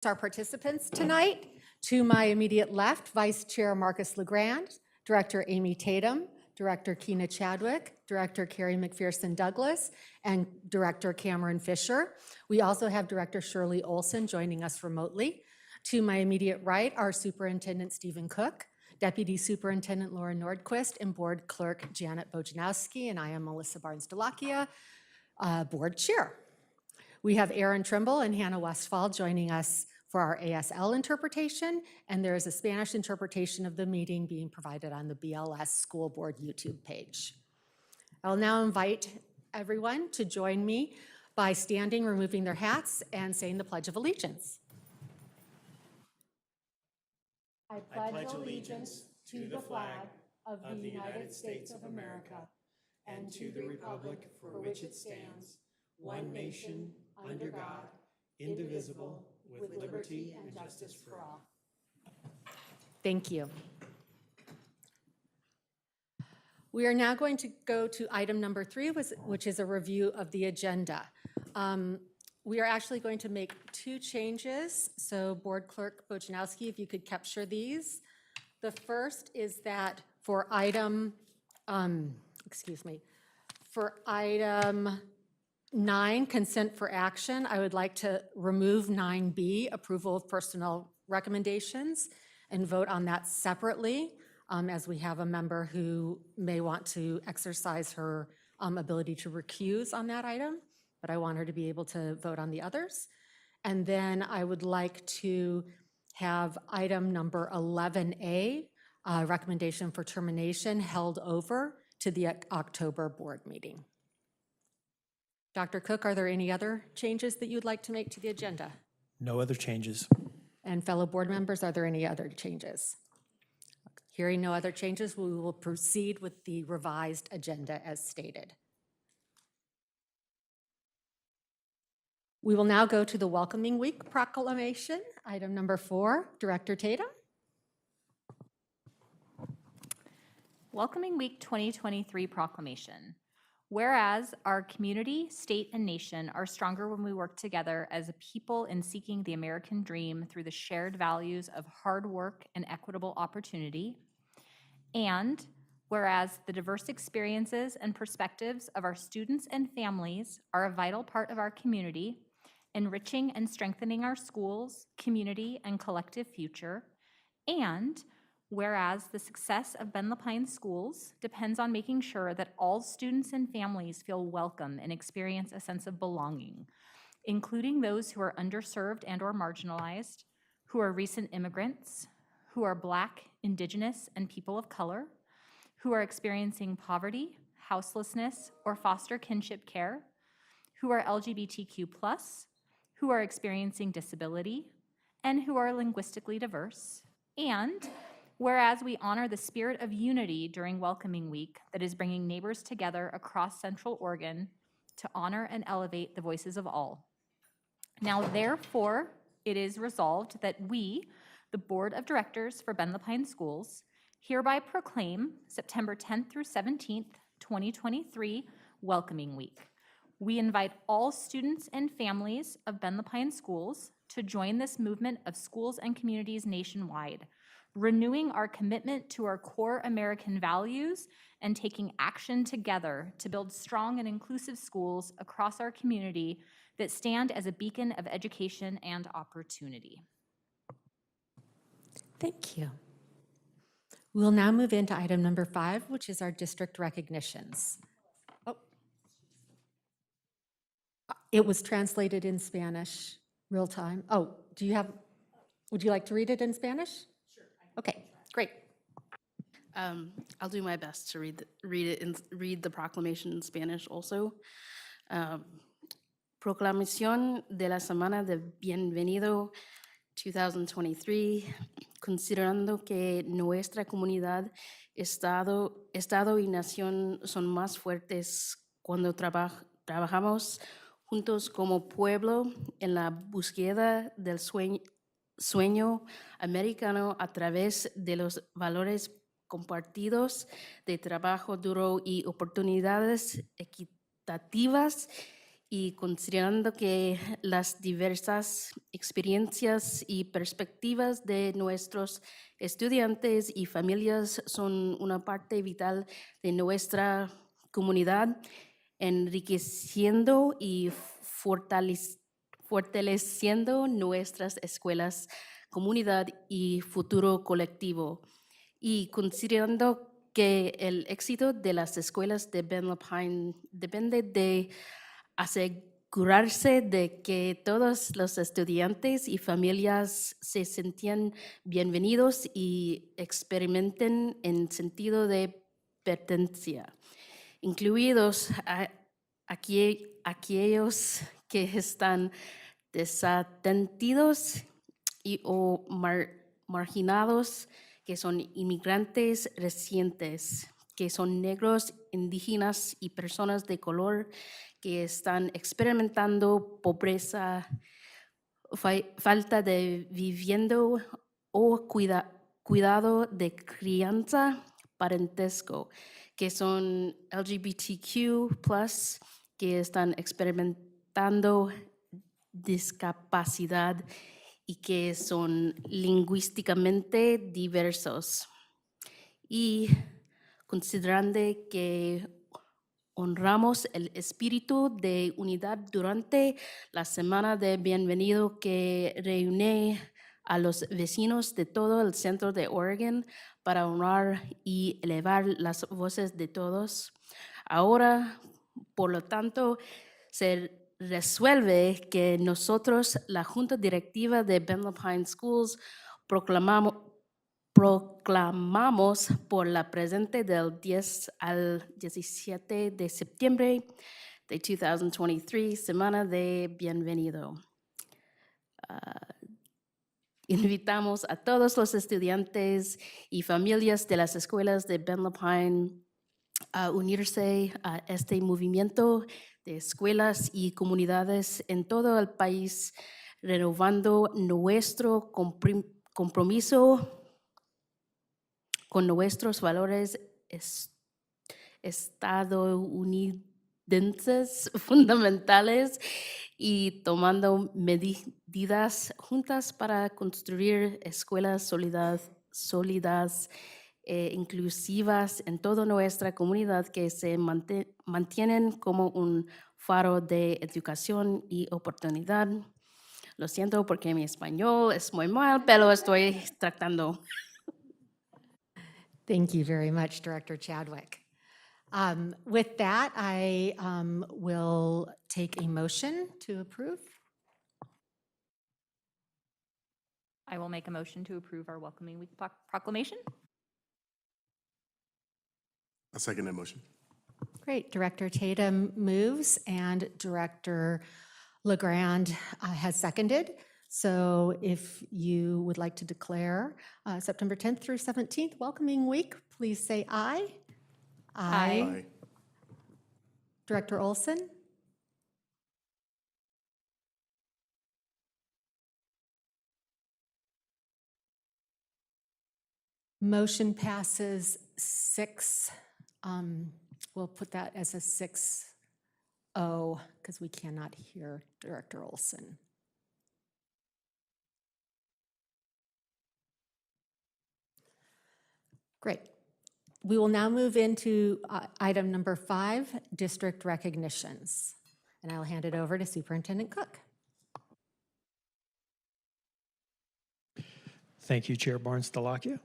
Our participants tonight. To my immediate left, Vice Chair Marcus LeGrand, Director Amy Tatum, Director Keena Chadwick, Director Carrie McPherson Douglas, and Director Cameron Fisher. We also have Director Shirley Olson joining us remotely. To my immediate right, our Superintendent Stephen Cook, Deputy Superintendent Laura Nordquist, and Board Clerk Janet Bojanowski, and I am Melissa Barnes-Delakia, Board Chair. We have Aaron Trimble and Hannah Westfall joining us for our ASL interpretation, and there is a Spanish interpretation of the meeting being provided on the BLS School Board YouTube page. I'll now invite everyone to join me by standing, removing their hats, and saying the Pledge of Allegiance. I pledge allegiance to the flag of the United States of America and to the republic for which it stands, one nation, under God, indivisible, with liberty and justice for all. Thank you. We are now going to go to item number 3, which is a review of the agenda. We are actually going to make 2 changes. So Board Clerk Bojanowski, if you could capture these. The first is that for item, for item 9, consent for action, I would like to remove 9B, approval of personnel recommendations, and vote on that separately, as we have a member who may want to exercise her ability to recuse on that item, but I want her to be able to vote on the others. And then I would like to have item number 11A, recommendation for termination, held over to the October board meeting. Dr. Cook, are there any other changes that you'd like to make to the agenda? No other changes. And fellow board members, are there any other changes? Hearing no other changes, we will proceed with the revised agenda as stated. We will now go to the Welcoming Week proclamation, item number 4. Director Tatum. Welcoming Week 2023 proclamation. Whereas our community, state, and nation are stronger when we work together as a people in seeking the American dream through the shared values of hard work and equitable opportunity. And whereas the diverse experiences and perspectives of our students and families are a vital part of our community, enriching and strengthening our schools, community, and collective future. And whereas the success of Ben Lapine Schools depends on making sure that all students and families feel welcome and experience a sense of belonging, including those who are underserved and or marginalized, who are recent immigrants, who are Black, Indigenous, and people of color, who are experiencing poverty, houselessness, or foster kinship care, who are LGBTQ+, who are experiencing disability, and who are linguistically diverse. And whereas we honor the spirit of unity during Welcoming Week that is bringing neighbors together across Central Oregon to honor and elevate the voices of all. Now, therefore, it is resolved that we, the Board of Directors for Ben Lapine Schools, hereby proclaim September 10th through 17th, 2023, Welcoming Week. We invite all students and families of Ben Lapine Schools to join this movement of schools and communities nationwide, renewing our commitment to our core American values and taking action together to build strong and inclusive schools across our community that stand as a beacon of education and opportunity. Thank you. We'll now move into item number 5, which is our district recognitions. Oh, it was translated in Spanish, real time. Oh, would you like to read it in Spanish? Okay, great. I'll do my best to read the proclamation in Spanish also. Proclamación de la Semana de Bienvenido 2023. Considerando que nuestra comunidad, estado y nación son más fuertes cuando trabajamos juntos como pueblo en la búsqueda del sueño americano a través de los valores compartidos de trabajo duro y oportunidades equitativas y considerando que las diversas experiencias y perspectivas de nuestros estudiantes y familias son una parte vital de nuestra comunidad, enriqueciendo y fortaleciendo nuestras escuelas, comunidad y futuro colectivo. Y considerando que el éxito de las escuelas de Ben Lapine depende de asegurarse de que todos los estudiantes y familias se sientan bienvenidos y experimenten en sentido de pertenencia, incluidos aquellos que están desatendidos o marginados, que son inmigrantes recientes, que son negros, indígenas y personas de color que están experimentando pobreza, falta de vivienda o cuidado de crianza, parentesco, que son LGBTQ+, que están experimentando discapacidad y que son lingüísticamente diversos. Y considerando que honramos el espíritu de unidad durante la semana de bienvenido que reúne a los vecinos de todo el centro de Oregon para honrar y elevar las voces de todos. Ahora, por lo tanto, se resuelve que nosotros, la Junta Directiva de Ben Lapine Schools, proclamamos por la presente del 10 al 17 de septiembre de 2023, Semana de Bienvenido. Invitamos a todos los estudiantes y familias de las escuelas de Ben Lapine a unirse a este movimiento de escuelas y comunidades en todo el país, renovando nuestro compromiso con nuestros valores estadounidenses fundamentales y tomando medidas juntas para construir escuelas sólidas inclusivas en toda nuestra comunidad que se mantienen como un faro de educación y oportunidad. Lo siento porque mi español es muy mal, pero estoy tratando. Thank you very much, Director Chadwick. With that, I will take a motion to approve. I will make a motion to approve our Welcoming Week proclamation. I second that motion. Great. Director Tatum moves and Director LeGrand has seconded. So if you would like to declare September 10th through 17th Welcoming Week, please say aye. Aye. Director Olson? Motion passes 6. We'll put that as a 6-0 because we cannot hear Director Olson. Great. We will now move into item number 5, district recognitions. And I'll hand it over to Superintendent Cook. Thank you, Chair Barnes-Delakia.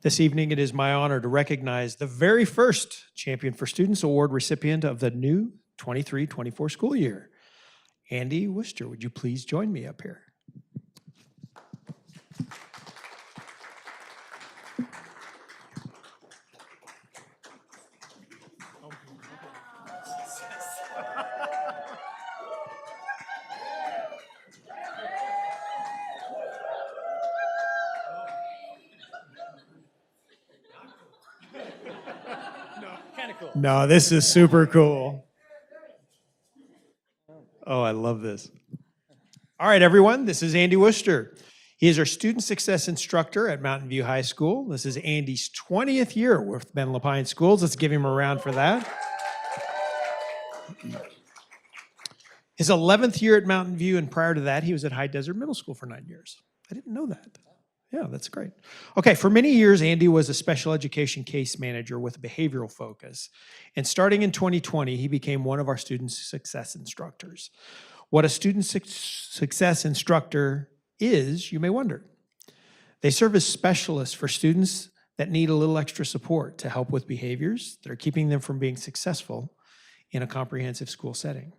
This evening, it is my honor to recognize the very first Champion for Students Award recipient of the new 23-24 school year. Andy Worcester, would you please join me up here? No, this is super cool. Oh, I love this. All right, everyone, this is Andy Worcester. He is our student success instructor at Mountain View High School. This is Andy's 20th year with Ben Lapine Schools. Let's give him a round for that. His 11th year at Mountain View, and prior to that, he was at High Desert Middle School for 9 years. I didn't know that. Yeah, that's great. Okay, for many years, Andy was a special education case manager with a behavioral focus. And starting in 2020, he became one of our student success instructors. What a student success instructor is, you may wonder. They serve as specialists for students that need a little extra support to help with behaviors that are keeping them from being successful in a comprehensive school setting.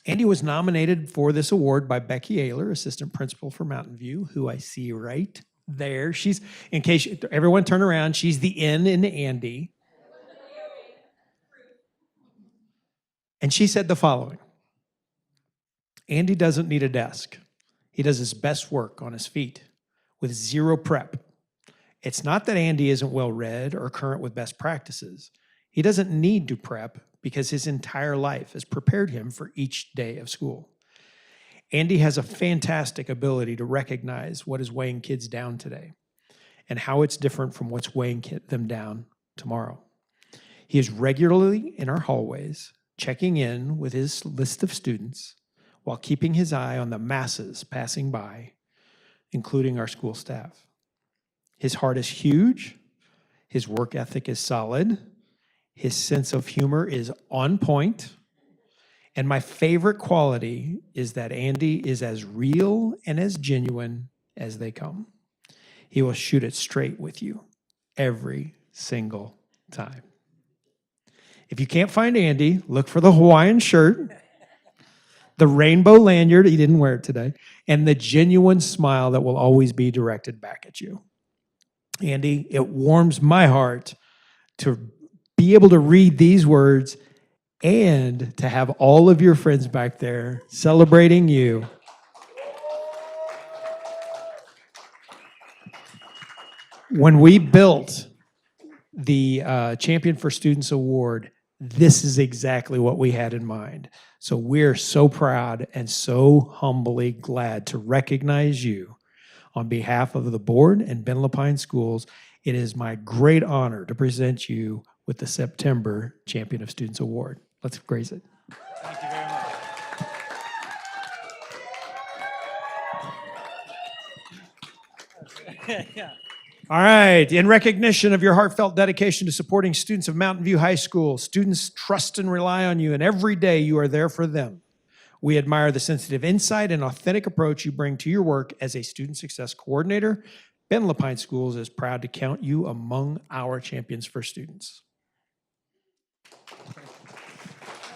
Andy was nominated for this award by Becky Ayler, assistant principal for Mountain View, who I see right there. She's, in case everyone turn around, she's the N in Andy. And she said the following: Andy doesn't need a desk. He does his best work on his feet with zero prep. It's not that Andy isn't well read or current with best practices. He doesn't need to prep because his entire life has prepared him for each day of school. Andy has a fantastic ability to recognize what is weighing kids down today and how it's different from what's weighing them down tomorrow. He is regularly in our hallways, checking in with his list of students while keeping his eye on the masses passing by, including our school staff. His heart is huge, his work ethic is solid, his sense of humor is on point, and my favorite quality is that Andy is as real and as genuine as they come. He will shoot it straight with you every single time. If you can't find Andy, look for the Hawaiian shirt, the rainbow lanyard, he didn't wear it today, and the genuine smile that will always be directed back at you. Andy, it warms my heart to be able to read these words and to have all of your friends back there celebrating you. When we built the Champion for Students Award, this is exactly what we had in mind. So we're so proud and so humbly glad to recognize you on behalf of the board and Ben Lapine Schools. It is my great honor to present you with the September Champion of Students Award. Let's grace it. Thank you very much. Yeah. All right, in recognition of your heartfelt dedication to supporting students of Mountain View High School, students trust and rely on you, and every day you are there for them. We admire the sensitive insight and authentic approach you bring to your work as a student success coordinator. Ben Lapine Schools is proud to count you among our champions for students.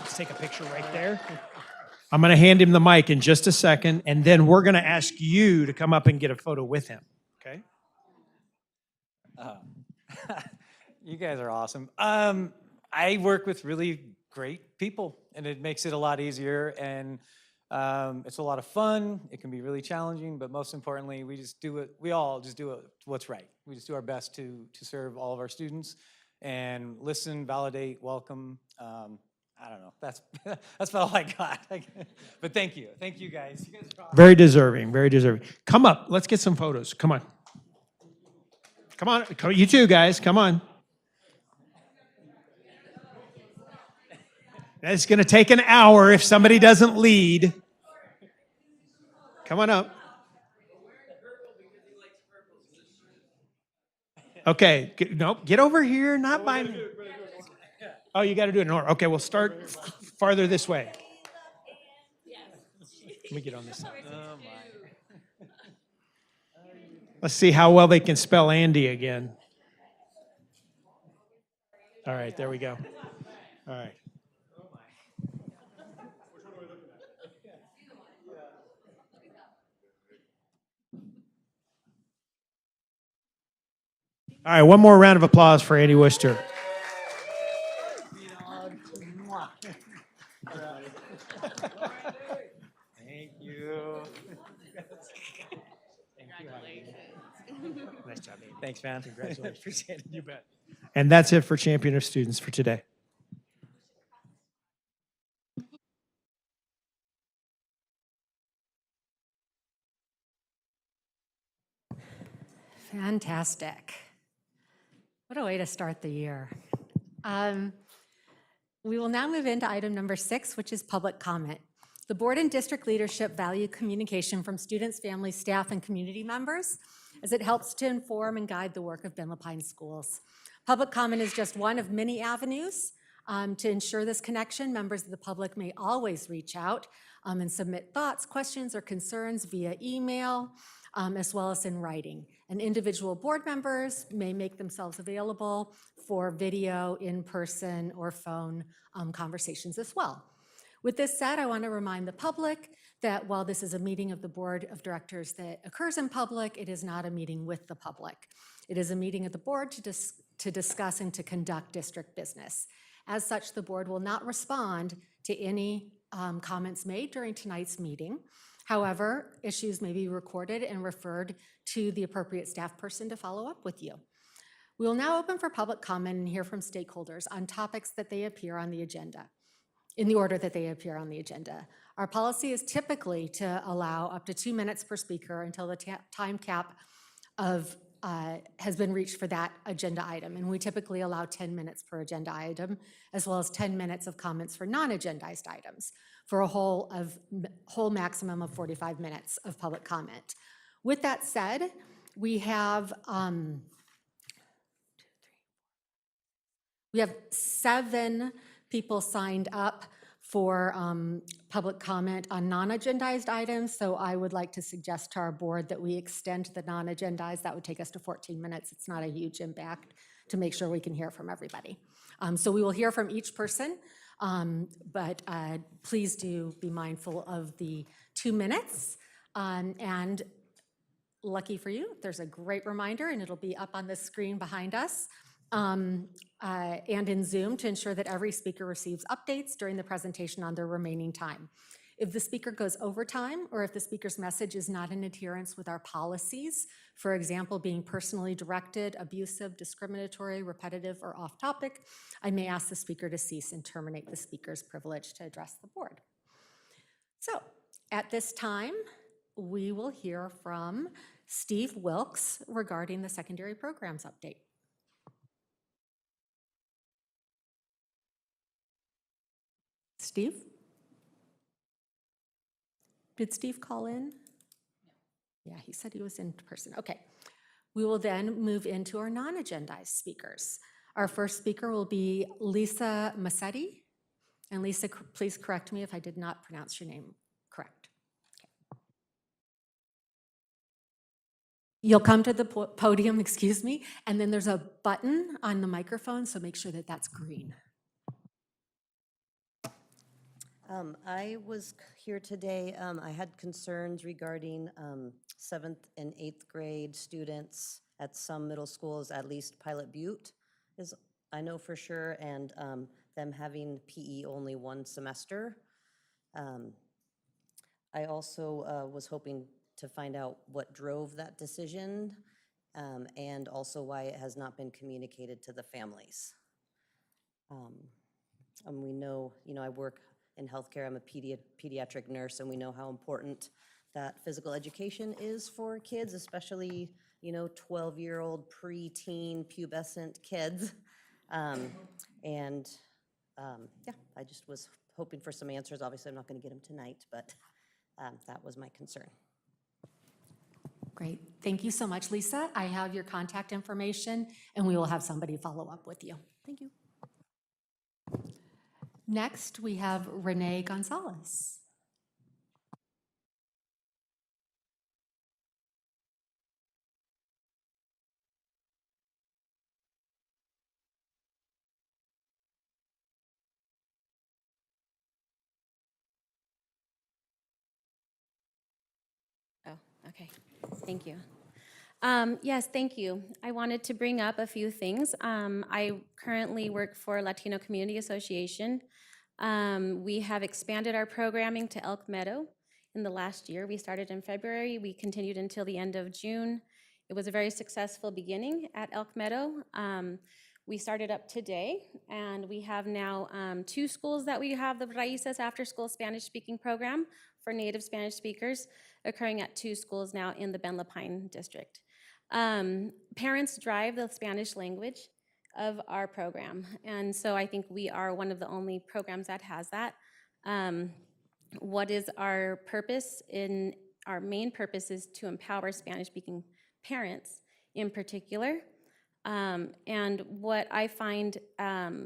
Let's take a picture right there. I'm going to hand him the mic in just a second, and then we're going to ask you to come up and get a photo with him, okay? You guys are awesome. I work with really great people, and it makes it a lot easier, and it's a lot of fun. It can be really challenging, but most importantly, we all just do what's right. We just do our best to serve all of our students and listen, validate, welcome. I don't know. That's about all I got. But thank you guys. You guys are awesome. Very deserving, very deserving. Come up, let's get some photos. Come on. Come on, you too, guys, come on. It's going to take an hour if somebody doesn't lead. Come on up. Okay, nope, get over here, not by me. Oh, you got to do it in order. Okay, we'll start farther this way. Let me get on this side. Let's see how well they can spell Andy again. All right, there we go. All right. All right, one more round of applause for Andy Worcester. Thank you. Nice job, Andy. Thanks, man. Congratulations. Appreciate it. You bet. And that's it for Champion of Students for today. Fantastic. What a way to start the year. We will now move into item number 6, which is public comment. The board and district leadership value communication from students, families, staff, and community members as it helps to inform and guide the work of Ben Lapine Schools. Public comment is just one of many avenues to ensure this connection. Members of the public may always reach out and submit thoughts, questions, or concerns via email, as well as in writing. And individual board members may make themselves available for video, in-person, or phone conversations as well. With this said, I want to remind the public that while this is a meeting of the board of directors that occurs in public, it is not a meeting with the public. It is a meeting of the board to discuss and to conduct district business. As such, the board will not respond to any comments made during tonight's meeting. However, issues may be recorded and referred to the appropriate staff person to follow up with you. We will now open for public comment and hear from stakeholders on topics that they appear on the agenda, in the order that they appear on the agenda. Our policy is typically to allow up to 2 minutes per speaker until the time cap has been reached for that agenda item. And we typically allow 10 minutes per agenda item, as well as 10 minutes of comments for non-agendized items, for a whole maximum of 45 minutes of public comment. With that said, we have 7 people signed up for public comment on non-agendized items. So I would like to suggest to our board that we extend the non-agendized. That would take us to 14 minutes. It's not a huge impact to make sure we can hear from everybody. So we will hear from each person, but please do be mindful of the 2 minutes. And lucky for you, there's a great reminder, and it'll be up on the screen behind us and in Zoom to ensure that every speaker receives updates during the presentation on their remaining time. If the speaker goes over time, or if the speaker's message is not in adherence with our policies, for example, being personally directed, abusive, discriminatory, repetitive, or off topic, I may ask the speaker to cease and terminate the speaker's privilege to address the board. So at this time, we will hear from Steve Wilkes regarding the secondary programs update. Steve? Did Steve call in? Yeah, he said he was in person. Okay. We will then move into our non-agendized speakers. Our first speaker will be Lisa Massetti. And Lisa, please correct me if I did not pronounce your name correct. Okay. You'll come to the podium, excuse me, and then there's a button on the microphone, so make sure that that's green. I was here today. I had concerns regarding 7th and 8th grade students at some middle schools, at least Pilot Butte is, I know for sure, and them having PE only 1 semester. I also was hoping to find out what drove that decision and also why it has not been communicated to the families. And we know, I work in healthcare. I'm a pediatric nurse, and we know how important that physical education is for kids, especially, 12-year-old preteen pubescent kids. Yeah, I just was hoping for some answers. Obviously, I'm not going to get them tonight, but that was my concern. Great. Thank you so much, Lisa. I have your contact information, and we will have somebody follow up with you. Thank you. Next, we have Renee Gonzalez. Oh, okay. Thank you. Yes, thank you. I wanted to bring up a few things. I currently work for Latino Community Association. We have expanded our programming to Elk Meadow in the last year. We started in February. We continued until the end of June. It was a very successful beginning at Elk Meadow. We started up today, and we have now 2 schools that we have the Raíces after-school Spanish-speaking program for native Spanish speakers occurring at 2 schools now in the Ben Lapine district. Parents drive the Spanish language of our program, and so I think we are one of the only programs that has that. What is our purpose? Our main purpose is to empower Spanish-speaking parents in particular. And what I find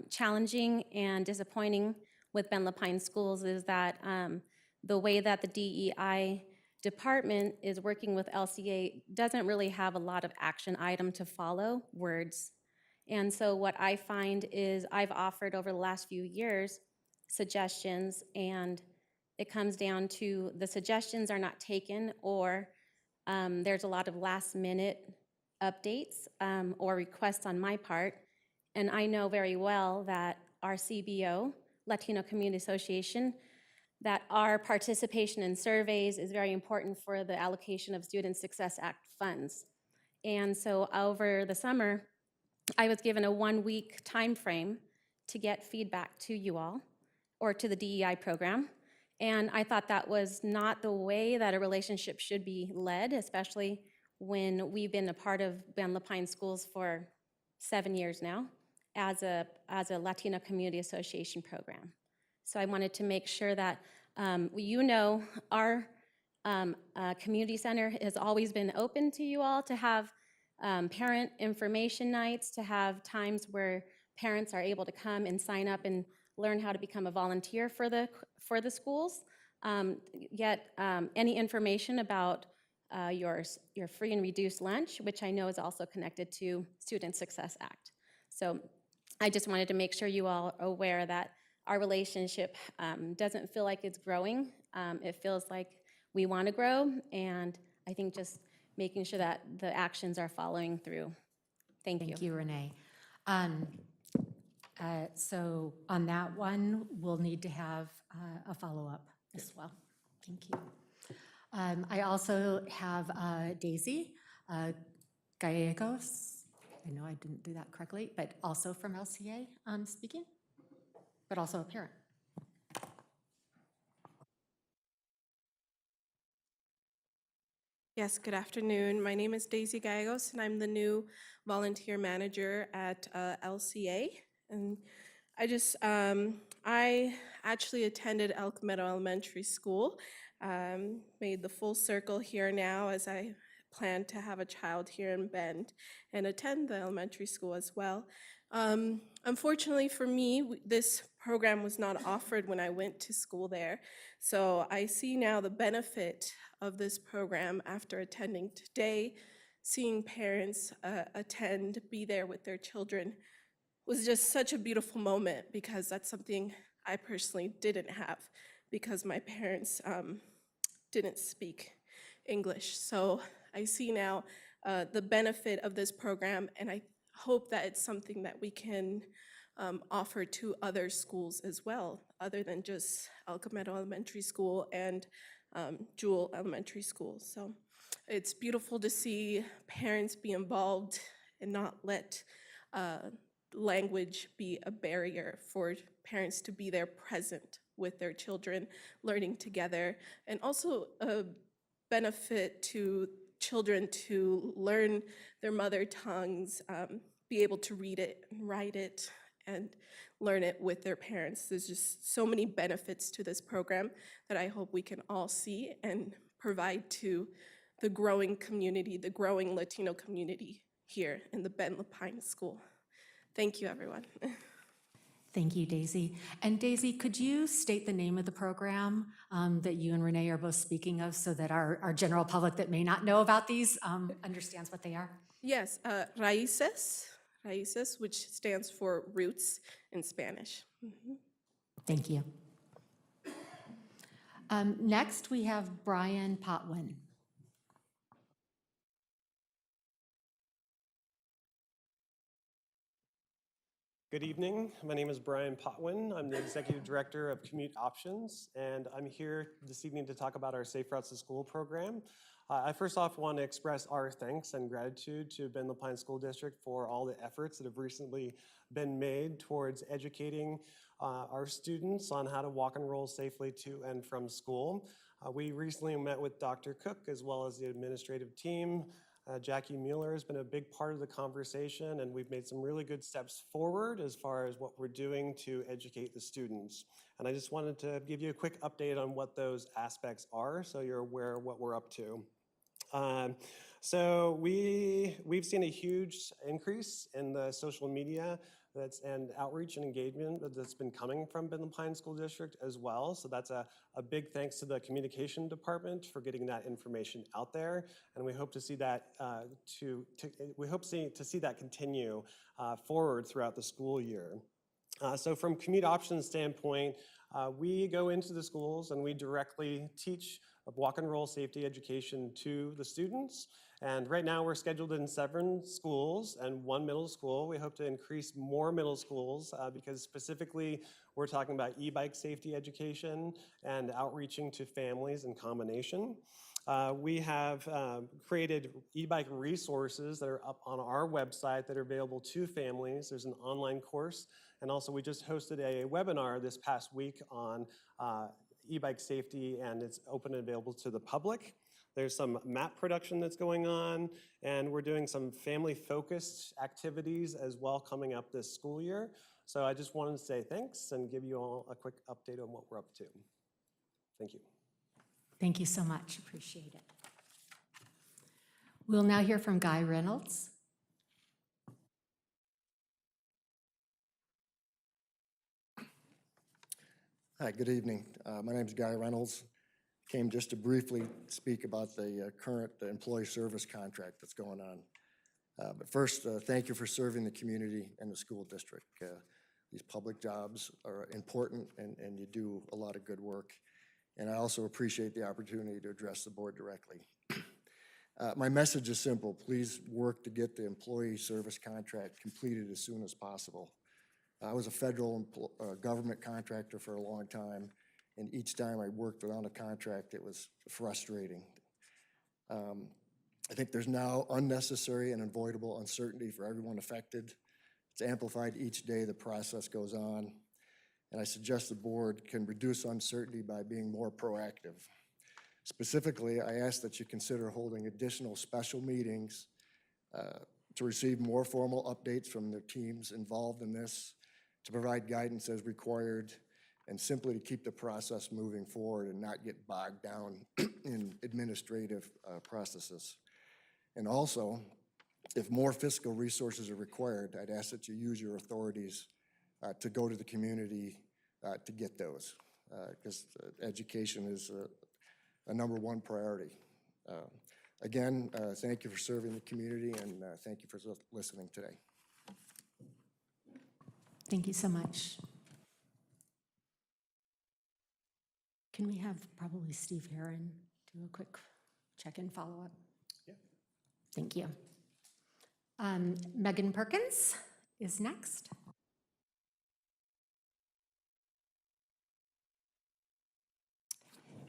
challenging and disappointing with Ben Lapine Schools is that the way that the DEI department is working with LCA doesn't really have a lot of action item to follow, words. And so what I find is I've offered over the last few years suggestions, and it comes down to the suggestions are not taken, or there's a lot of last minute updates or requests on my part. And I know very well that our CBO, Latino Community Association, that our participation in surveys is very important for the allocation of Student Success Act funds. And so over the summer, I was given a 1-week time frame to get feedback to you all, or to the DEI program. And I thought that was not the way that a relationship should be led, especially when we've been a part of Ben Lapine Schools for 7 years now as a Latino Community Association program. So I wanted to make sure that our community center has always been open to you all to have parent information nights, to have times where parents are able to come and sign up and learn how to become a volunteer for the schools. Get any information about your free and reduced lunch, which I know is also connected to Student Success Act. So I just wanted to make sure you all are aware that our relationship doesn't feel like it's growing. It feels like we want to grow, and I think just making sure that the actions are following through. Thank you. Thank you, Renee. So on that one, we'll need to have a follow-up as well. Thank you. I also have Daisy Gallegos. I know I didn't do that correctly, but also from LCA speaking, but also a parent. Yes, good afternoon. My name is Daisy Gallegos, and I'm the new volunteer manager at LCA. And I actually attended El Camino Elementary School, made the full circle here now as I plan to have a child here in Bend and attend the elementary school as well. Unfortunately for me, this program was not offered when I went to school there. So I see now the benefit of this program after attending today. Seeing parents attend, be there with their children was just such a beautiful moment, because that's something I personally didn't have because my parents didn't speak English. So I see now the benefit of this program, and I hope that it's something that we can offer to other schools as well, other than just El Camino Elementary School and Jewel Elementary School. So it's beautiful to see parents be involved and not let language be a barrier for parents to be there present with their children, learning together, and also a benefit to children to learn their mother tongues, be able to read it and write it and learn it with their parents. There's just so many benefits to this program that I hope we can all see and provide to the growing community, the growing Latino community here in the Ben Lapine School. Thank you, everyone. Thank you, Daisy. And Daisy, could you state the name of the program that you and Renee are both speaking of, so that our general public that may not know about these understands what they are? Yes, Raíces, which stands for roots in Spanish. Mhm. Thank you. Next, we have Brian Potwin. Good evening. My name is Brian Potwin. I'm the Executive Director of Commute Options, and I'm here this evening to talk about our Safe Routes to School program. I first off want to express our thanks and gratitude to Ben Lapine School District for all the efforts that have recently been made towards educating our students on how to walk and roll safely to and from school. We recently met with Dr. Cook as well as the administrative team Jackie Mueller has been a big part of the conversation, and we've made some really good steps forward as far as what we're doing to educate the students. And I just wanted to give you a quick update on what those aspects are so you're aware of what we're up to. So we've seen a huge increase in the social media and outreach and engagement that's been coming from Bend Pine School District as well. So that's a big thanks to the communication department for getting that information out there. And we hope to see that to see that continue forward throughout the school year. So from commute options standpoint, we go into the schools and we directly teach walk and roll safety education to the students. And right now we're scheduled in 7 schools and 1 middle school. We hope to increase more middle schools because specifically we're talking about e-bike safety education and outreaching to families in combination. We have created e-bike resources that are up on our website that are available to families. There's an online course, and also we just hosted a webinar this past week on e-bike safety, and it's open and available to the public. There's some map production that's going on, and we're doing some family-focused activities as well coming up this school year. So I just wanted to say thanks and give you all a quick update on what we're up to. Thank you. Thank you so much. Appreciate it. We'll now hear from Guy Reynolds. Hi, good evening. My name is Guy Reynolds. Came just to briefly speak about the current employee service contract that's going on. But first, thank you for serving the community and the school district. These public jobs are important and you do a lot of good work. And I also appreciate the opportunity to address the board directly. My message is simple. Please work to get the employee service contract completed as soon as possible. I was a federal government contractor for a long time, and each time I worked without a contract, it was frustrating. I think there's now unnecessary and avoidable uncertainty for everyone affected. It's amplified each day the process goes on, and I suggest the board can reduce uncertainty by being more proactive. Specifically, I ask that you consider holding additional special meetings to receive more formal updates from the teams involved in this, to provide guidance as required, and simply to keep the process moving forward and not get bogged down in administrative processes. And also, if more fiscal resources are required, I'd ask that you use your authorities to go to the community to get those, because education is a #1 priority. Again, thank you for serving the community, and thank you for listening today. Thank you so much. Can we have probably Steve Herron do a quick check-in follow-up? Yeah. Thank you. Megan Perkins is next.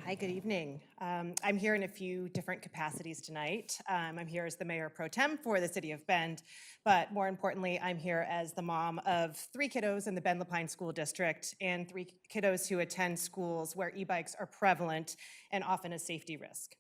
Hi, good evening. I'm here in a few different capacities tonight. I'm here as the Mayor Pro Tem for the City of Bend, but more importantly, I'm here as the mom of 3 kiddos in the Bend Lapine School District and 3 kiddos who attend schools where e-bikes are prevalent and often a safety risk.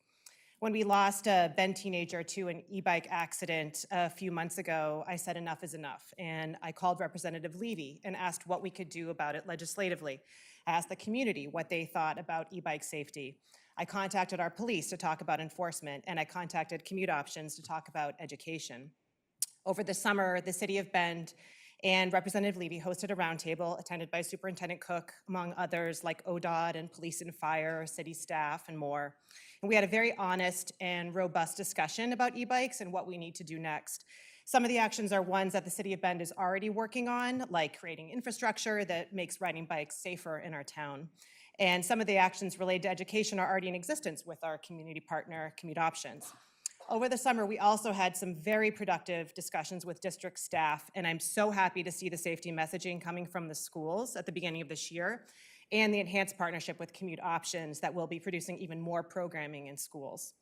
When we lost a Bend teenager to an e-bike accident a few months ago, I said enough is enough, and I called Representative Levy and asked what we could do about it legislatively. I asked the community what they thought about e-bike safety. I contacted our police to talk about enforcement, and I contacted Commute Options to talk about education. Over the summer, the City of Bend and Representative Levy hosted a roundtable attended by Superintendent Cook, among others like ODOT and police and fire, city staff, and more. And we had a very honest and robust discussion about e-bikes and what we need to do next. Some of the actions are ones that the City of Bend is already working on, like creating infrastructure that makes riding bikes safer in our town. And some of the actions related to education are already in existence with our community partner, Commute Options. Over the summer, we also had some very productive discussions with district staff, and I'm so happy to see the safety messaging coming from the schools at the beginning of this year, and the enhanced partnership with Commute Options that will be producing even more programming in schools.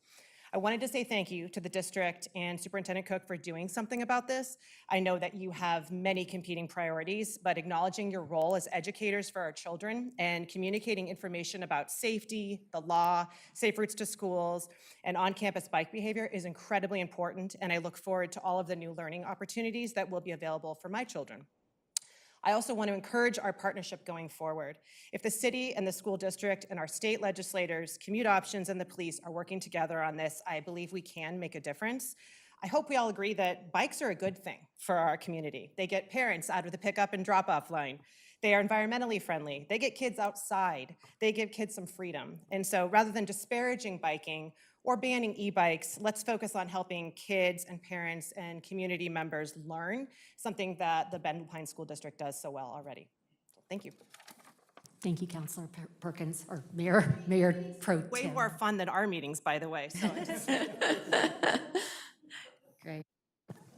I wanted to say thank you to the district and Superintendent Cook for doing something about this. I know that you have many competing priorities, but acknowledging your role as educators for our children and communicating information about safety, the law, safe routes to schools, and on-campus bike behavior is incredibly important, and I look forward to all of the new learning opportunities that will be available for my children. I also want to encourage our partnership going forward. If the city and the school district and our state legislators, commute options, and the police are working together on this, I believe we can make a difference. I hope we all agree that bikes are a good thing for our community. They get parents out of the pickup and drop-off line. They are environmentally friendly. They get kids outside. They give kids some freedom. And so rather than disparaging biking or banning e-bikes, let's focus on helping kids and parents and community members learn, something that the Bend Pine School District does so well already. Thank you. Thank you, Councilor Perkins, or Mayor Pro Tem. Way more fun than our meetings, by the way. So it's Great.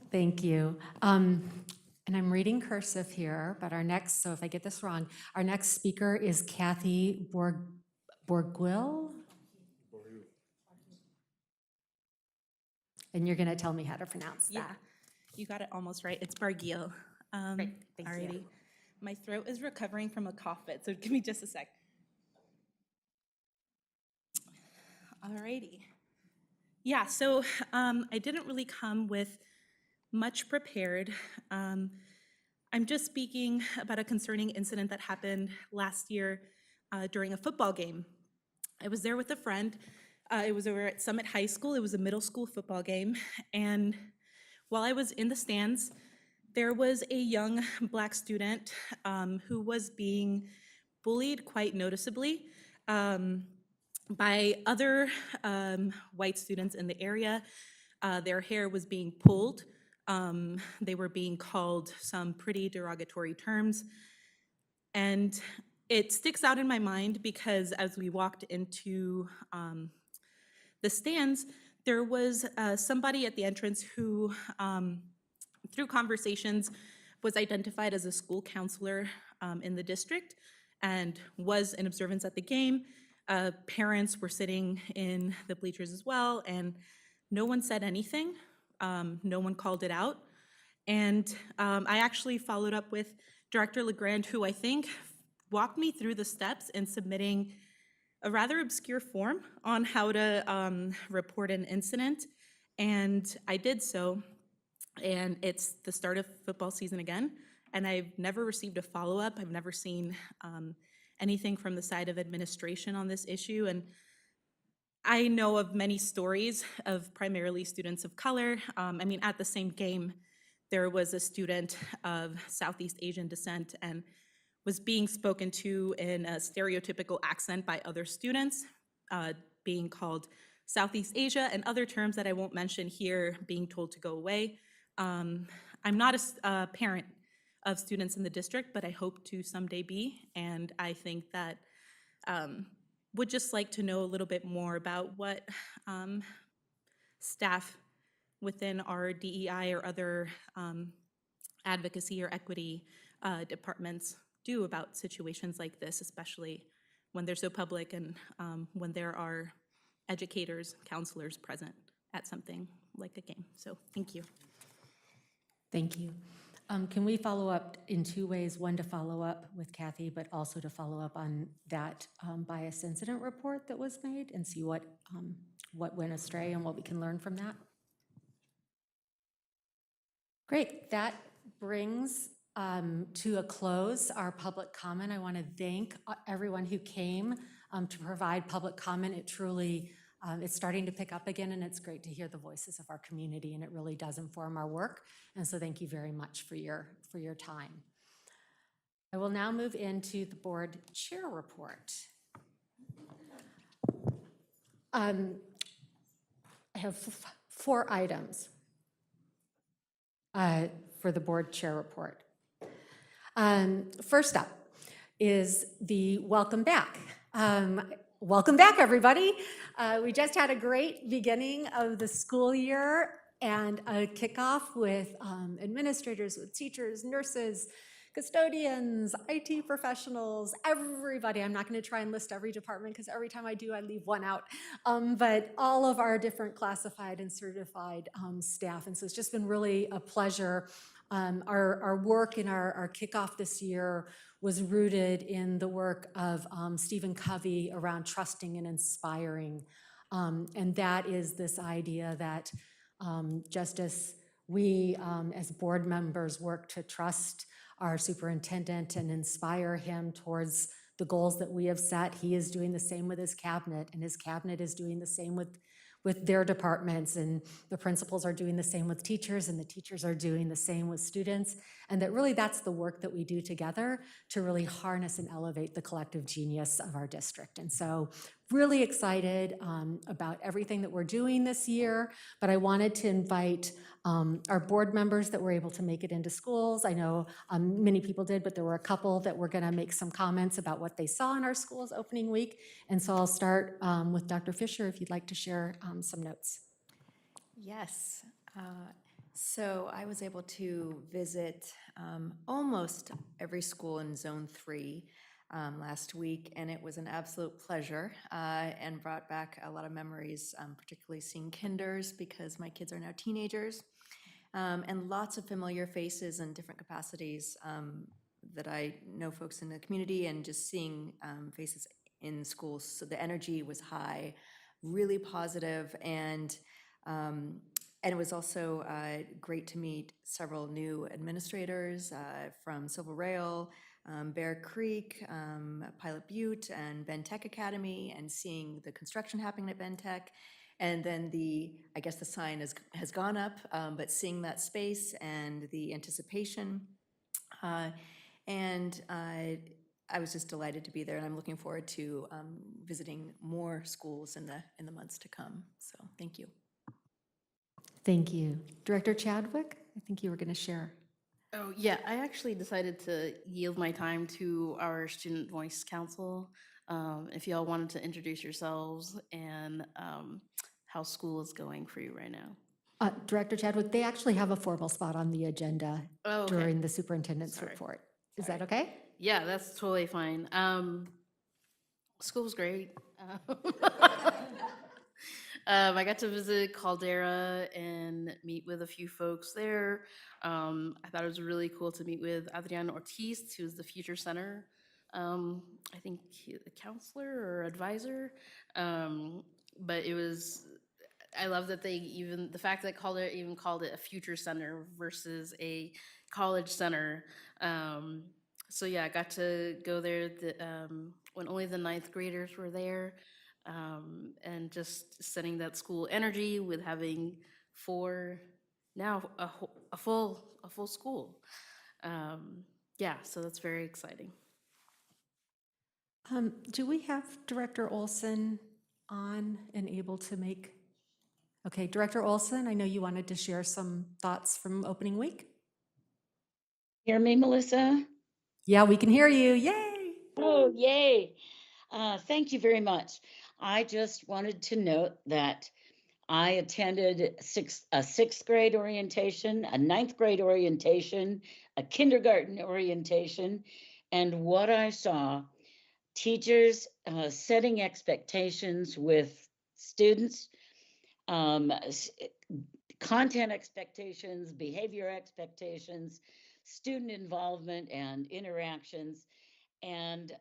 Thank you. And I'm reading cursive here, but our next, so if I get this wrong, our next speaker is Kathy Borguil. And you're going to tell me how to pronounce that. Yeah, you got it almost right. It's Barguil. Great, thank you. Alrighty. My throat is recovering from a cough fit, so give me just a sec. Alrighty. Yeah, so I didn't really come with much prepared. I'm just speaking about a concerning incident that happened last year during a football game. I was there with a friend. It was over at Summit High School. It was a middle school football game. And while I was in the stands, there was a young Black student who was being bullied quite noticeably by other white students in the area. Their hair was being pulled. They were being called some pretty derogatory terms. And it sticks out in my mind because as we walked into the stands, there was somebody at the entrance who, through conversations, was identified as a school counselor in the district and was in observance at the game. Parents were sitting in the bleachers as well, and no one said anything. No one called it out. And I actually followed up with Director LeGrand, who I think walked me through the steps in submitting a rather obscure form on how to report an incident. And I did so, and it's the start of football season again, and I've never received a follow-up. I've never seen anything from the side of administration on this issue. And I know of many stories of primarily students of color. I mean, at the same game, there was a student of Southeast Asian descent and was being spoken to in a stereotypical accent by other students, being called Southeast Asia and other terms that I won't mention here, being told to go away. I'm not a parent of students in the district, but I hope to someday be, and I think that would just like to know a little bit more about what staff within our DEI or other advocacy or equity departments do about situations like this, especially when they're so public and when there are educators, counselors present at something like a game. So thank you. Thank you. Can we follow up in two ways? One, to follow up with Kathy, but also to follow up on that bias incident report that was made and see what went astray and what we can learn from that? Great. That brings to a close our public comment. I want to thank everyone who came to provide public comment. It truly, it's starting to pick up again, and it's great to hear the voices of our community, and it really does inform our work. And so thank you very much for your time. I will now move into the board chair report. I have 4 items for the board chair report. First up is the welcome back. Welcome back, everybody. We just had a great beginning of the school year and a kickoff with administrators, with teachers, nurses, custodians, IT professionals, everybody. I'm not going to try and list every department because every time I do, I leave one out. But all of our different classified and certified staff. And so it's just been really a pleasure. Our work in our kickoff this year was rooted in the work of Stephen Covey around trusting and inspiring. And that is this idea that just as we as board members work to trust our superintendent and inspire him towards the goals that we have set, he is doing the same with his cabinet, and his cabinet is doing the same with their departments, and the principals are doing the same with teachers, and the teachers are doing the same with students, and that really that's the work that we do together to really harness and elevate the collective genius of our district. And so really excited about everything that we're doing this year, but I wanted to invite our board members that were able to make it into schools. I know many people did, but there were a couple that were going to make some comments about what they saw in our schools opening week. And so I'll start with Dr. Fisher, if you'd like to share some notes. Yes. So I was able to visit almost every school in Zone 3 last week, and it was an absolute pleasure and brought back a lot of memories, particularly seeing kinders because my kids are now teenagers, and lots of familiar faces in different capacities that I know folks in the community, and just seeing faces in schools. So the energy was high, really positive, and it was also great to meet several new administrators from Silver Rail, Bear Creek, Pilot Butte, and Ben Tech Academy, and seeing the construction happening at Ben Tech. And then I guess the sign has gone up, but seeing that space and the anticipation. And I was just delighted to be there, and I'm looking forward to visiting more schools in the months to come. So thank you. Thank you. Director Chadwick, I think you were going to share. Oh, yeah, I actually decided to yield my time to our Student Voice Council. If y'all wanted to introduce yourselves and how school is going for you right now. Director Chadwick, they actually have a formal spot on the agenda during the superintendent's report. Is that okay? Yeah, that's totally fine. School's great. I got to visit Caldera and meet with a few folks there. I thought it was really cool to meet with Adrian Ortiz, who's the Future Center, I think a counselor or advisor. But it was, I love that the fact that Caldera even called it a Future Center versus a college center. So yeah, I got to go there when only the 9th graders were there. And just setting that school energy with having a full school. Yeah, so that's very exciting. Do we have Director Olson on and able to make? Okay, Director Olson, I know you wanted to share some thoughts from opening week. Hear me, Melissa? Yeah, we can hear you. Yay! Oh, yay. Thank you very much. I just wanted to note that I attended a 6th grade orientation, a 9th grade orientation, a kindergarten orientation, and what I saw, teachers setting expectations with students, content expectations, behavior expectations, student involvement and interactions, and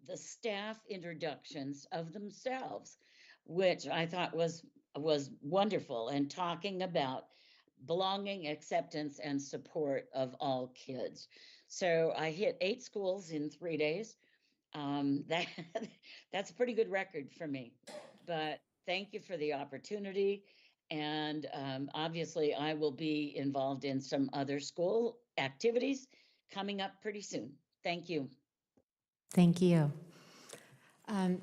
the staff introductions of themselves, which I thought was wonderful, and talking about belonging, acceptance, and support of all kids. So I hit 8 schools in 3 days. That's a pretty good record for me, but thank you for the opportunity. And obviously I will be involved in some other school activities coming up pretty soon. Thank you. Thank you.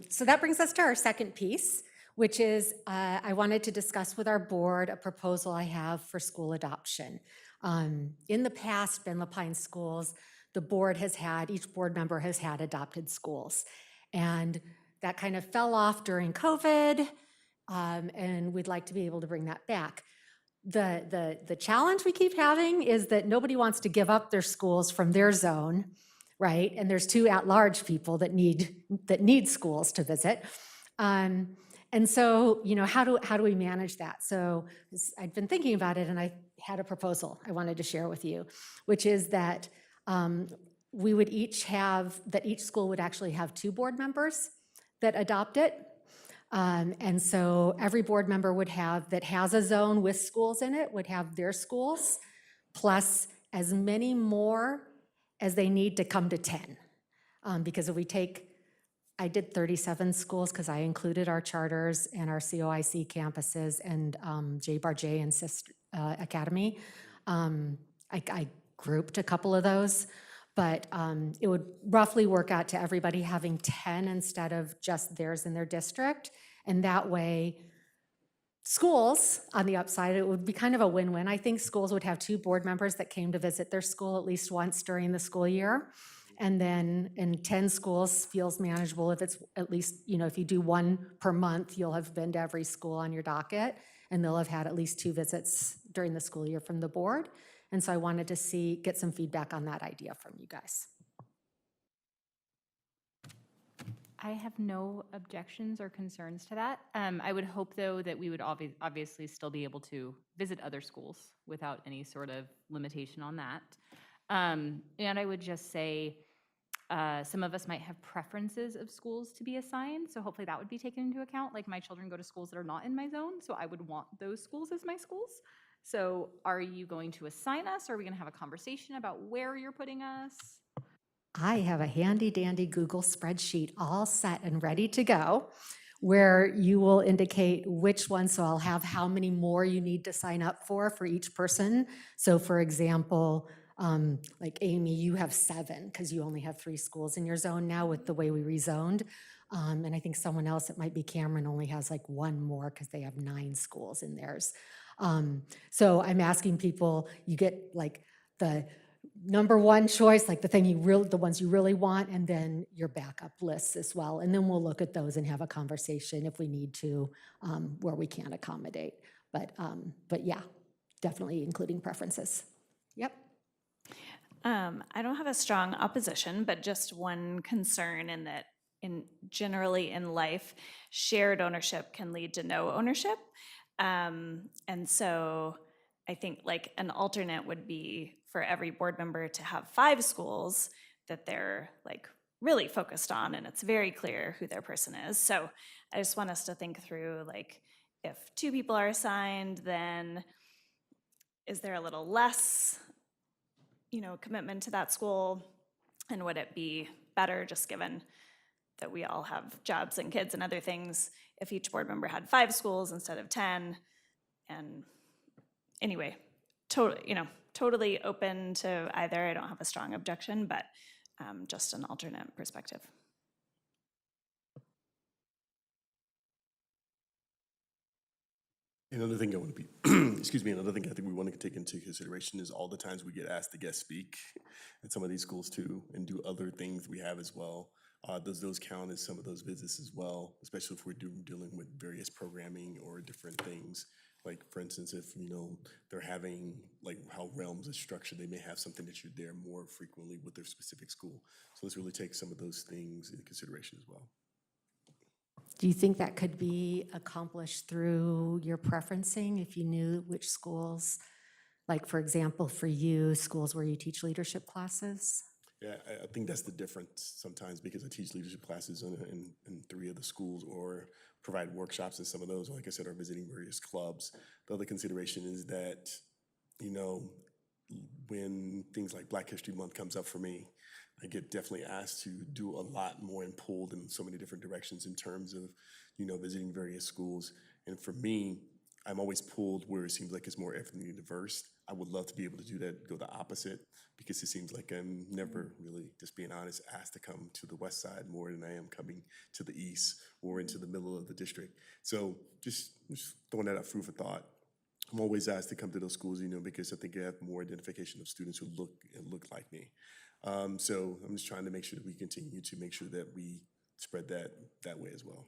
So that brings us to our second piece, which is I wanted to discuss with our board a proposal I have for school adoption. In the past, Ben LaPine schools, the board has had, each board member has had adopted schools. And that kind of fell off during COVID, and we'd like to be able to bring that back. the challenge we keep having is that nobody wants to give up their schools from their zone, right? And there's 2 at-large people that need schools to visit. And so, how do we manage that? So I'd been thinking about it, and I had a proposal I wanted to share with you, which is that we would each school would actually have 2 board members that adopt it. And so every board member that has a zone with schools in it would have their schools, plus as many more as they need to come to 10. Because if I did 37 schools because I included our charters and our COIC campuses and J. Barjay and Sister Academy. I grouped a couple of those, but it would roughly work out to everybody having 10 instead of just theirs in their district. And that way, schools, on the upside, it would be kind of a win-win. I think schools would have 2 board members that came to visit their school at least once during the school year. And then in 10 schools feels manageable if it's at least, if you do 1 per month, you'll have been to every school on your docket, and they'll have had at least 2 visits during the school year from the board. And so I wanted to get some feedback on that idea from you guys. I have no objections or concerns to that. I would hope, though, that we would obviously still be able to visit other schools without any sort of limitation on that. And I would just say some of us might have preferences of schools to be assigned, so hopefully that would be taken into account. Like, my children go to schools that are not in my zone, so I would want those schools as my schools. So are you going to assign us, or are we going to have a conversation about where you're putting us? I have a handy dandy Google spreadsheet all set and ready to go where you will indicate which one. So I'll have how many more you need to sign up for each person. So for example, like Amy, you have 7 because you only have 3 schools in your zone now with the way we rezoned. And I think someone else, it might be Cameron, only has like 1 more because they have 9 schools in theirs. So I'm asking people, you get like the number 1 choice, like the ones you really want, and then your backup lists as well. And then we'll look at those and have a conversation if we need to, where we can accommodate. But yeah, definitely including preferences. Yep. I don't have a strong opposition, but just one concern in that generally in life, shared ownership can lead to no ownership. And so I think like an alternate would be for every board member to have 5 schools that they're like really focused on, and it's very clear who their person is. So I just want us to think through, like, if 2 people are assigned, then is there a little less, commitment to that school? And would it be better, just given that we all have jobs and kids and other things, if each board member had 5 schools instead of 10? And anyway, totally open to either. I don't have a strong objection, but just an alternate perspective. Another thing I want to be, another thing I think we want to take into consideration is all the times we get asked to guest speak at some of these schools too, and do other things we have as well. Does those count as some of those visits as well, especially if we're dealing with various programming or different things? Like, for instance, if, they're having, like, how Realms is structured, they may have something that you're there more frequently with their specific school. So let's really take some of those things into consideration as well. Do you think that could be accomplished through your preferencing if you knew which schools, like, for example, for you, schools where you teach leadership classes? Yeah, I think that's the difference sometimes, because I teach leadership classes in 3 of the schools, or provide workshops in some of those, like I said, are visiting various clubs. The other consideration is that, when things like Black History Month comes up for me, I get definitely asked to do a lot more and pulled in so many different directions in terms of, visiting various schools. And for me, I'm always pulled where it seems like it's more ethnically diverse. I would love to be able to do that, go the opposite, because it seems like I'm never really, just being honest, asked to come to the west side more than I am coming to the east or into the middle of the district. So just throwing that out, food for thought. I'm always asked to come to those schools, because I think I have more identification of students who look like me. So I'm just trying to make sure that we continue to make sure that we spread that way as well.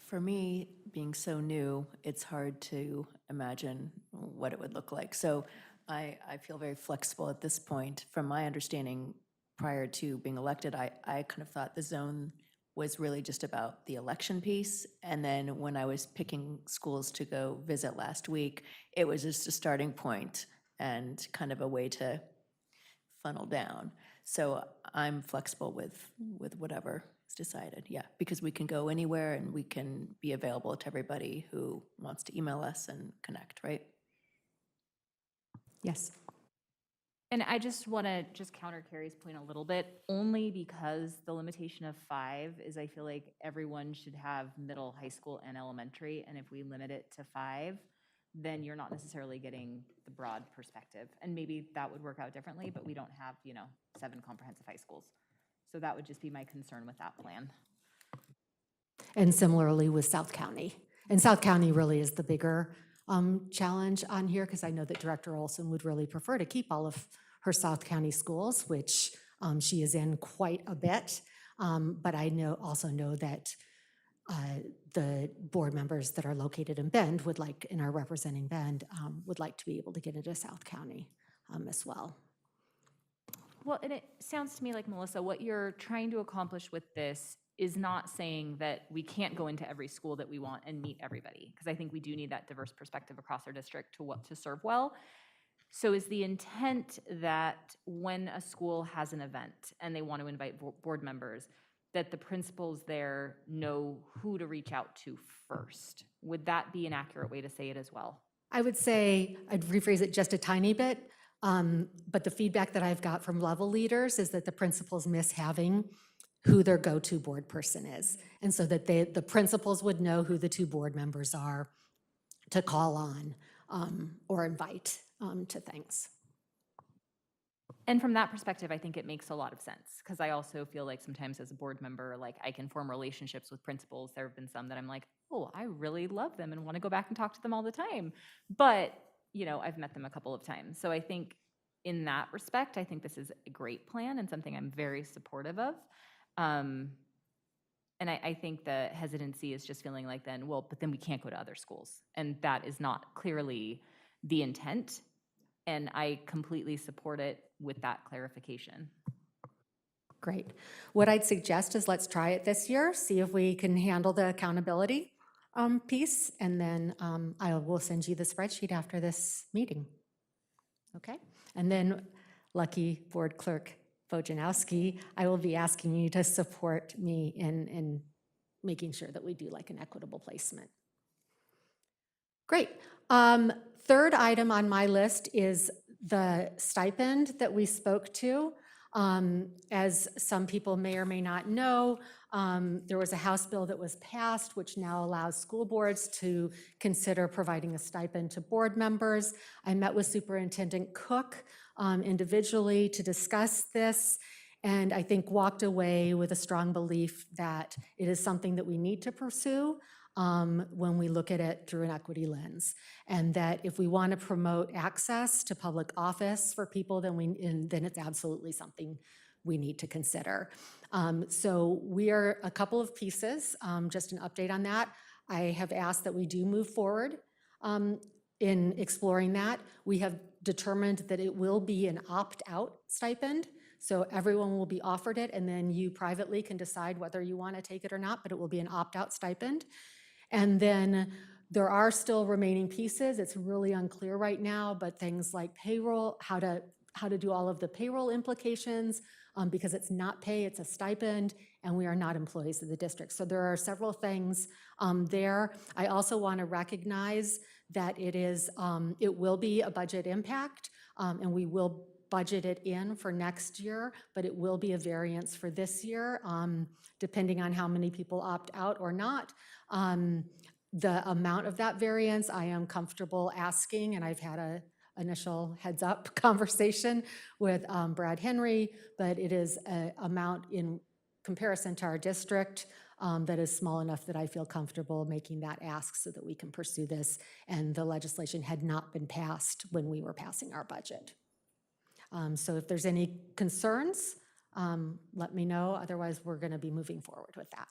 For me, being so new, it's hard to imagine what it would look like. So I feel very flexible at this point. From my understanding, prior to being elected, I kind of thought the zone was really just about the election piece. And then when I was picking schools to go visit last week, it was just a starting point and kind of a way to funnel down. So I'm flexible with whatever is decided, yeah, because we can go anywhere and we can be available to everybody who wants to email us and connect, right? Yes. And I just want to just counter Carrie's point a little bit, only because the limitation of 5 is I feel like everyone should have middle, high school, and elementary. And if we limit it to 5, then you're not necessarily getting the broad perspective. And maybe that would work out differently, but we don't have, 7 comprehensive high schools. So that would just be my concern with that plan. And similarly with South County. And South County really is the bigger challenge on here, because I know that Director Olson would really prefer to keep all of her South County schools, which she is in quite a bit. But I also know that the board members that are located in Bend would like, and are representing Bend, would like to be able to get into South County as well. Well, and it sounds to me like, Melissa, what you're trying to accomplish with this is not saying that we can't go into every school that we want and meet everybody, because I think we do need that diverse perspective across our district to serve well. So is the intent that when a school has an event and they want to invite board members, that the principals there know who to reach out to first? Would that be an accurate way to say it as well? I would say, I'd rephrase it just a tiny bit, but the feedback that I've got from level leaders is that the principals miss having who their go-to board person is. And so that the principals would know who the 2 board members are to call on or invite to things. And from that perspective, I think it makes a lot of sense, because I also feel like sometimes as a board member, like I can form relationships with principals. There have been some that I'm like, oh, I really love them and want to go back and talk to them all the time. But, I've met them a couple of times. So I think in that respect, I think this is a great plan and something I'm very supportive of. And I think the hesitancy is just feeling like but then we can't go to other schools. And that is not clearly the intent. And I completely support it with that clarification. Great. What I'd suggest is let's try it this year, see if we can handle the accountability piece, and then I will send you the spreadsheet after this meeting. Okay? And then, lucky Board Clerk Bojanowski, I will be asking you to support me in making sure that we do like an equitable placement. Great. Third item on my list is the stipend that we spoke to. As some people may or may not know, there was a House bill that was passed, which now allows school boards to consider providing a stipend to board members. I met with Superintendent Cook individually to discuss this, and I think walked away with a strong belief that it is something that we need to pursue when we look at it through an equity lens. And that if we want to promote access to public office for people, then it's absolutely something we need to consider. So we are a couple of pieces, just an update on that. I have asked that we do move forward in exploring that. We have determined that it will be an opt-out stipend. So everyone will be offered it, and then you privately can decide whether you want to take it or not, but it will be an opt-out stipend. And then there are still remaining pieces. It's really unclear right now, but things like payroll, how to do all of the payroll implications, because it's not pay, it's a stipend, and we are not employees of the district. So there are several things there. I also want to recognize that it will be a budget impact, and we will budget it in for next year, but it will be a variance for this year, depending on how many people opt out or not. The amount of that variance, I am comfortable asking, and I've had an initial heads up conversation with Brad Henry, but it is an amount in comparison to our district that is small enough that I feel comfortable making that ask so that we can pursue this. And the legislation had not been passed when we were passing our budget. So if there's any concerns, let me know. Otherwise, we're going to be moving forward with that.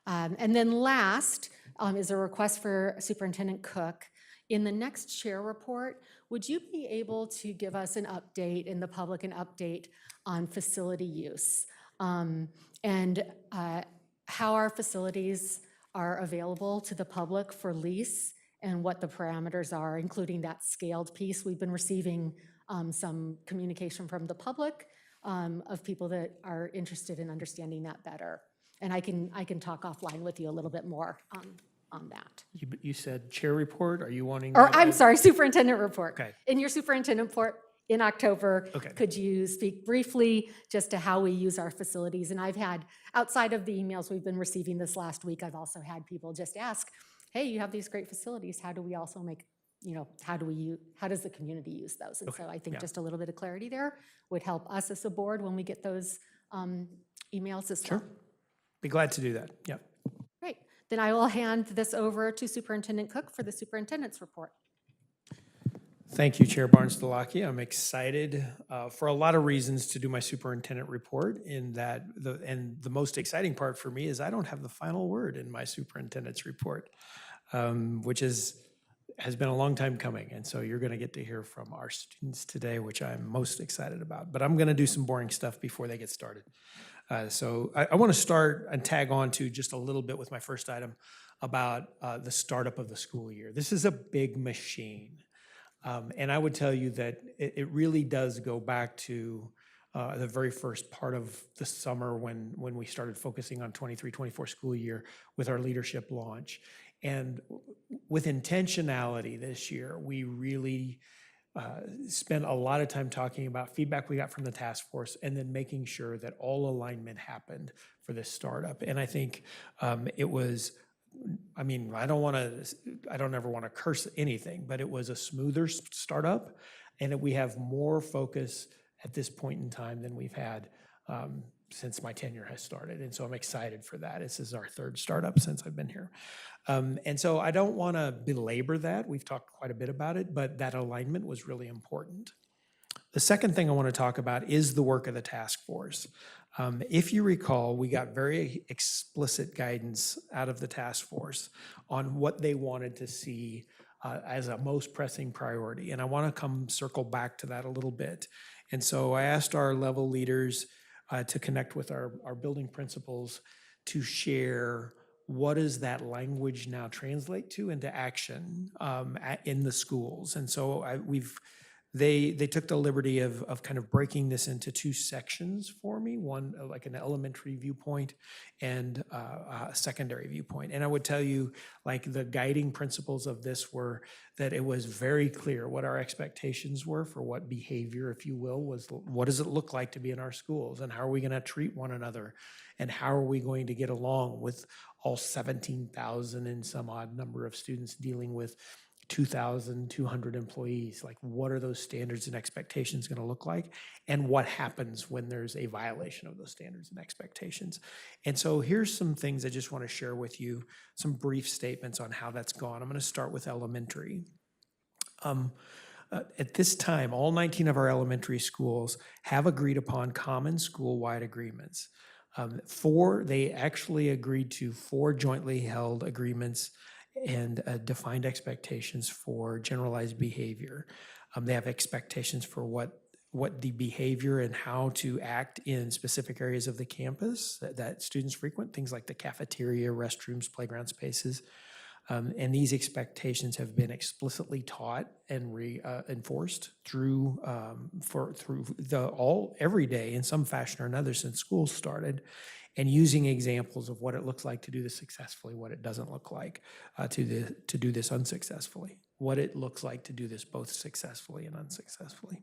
And then last is a request for Superintendent Cook. In the next chair report, would you be able to give us an update, and the public an update on facility use? And how our facilities are available to the public for lease and what the parameters are, including that scaled piece. We've been receiving some communication from the public of people that are interested in understanding that better. And I can talk offline with you a little bit more on that. You said chair report, are you wanting? Or that I'm as- sorry, superintendent report. Okay. In your superintendent report in October, Okay. could you speak briefly just to how we use our facilities? And I've had, outside of the emails we've been receiving this last week, I've also had people just ask, hey, you have these great facilities, how do we also make, how does the community use those? And Okay, so I think yeah. just a little bit of clarity there would help us as a board when we get those emails as well. Sure. Be glad to do that. Yep. Great. Then I will hand this over to Superintendent Cook for the superintendent's report. Thank you, Chair Barnes-Delaki. I'm excited for a lot of reasons to do my superintendent report. In that, the most exciting part for me is I don't have the final word in my superintendent's report, which has been a long time coming. And so you're going to get to hear from our students today, which I'm most excited about. But I'm going to do some boring stuff before they get started. So I want to start and tag on to just a little bit with my first item about the startup of the school year. This is a big machine. And I would tell you that it really does go back to the very first part of the summer when we started focusing on 23-24 school year with our leadership launch. And with intentionality this year, we really spent a lot of time talking about feedback we got from the task force and then making sure that all alignment happened for this startup. And I think it was, I don't ever want to curse anything, but it was a smoother startup, and we have more focus at this point in time than we've had since my tenure has started. And so I'm excited for that. This is our third startup since I've been here. And so I don't want to belabor that. We've talked quite a bit about it, but that alignment was really important. The second thing I want to talk about is the work of the task force. If you recall, we got very explicit guidance out of the task force on what they wanted to see as a most pressing priority. And I want to circle back to that a little bit. And so I asked our level leaders to connect with our building principals to share what does that language now translate to into action in the schools. And so they took the liberty of kind of breaking this into two sections for me, one like an elementary viewpoint and a secondary viewpoint. And I would tell you, like, the guiding principles of this were that it was very clear what our expectations were for what behavior, if you will, was. What does it look like to be in our schools, and how are we going to treat one another, and how are we going to get along with all 17,000 and some odd number of students dealing with 2,200 employees? Like, what are those standards and expectations going to look like? And what happens when there's a violation of those standards and expectations? And so here's some things I just want to share with you, some brief statements on how that's gone. I'm going to start with elementary. At this time, all 19 of our elementary schools have agreed upon common school-wide agreements. They actually agreed to 4 jointly held agreements and defined expectations for generalized behavior. They have expectations for what the behavior and how to act in specific areas of the campus that students frequent, things like the cafeteria, restrooms, playground spaces. And these expectations have been explicitly taught and enforced every day in some fashion or another since school started, and using examples of what it looks like to do this successfully, what it doesn't look like to do this unsuccessfully, what it looks like to do this both successfully and unsuccessfully.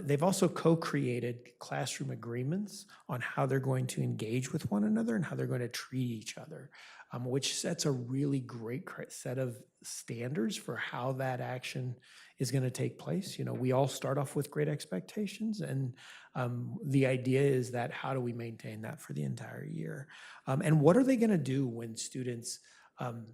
They've also co-created classroom agreements on how they're going to engage with one another and how they're going to treat each other, which sets a really great set of standards for how that action is going to take place. You know, we all start off with great expectations, and the idea is that how do we maintain that for the entire year? And what are they going to do when students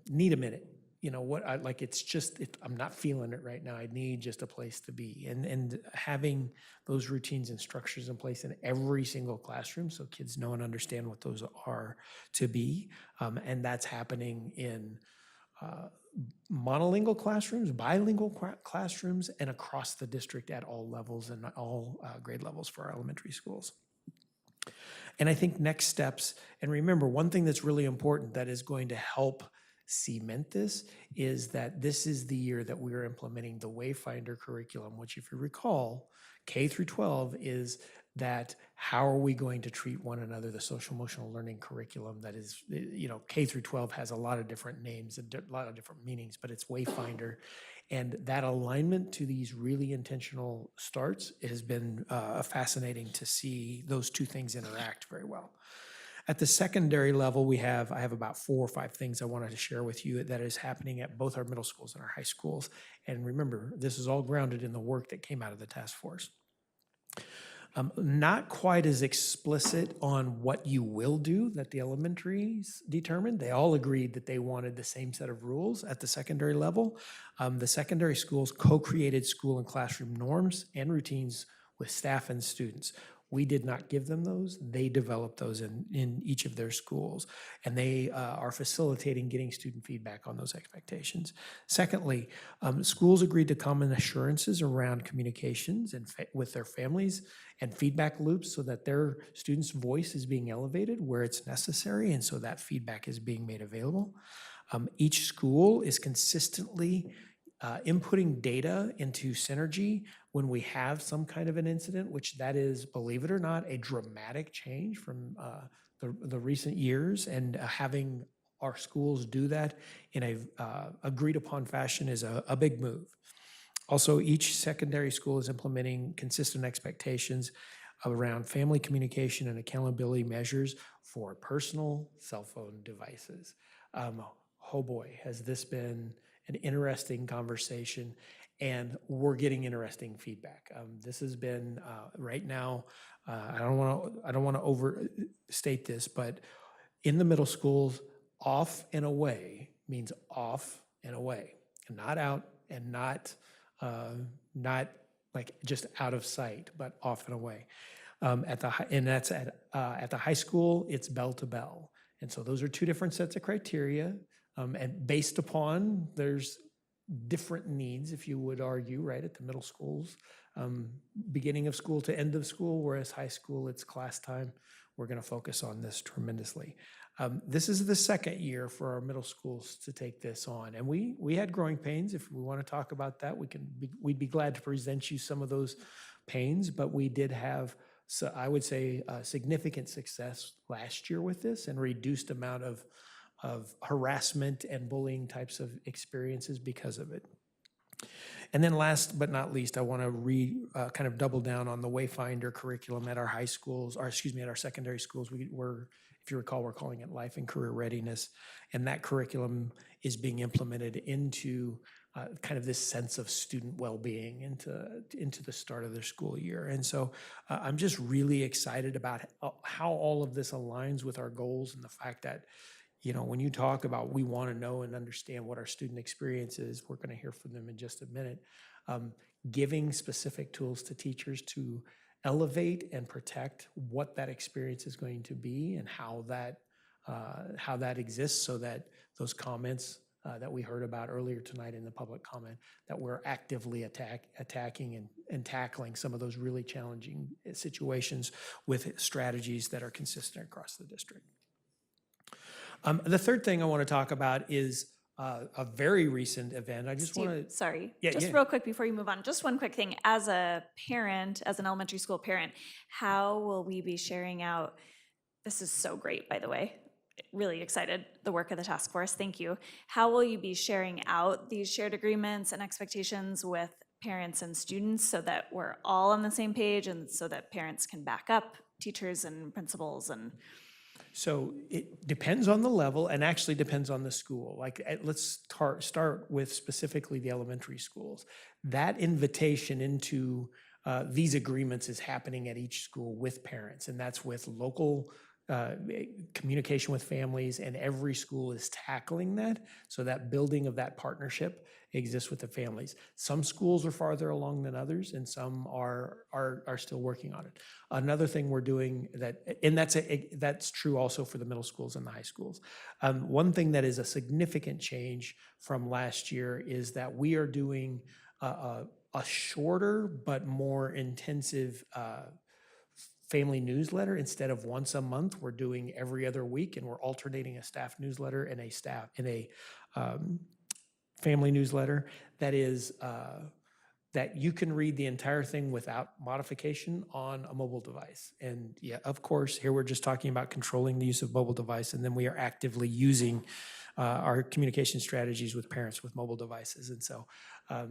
need a minute? you know, what I like, it's just, I'm not feeling it right now. I need just a place to be. And having those routines and structures in place in every single classroom so kids know and understand what those are to be. And that's happening in monolingual classrooms, bilingual classrooms, and across the district at all levels and all grade levels for our elementary schools. And I think next steps, and remember, one thing that's really important that is going to help cement this is that this is the year that we are implementing the Wayfinder curriculum, which if you recall, K through 12 is that how are we going to treat one another, the social emotional learning curriculum that is, you know, K through 12 has a lot of different names and a lot of different meanings, but it's Wayfinder. And that alignment to these really intentional starts has been fascinating to see those two things interact very well. At the secondary level, I have about 4 or 5 things I wanted to share with you that is happening at both our middle schools and our high schools. And remember, this is all grounded in the work that came out of the task force. Not quite as explicit on what you will do that the elementaries determined. They all agreed that they wanted the same set of rules at the secondary level. The secondary schools co-created school and classroom norms and routines with staff and students. We did not give them those. They developed those in each of their schools, and they are facilitating getting student feedback on those expectations. Secondly, schools agreed to common assurances around communications and with their families and feedback loops so that their students' voice is being elevated where it's necessary, and so that feedback is being made available. Each school is consistently inputting data into Synergy when we have some kind of an incident, which that is, believe it or not, a dramatic change from the recent years, and having our schools do that in a agreed upon fashion is a big move. Also, each secondary school is implementing consistent expectations around family communication and accountability measures for personal cell phone devices. Oh boy, has this been an interesting conversation, and we're getting interesting feedback. This has been right now. I don't want to overstate this, but in the middle schools, off and away means off and away, and not out, and not like just out of sight, but off and away. At the high school, it's bell to bell, and so those are 2 different sets of criteria. And based upon, there's different needs, if you would argue, right, at the middle schools, beginning of school to end of school, whereas high school, it's class time. We're going to focus on this tremendously. This is the second year for our middle schools to take this on, and we had growing pains. If we want to talk about that, we'd be glad to present you some of those pains, but we did have, so I would say, significant success last year with this and reduced amount of harassment and bullying types of experiences because of it. And then last but not least, I want to kind of double down on the Wayfinder curriculum at our high schools, or excuse me, at our secondary schools. If you recall, we're calling it Life and Career Readiness, and that curriculum is being implemented into kind of this sense of student well-being into the start of their school year. And so I'm just really excited about how all of this aligns with our goals, and the fact that, you know, when you talk about we want to know and understand what our student experience is, we're going to hear from them in just a minute, giving specific tools to teachers to elevate and protect what that experience is going to be and how that exists, so that those comments that we heard about earlier tonight in the public comment, that we're actively attacking and tackling some of those really challenging situations with strategies that are consistent across the district. The third thing I want to talk about is a very recent event. I just want to... Sorry, Yeah, just yeah. real quick before you move on, just one quick thing. As a parent, as an elementary school parent, how will we be sharing out, this is so great, by the way, really excited, the work of the task force, thank you. How will you be sharing out these shared agreements and expectations with parents and students so that we're all on the same page and so that parents can back up teachers and principals and... So it depends on the level, and actually depends on the school. Like, let's start with specifically the elementary schools. That invitation into these agreements is happening at each school with parents, and that's with local communication with families, and every school is tackling that. So that building of that partnership exists with the families. Some schools are farther along than others, and some are still working on it. Another thing we're doing that's true also for the middle schools and the high schools. One thing that is a significant change from last year is that we are doing a shorter but more intensive family newsletter. Instead of once a month, we're doing every other week, and we're alternating a staff newsletter and a family newsletter that is that you can read the entire thing without modification on a mobile device. And yeah, of course, here we're just talking about controlling the use of mobile device, and then we are actively using our communication strategies with parents with mobile devices. And so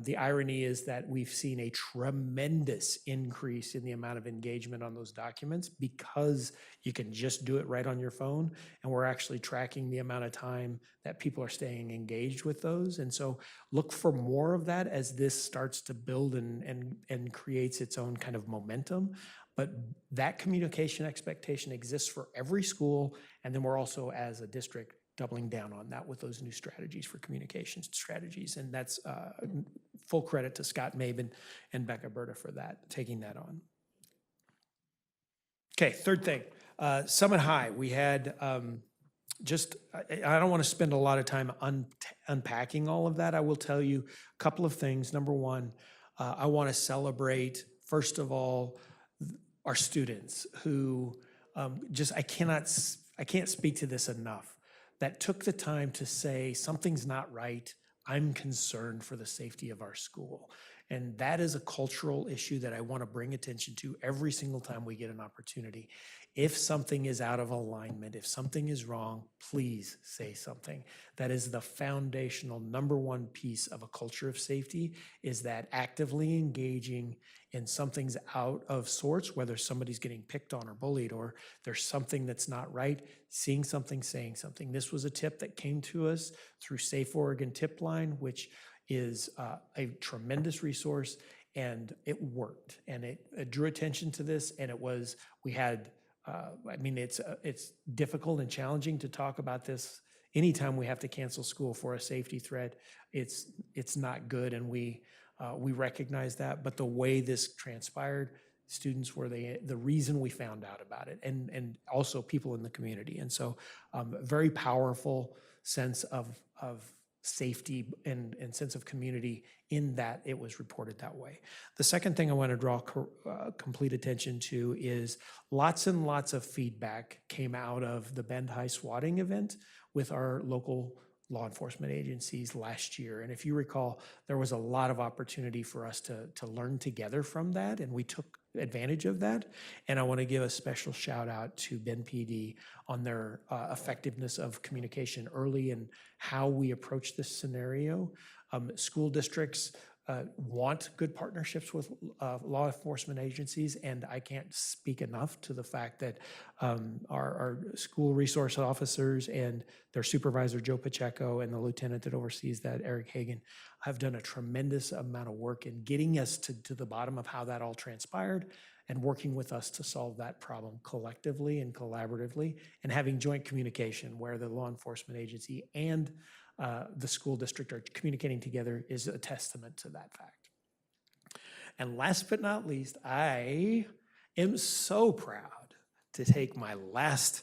the irony is that we've seen a tremendous increase in the amount of engagement on those documents because you can just do it right on your phone. And we're actually tracking the amount of time that people are staying engaged with those. And so look for more of that as this starts to build and creates its own kind of momentum. But that communication expectation exists for every school. And then we're also, as a district, doubling down on that with those new strategies for communication strategies. And that's full credit to Scott Maben and Becca Berta for that, taking that on. Okay, third thing, Summit High. We had I don't want to spend a lot of time unpacking all of that. I will tell you a couple of things. Number one, I want to celebrate, first of all, our students who I can't speak to this enough, that took the time to say, something's not right. I'm concerned for the safety of our school. And that is a cultural issue that I want to bring attention to every single time we get an opportunity. If something is out of alignment, if something is wrong, please say something. That is the foundational number one piece of a culture of safety, is that actively engaging in something's out of sorts, whether somebody's getting picked on or bullied, or there's something that's not right, seeing something, saying something. This was a tip that came to us through Safe Oregon Tip Line, which is a tremendous resource, and it worked. And it drew attention to this, and it's difficult and challenging to talk about this. Anytime we have to cancel school for a safety threat, it's not good, and we recognize that. But the way this transpired, students were the reason we found out about it, and also people in the community. And so very powerful sense of safety and sense of community in that it was reported that way. The second thing I want to draw complete attention to is lots and lots of feedback came out of the Bend High swatting event with our local law enforcement agencies last year. And if you recall, there was a lot of opportunity for us to learn together from that, and we took advantage of that. And I want to give a special shout out to Bend PD on their effectiveness of communication early and how we approach this scenario. School districts want good partnerships with law enforcement agencies, and I can't speak enough to the fact that our school resource officers and their supervisor, Joe Pacheco, and the lieutenant that oversees that, Eric Hagan, have done a tremendous amount of work in getting us to the bottom of how that all transpired and working with us to solve that problem collectively and collaboratively, and having joint communication where the law enforcement agency and the school district are communicating together is a testament to that fact. And last but not least, I am so proud to take my last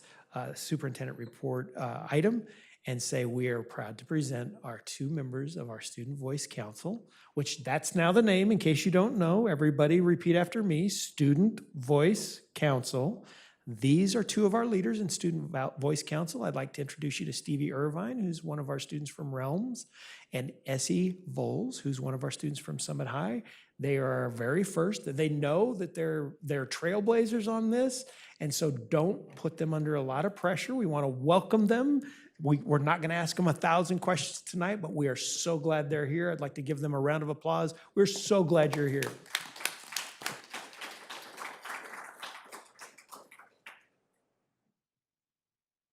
superintendent report item and say we are proud to present our 2 members of our Student Voice Council, which that's now the name, in case you don't know. Everybody repeat after me: Student Voice Council. These are 2 of our leaders in Student Voice Council. I'd like to introduce you to Stevie Irvine, who's one of our students from Realms, and Essie Voles, who's one of our students from Summit High. They are our very first. They know that they're trailblazers on this, and so don't put them under a lot of pressure. We want to welcome them. We're not going to ask them 1,000 questions tonight, but we are so glad they're here. I'd like to give them a round of applause. We're so glad you're here.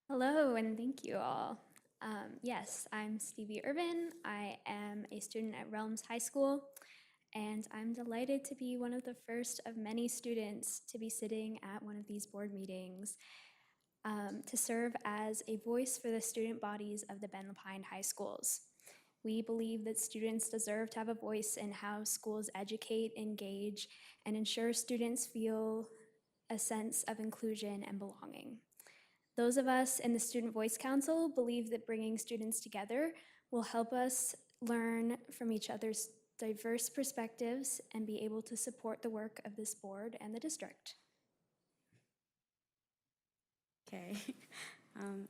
Hello, and thank you all. Yes, I'm Stevie Irvin. I am a student at Realms High School, and I'm delighted to be one of the first of many students to be sitting at one of these board meetings. to serve as a voice for the student bodies of the Ben Lapine High Schools. We believe that students deserve to have a voice in how schools educate, engage, and ensure students feel a sense of inclusion and belonging. Those of us in the Student Voice Council believe that bringing students together will help us learn from each other's diverse perspectives and be able to support the work of this board and the district. Okay,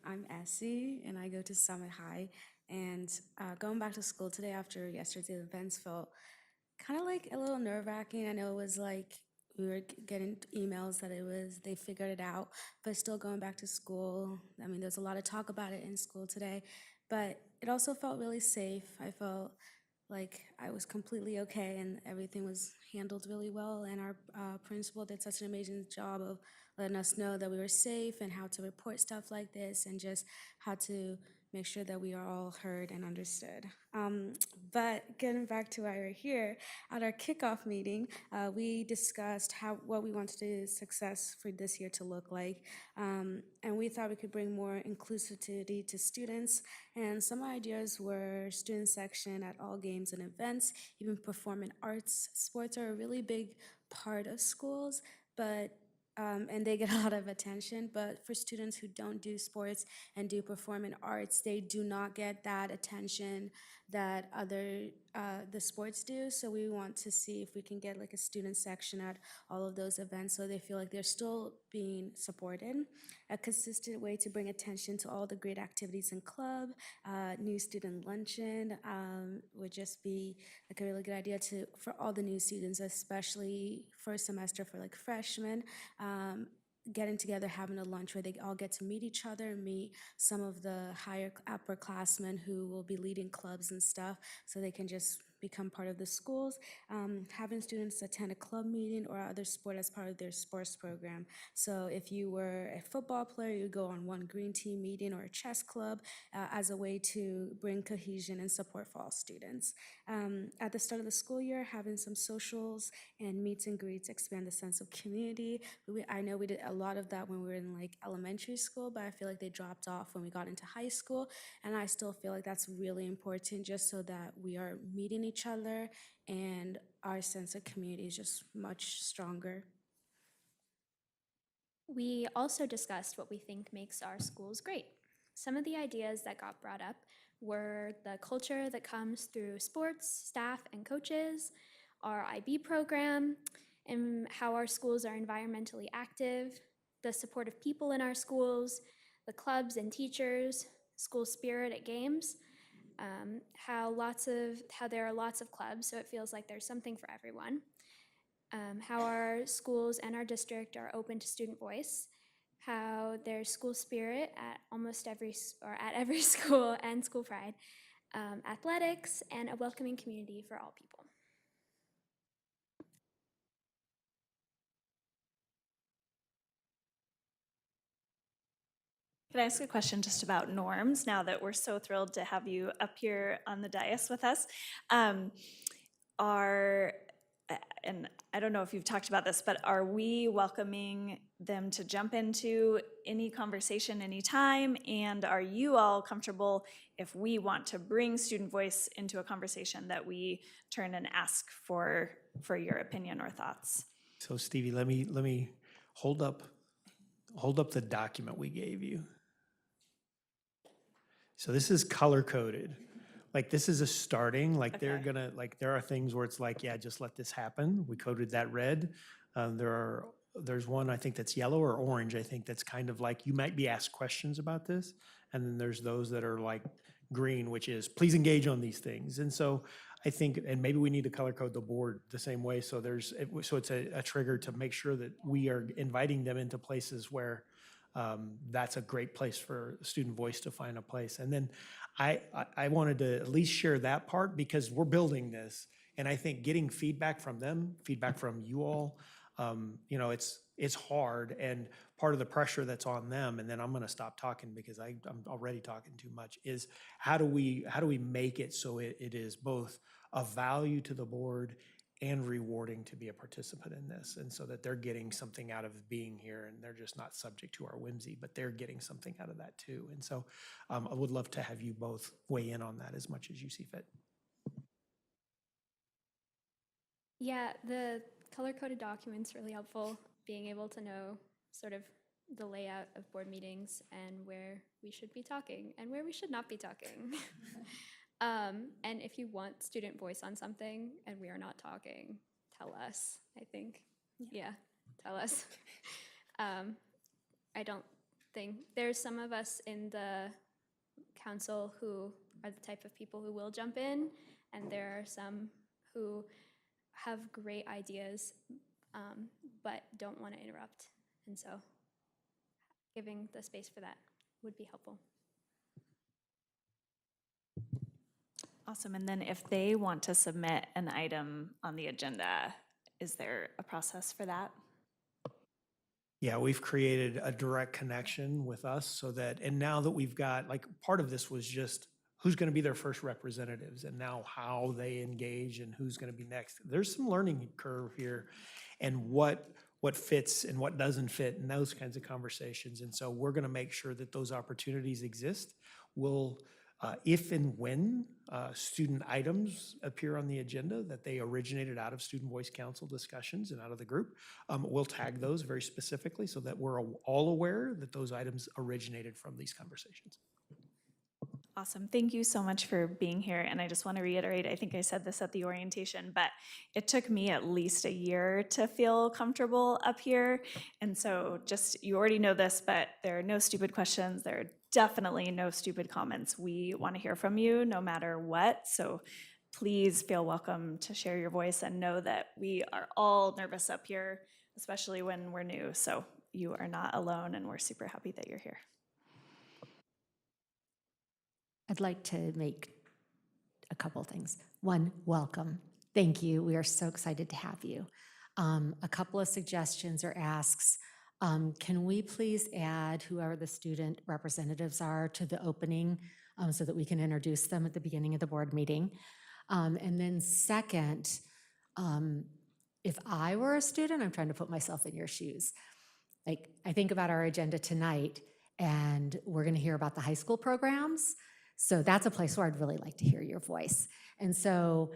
I'm Essie, and I go to Summit High. And going back to school today after yesterday's events felt kind of like a little nerve-wracking. I know it was like we were getting emails that they figured it out, but still going back to school. I mean, there's a lot of talk about it in school today, but it also felt really safe. I felt like I was completely okay and everything was handled really well. And our principal did such an amazing job of letting us know that we were safe and how to report stuff like this and just how to make sure that we are all heard and understood. But getting back to why we're here, at our kickoff meeting, we discussed what we wanted the success for this year to look like. And we thought we could bring more inclusivity to students. And some ideas were student section at all games and events, even performing arts. Sports are a really big part of schools, but and they get a lot of attention, but for students who don't do sports and do performing arts, they do not get that attention that the sports do. So we want to see if we can get like a student section at all of those events so they feel like they're still being supported. A consistent way to bring attention to all the great activities in club, new student luncheon would just be like a really good idea for all the new students, especially first semester for like freshmen. Getting together, having a lunch where they all get to meet each other, meet some of the higher upperclassmen who will be leading clubs and stuff, so they can just become part of the schools. Having students attend a club meeting or other sport as part of their sports program. So if you were a football player, you go on one green team meeting or a chess club as a way to bring cohesion and support for all students. At the start of the school year, having some socials and meets and greets expand the sense of community. I know we did a lot of that when we were in like elementary school, but I feel like they dropped off when we got into high school. And I still feel like that's really important just so that we are meeting each other and our sense of community is just much stronger. We also discussed what we think makes our schools great. Some of the ideas that got brought up were the culture that comes through sports, staff, and coaches, our IB program, and how our schools are environmentally active, the support of people in our schools, the clubs and teachers, school spirit at games, how there are lots of clubs, so it feels like there's something for everyone, how our schools and our district are open to student voice, how there's school spirit at every school and school pride, athletics, and a welcoming community for all people. Can I ask a question just about norms now that we're so thrilled to have you up here on the dais with us? And I don't know if you've talked about this, but are we welcoming them to jump into any conversation anytime? And are you all comfortable if we want to bring student voice into a conversation that we turn and ask for your opinion or thoughts? So Stevie, let me hold up the document we gave you. So this is color coded. Like this is a starting, like they're gonna, like there are things where it's like, yeah, just let this happen. We coded that red. There's one I think that's yellow or orange. I think that's kind of like, you might be asked questions about this. And then there's those that are like green, which is please engage on these things. And so I think, and maybe we need to color code the board the same way. So it's a trigger to make sure that we are inviting them into places where that's a great place for student voice to find a place. And then I wanted to at least share that part because we're building this. And I think getting feedback from them, feedback from you all, it's hard and part of the pressure that's on them. And then I'm going to stop talking because I'm already talking too much, is how do we make it so it is both a value to the board and rewarding to be a participant in this, and so that they're getting something out of being here, and they're just not subject to our whimsy, but they're getting something out of that too. And so I would love to have you both weigh in on that as much as you see fit. Yeah, the color-coded document's really helpful, being able to know sort of the layout of board meetings and where we should be talking and where we should not be talking. And if you want student voice on something and we are not talking, tell us, I think. Yeah, tell us. I don't think, there's some of us in the council who are the type of people who will jump in, and there are some who have great ideas, but don't want to interrupt. And so giving the space for that would be helpful. Awesome. And then if they want to submit an item on the agenda, is there a process for that? Yeah, we've created a direct connection with us so that, and now that we've got, like, part of this was just who's going to be their first representatives, and now how they engage and who's going to be next. There's some learning curve here, and what fits and what doesn't fit, and those kinds of conversations. And so we're going to make sure that those opportunities exist. We'll, if and when student items appear on the agenda that they originated out of Student Voice Council discussions and out of the group, we'll tag those very specifically so that we're all aware that those items originated from these conversations. Awesome. Thank you so much for being here. And I just want to reiterate, I think I said this at the orientation, but it took me at least a year to feel comfortable up here. And so just, you already know this, but there are no stupid questions. There are definitely no stupid comments. We want to hear from you no matter what. So please feel welcome to share your voice and know that we are all nervous up here, especially when we're new. So you are not alone, and we're super happy that you're here. I'd like to make a couple things. One, welcome. Thank you. We are so excited to have you. A couple of suggestions or asks. Can we please add whoever the student representatives are to the opening so that we can introduce them at the beginning of the board meeting? And then second, if I were a student, I'm trying to put myself in your shoes. Like, I think about our agenda tonight, and we're going to hear about the high school programs. So that's a place where I'd really like to hear your voice. And so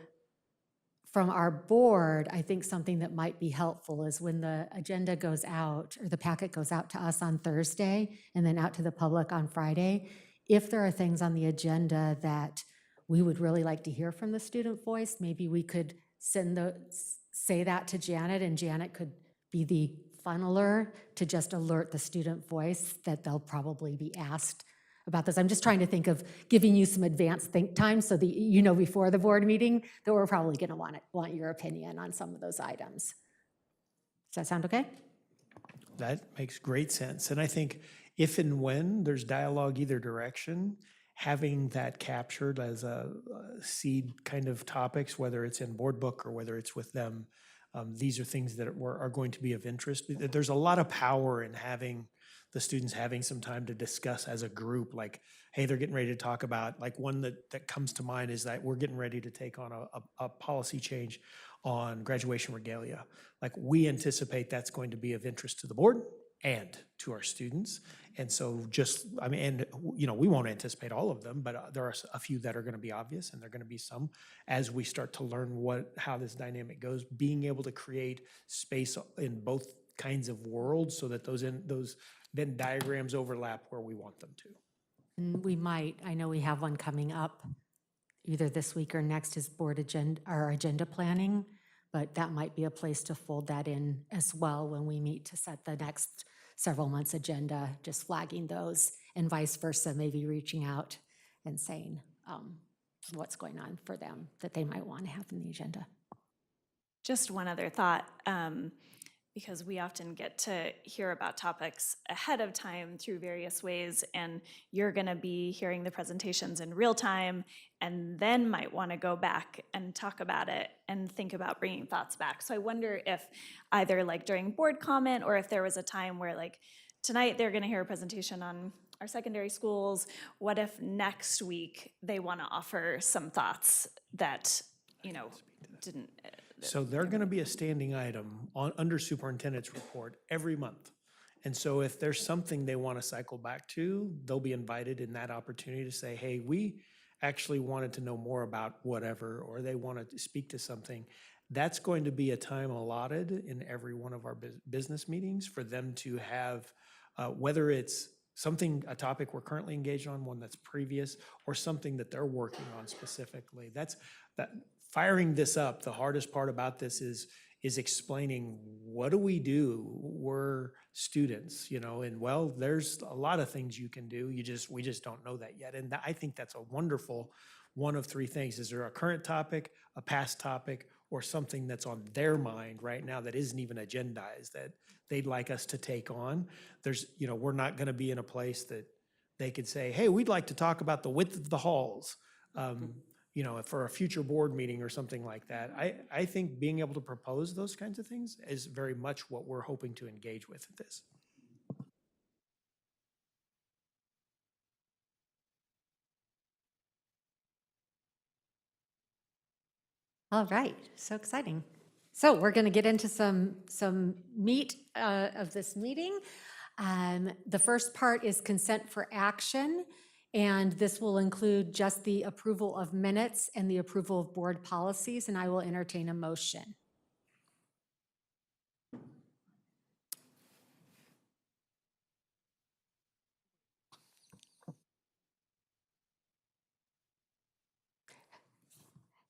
from our board, I think something that might be helpful is when the agenda goes out, or the packet goes out to us on Thursday and then out to the public on Friday, if there are things on the agenda that we would really like to hear from the student voice, maybe we could say that to Janet, and Janet could be the funneler to just alert the student voice that they'll probably be asked about this. I'm just trying to think of giving you some advanced think time so that you know before the board meeting that we're probably going to want your opinion on some of those items. Does that sound okay? That makes great sense. And I think if and when there's dialogue either direction, having that captured as a seed kind of topics, whether it's in board book or whether it's with them, these are things that are going to be of interest. There's a lot of power in having the students having some time to discuss as a group, like, hey, they're getting ready to talk about, like, one that comes to mind is that we're getting ready to take on a policy change on graduation regalia. Like, we anticipate that's going to be of interest to the board and to our students. And so just, I mean, and, you know, we won't anticipate all of them, but there are a few that are going to be obvious, and there are going to be some as we start to learn how this dynamic goes, being able to create space in both kinds of worlds so that those Venn diagrams overlap where we want them to. And we might, I know we have one coming up either this week or next, is our agenda planning, but that might be a place to fold that in as well when we meet to set the next several months agenda, just flagging those, and vice versa, maybe reaching out and saying what's going on for them that they might want to have in the agenda. Just one other thought, because we often get to hear about topics ahead of time through various ways, and you're going to be hearing the presentations in real time and then might want to go back and talk about it and think about bringing thoughts back. So I wonder if either like during board comment, or if there was a time where, like, tonight they're going to hear a presentation on our secondary schools, what if next week they want to offer some thoughts that, you know, didn't So they're going to be a standing item under superintendent's report every month. And so if there's something they want to cycle back to, they'll be invited in that opportunity to say, hey, we actually wanted to know more about whatever, or they want to speak to something. That's going to be a time allotted in every one of our business meetings for them to have, whether it's a topic we're currently engaged on, one that's previous, or something that they're working on specifically. Firing this up, the hardest part about this is explaining, what do we do? We're students, and well, there's a lot of things you can do. We just don't know that yet. And I think that's a wonderful one of three things. Is there a current topic, a past topic, or something that's on their mind right now that isn't even agendized that they'd like us to take on? We're not going to be in a place that they could say, hey, we'd like to talk about the width of the halls. For a future board meeting or something like that. I think being able to propose those kinds of things is very much what we're hoping to engage with at this. All right, so exciting. So we're going to get into some meat of this meeting. The first part is consent for action, and this will include just the approval of minutes and the approval of board policies, and I will entertain a motion.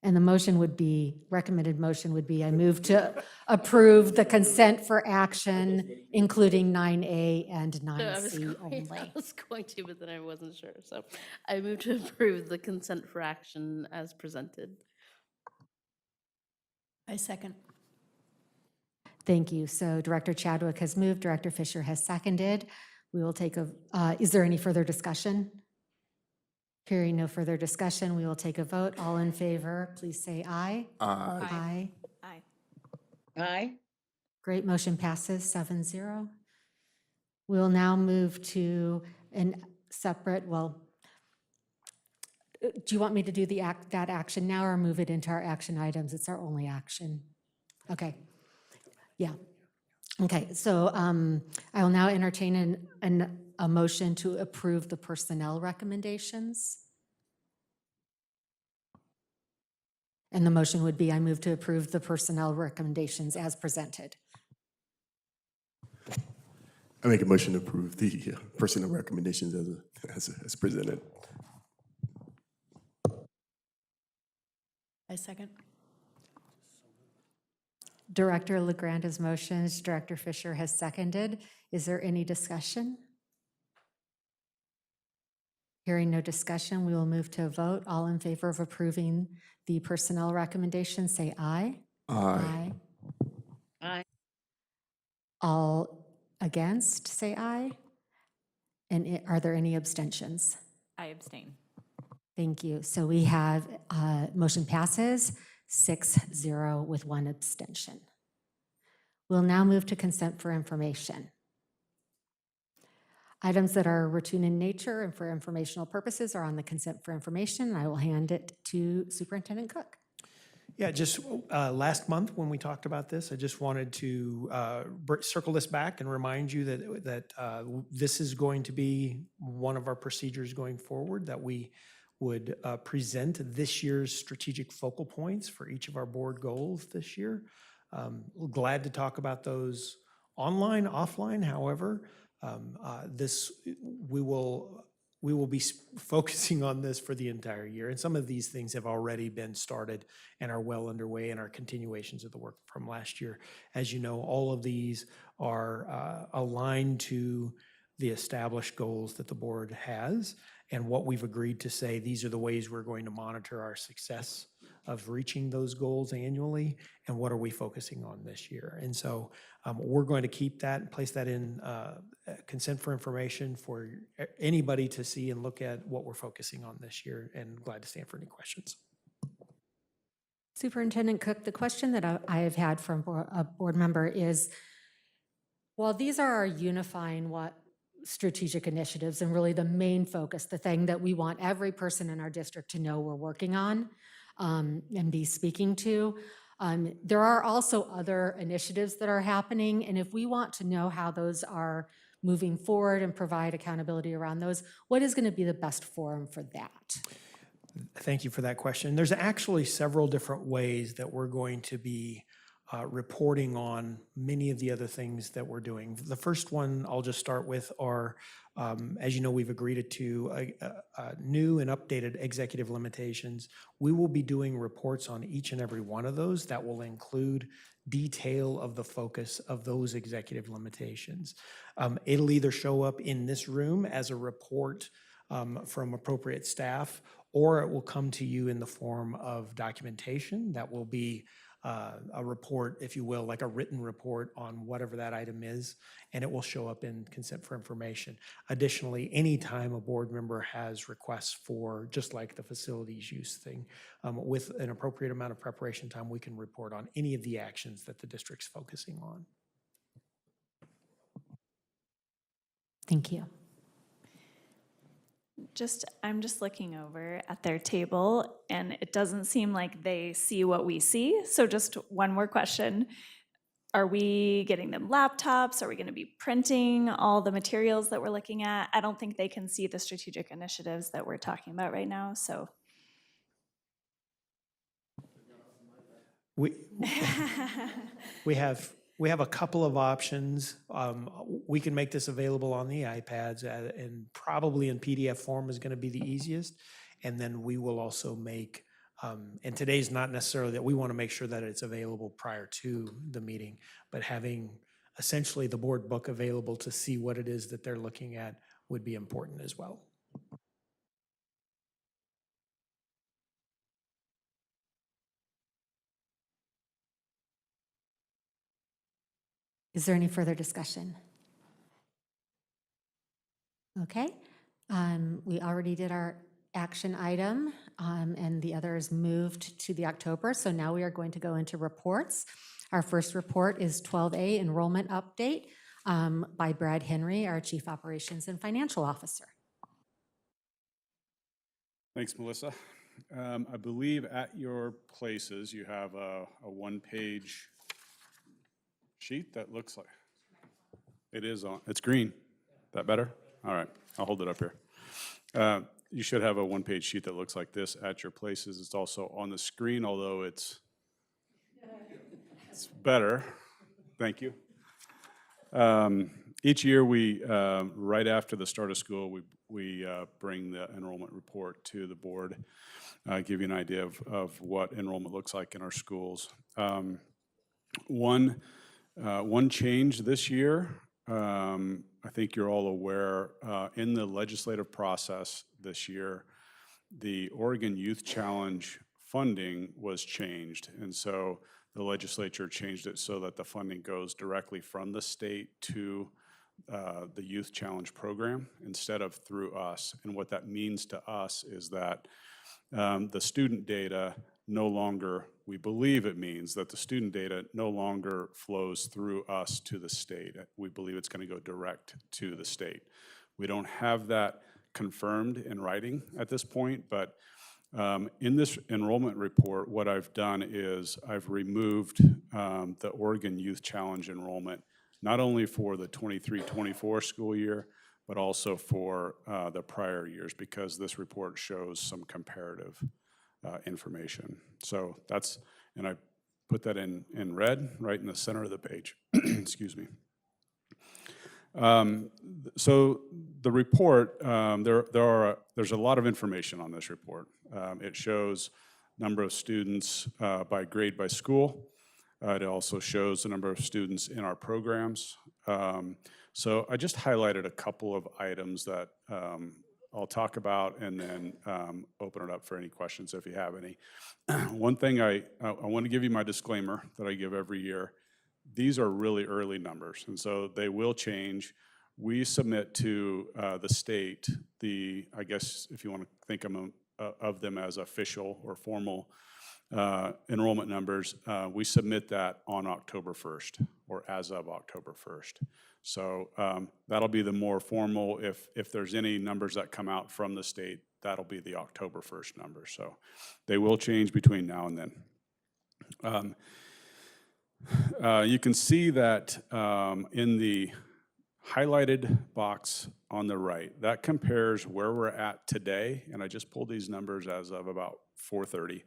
And the recommended motion would be, I move to approve the consent for action, including 9A and 9C only. I was going to, but then I wasn't sure. So I move to approve the consent for action as presented. I second. Thank you. So Director Chadwick has moved, Director Fisher has seconded. We will take is there any further discussion? Hearing no further discussion, we will take a vote. All in favor, please say aye. Aye. Aye. Aye. Great, motion passes 7-0. We'll now move to do you want me to do that action now or move it into our action items? It's our only action. Okay. Yeah. Okay, so I will now entertain a motion to approve the personnel recommendations. And the motion would be, I move to approve the personnel recommendations as presented. I make a motion to approve the personnel recommendations as presented. I second. Director LeGrand has motioned, Director Fisher has seconded. Is there any discussion? Hearing no discussion, we will move to a vote. All in favor of approving the personnel recommendations, say aye. Aye. Aye. All against, say aye. And are there any abstentions? I abstain. Thank you. So we have motion passes 6-0 with one abstention. We'll now move to consent for information. Items that are routine in nature and for informational purposes are on the consent for information. I will hand it to Superintendent Cook. Yeah, just last month when we talked about this, I just wanted to circle this back and remind you that this is going to be one of our procedures going forward, that we would present this year's strategic focal points for each of our board goals this year. Glad to talk about those online, offline, however. We will be focusing on this for the entire year. And some of these things have already been started and are well underway and are continuations of the work from last year. As you know, all of these are aligned to the established goals that the board has and what we've agreed to say, these are the ways we're going to monitor our success of reaching those goals annually, and what are we focusing on this year. And so we're going to keep that and place that in consent for information for anybody to see and look at what we're focusing on this year, and glad to stand for any questions. Superintendent Cook, the question that I have had from a board member is, while these are our unifying strategic initiatives and really the main focus, the thing that we want every person in our district to know we're working on and be speaking to, There are also other initiatives that are happening, and if we want to know how those are moving forward and provide accountability around those, what is going to be the best forum for that? Thank you for that question. There's actually several different ways that we're going to be reporting on many of the other things that we're doing. The first one I'll just start with are, as you know, we've agreed to new and updated executive limitations. We will be doing reports on each and every one of those that will include detail of the focus of those executive limitations. It'll either show up in this room as a report from appropriate staff, or it will come to you in the form of documentation that will be a report, if you will, like a written report on whatever that item is, and it will show up in consent for information. Additionally, anytime a board member has requests for, just like the facilities use thing, with an appropriate amount of preparation time, we can report on any of the actions that the district's focusing on. Thank you. I'm just looking over at their table, and it doesn't seem like they see what we see. So just one more question. Are we getting them laptops? Are we going to be printing all the materials that we're looking at? I don't think they can see the strategic initiatives that we're talking about right now, so. We have a couple of options. We can make this available on the iPads, and probably in PDF form is going to be the easiest. And then we will also make, and today's not necessarily that we want to make sure that it's available prior to the meeting, but having essentially the board book available to see what it is that they're looking at would be important as well. Is there any further discussion? Okay, we already did our action item, and the others moved to the October. So now we are going to go into reports. Our first report is 12A enrollment update by Brad Henry, our Chief Operations and Financial Officer. Thanks, Melissa. I believe at your places you have a one-page sheet that looks like, it is on, it's green. That better? All right, I'll hold it up here. You should have a one-page sheet that looks like this at your places. It's also on the screen, although it's better. Thank you. Each year, we right after the start of school, we bring the enrollment report to the board, give you an idea of what enrollment looks like in our schools. One change this year, I think you're all aware, in the legislative process this year, the Oregon Youth Challenge funding was changed. And so the legislature changed it so that the funding goes directly from the state to the Youth Challenge program instead of through us. And what that means to us is that the student data no longer, we believe it means that the student data no longer flows through us to the state. We believe it's going to go direct to the state. We don't have that confirmed in writing at this point, but in this enrollment report, what I've done is I've removed the Oregon Youth Challenge enrollment, not only for the 23-24 school year, but also for the prior years, because this report shows some comparative information. So that's, and I put that in red right in the center of the page. Excuse me. So the report, there's a lot of information on this report. It shows number of students by grade by school. It also shows the number of students in our programs. So I just highlighted a couple of items that I'll talk about and then open it up for any questions if you have any. One thing I want to give you my disclaimer that I give every year. These are really early numbers, and so they will change. We submit to the state I guess if you want to think of them as official or formal enrollment numbers, we submit that on October 1st or as of October 1st. So that'll be the more formal, if there's any numbers that come out from the state, that'll be the October 1st number. So they will change between now and then. You can see that in the highlighted box on the right, that compares where we're at today, and I just pulled these numbers as of about 4:30,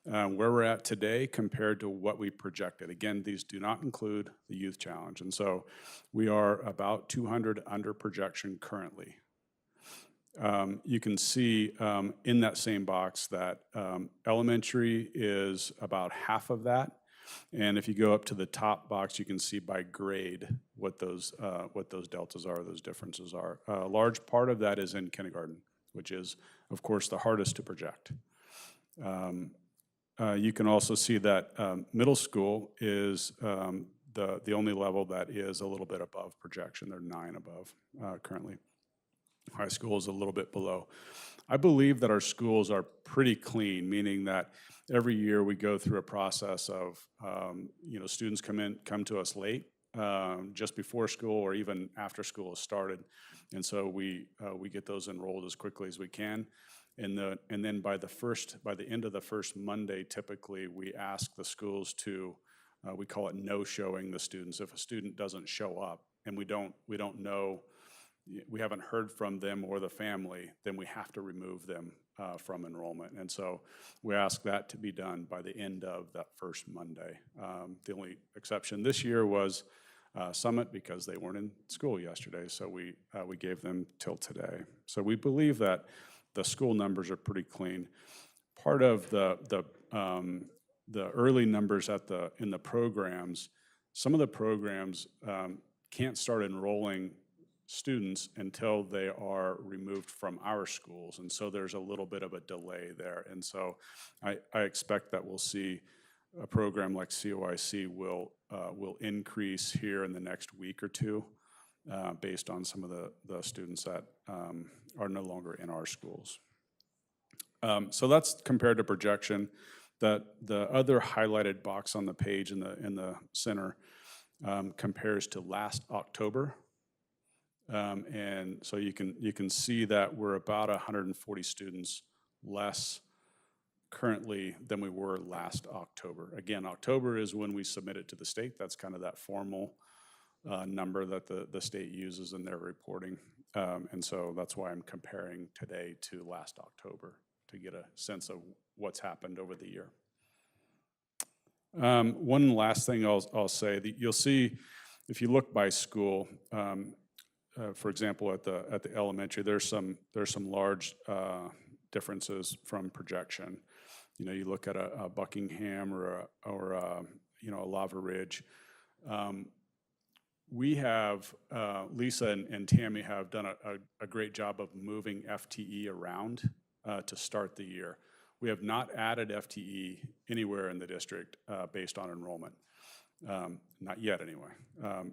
where we're at today compared to what we projected. Again, these do not include the youth challenge, and so we are about 200 under projection currently. You can see in that same box that elementary is about half of that. And if you go up to the top box, you can see by grade what those deltas are, those differences are. A large part of that is in kindergarten, which is, of course, the hardest to project. You can also see that middle school is the only level that is a little bit above projection. They're 9 above currently. High school is a little bit below. I believe that our schools are pretty clean, meaning that every year we go through a process of, students come to us late, just before school or even after school has started. And so we get those enrolled as quickly as we can. And then by the end of the first Monday, typically we ask the schools to, we call it no showing the students. If a student doesn't show up and we don't know, we haven't heard from them or the family, then we have to remove them from enrollment. And so we ask that to be done by the end of that first Monday. The only exception this year was Summit, because they weren't in school yesterday, so we gave them till today. So we believe that the school numbers are pretty clean. Part of the early numbers in the programs, some of the programs can't start enrolling students until they are removed from our schools, and so there's a little bit of a delay there. And so I expect that we'll see a program like COIC will increase here in the next week or two based on some of the students that are no longer in our schools. So that's compared to projection. That the other highlighted box on the page in the center compares to last October. And so you can see that we're about 140 students less currently than we were last October. Again, October is when we submit it to the state. That's kind of that formal number that the state uses in their reporting. And so that's why I'm comparing today to last October to get a sense of what's happened over the year. One last thing I'll say, that you'll see if you look by school, for example, at the elementary, there's some large differences from projection. You look at a Buckingham or a Lava Ridge. We have Lisa and Tammy have done a great job of moving FTE around to start the year. We have not added FTE anywhere in the district based on enrollment. Not yet, anyway.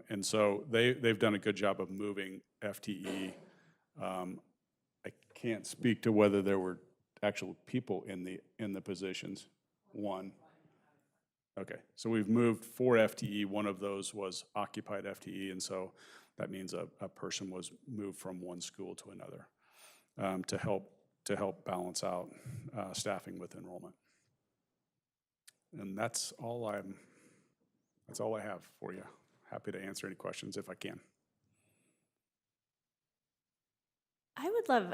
And so they've done a good job of moving FTE. I can't speak to whether there were actual people in the positions. One. Okay, so we've moved 4 FTE. One of those was occupied FTE, and so that means a person was moved from one school to another to help balance out staffing with enrollment. And that's all I have for you. Happy to answer any questions if I can. I would love,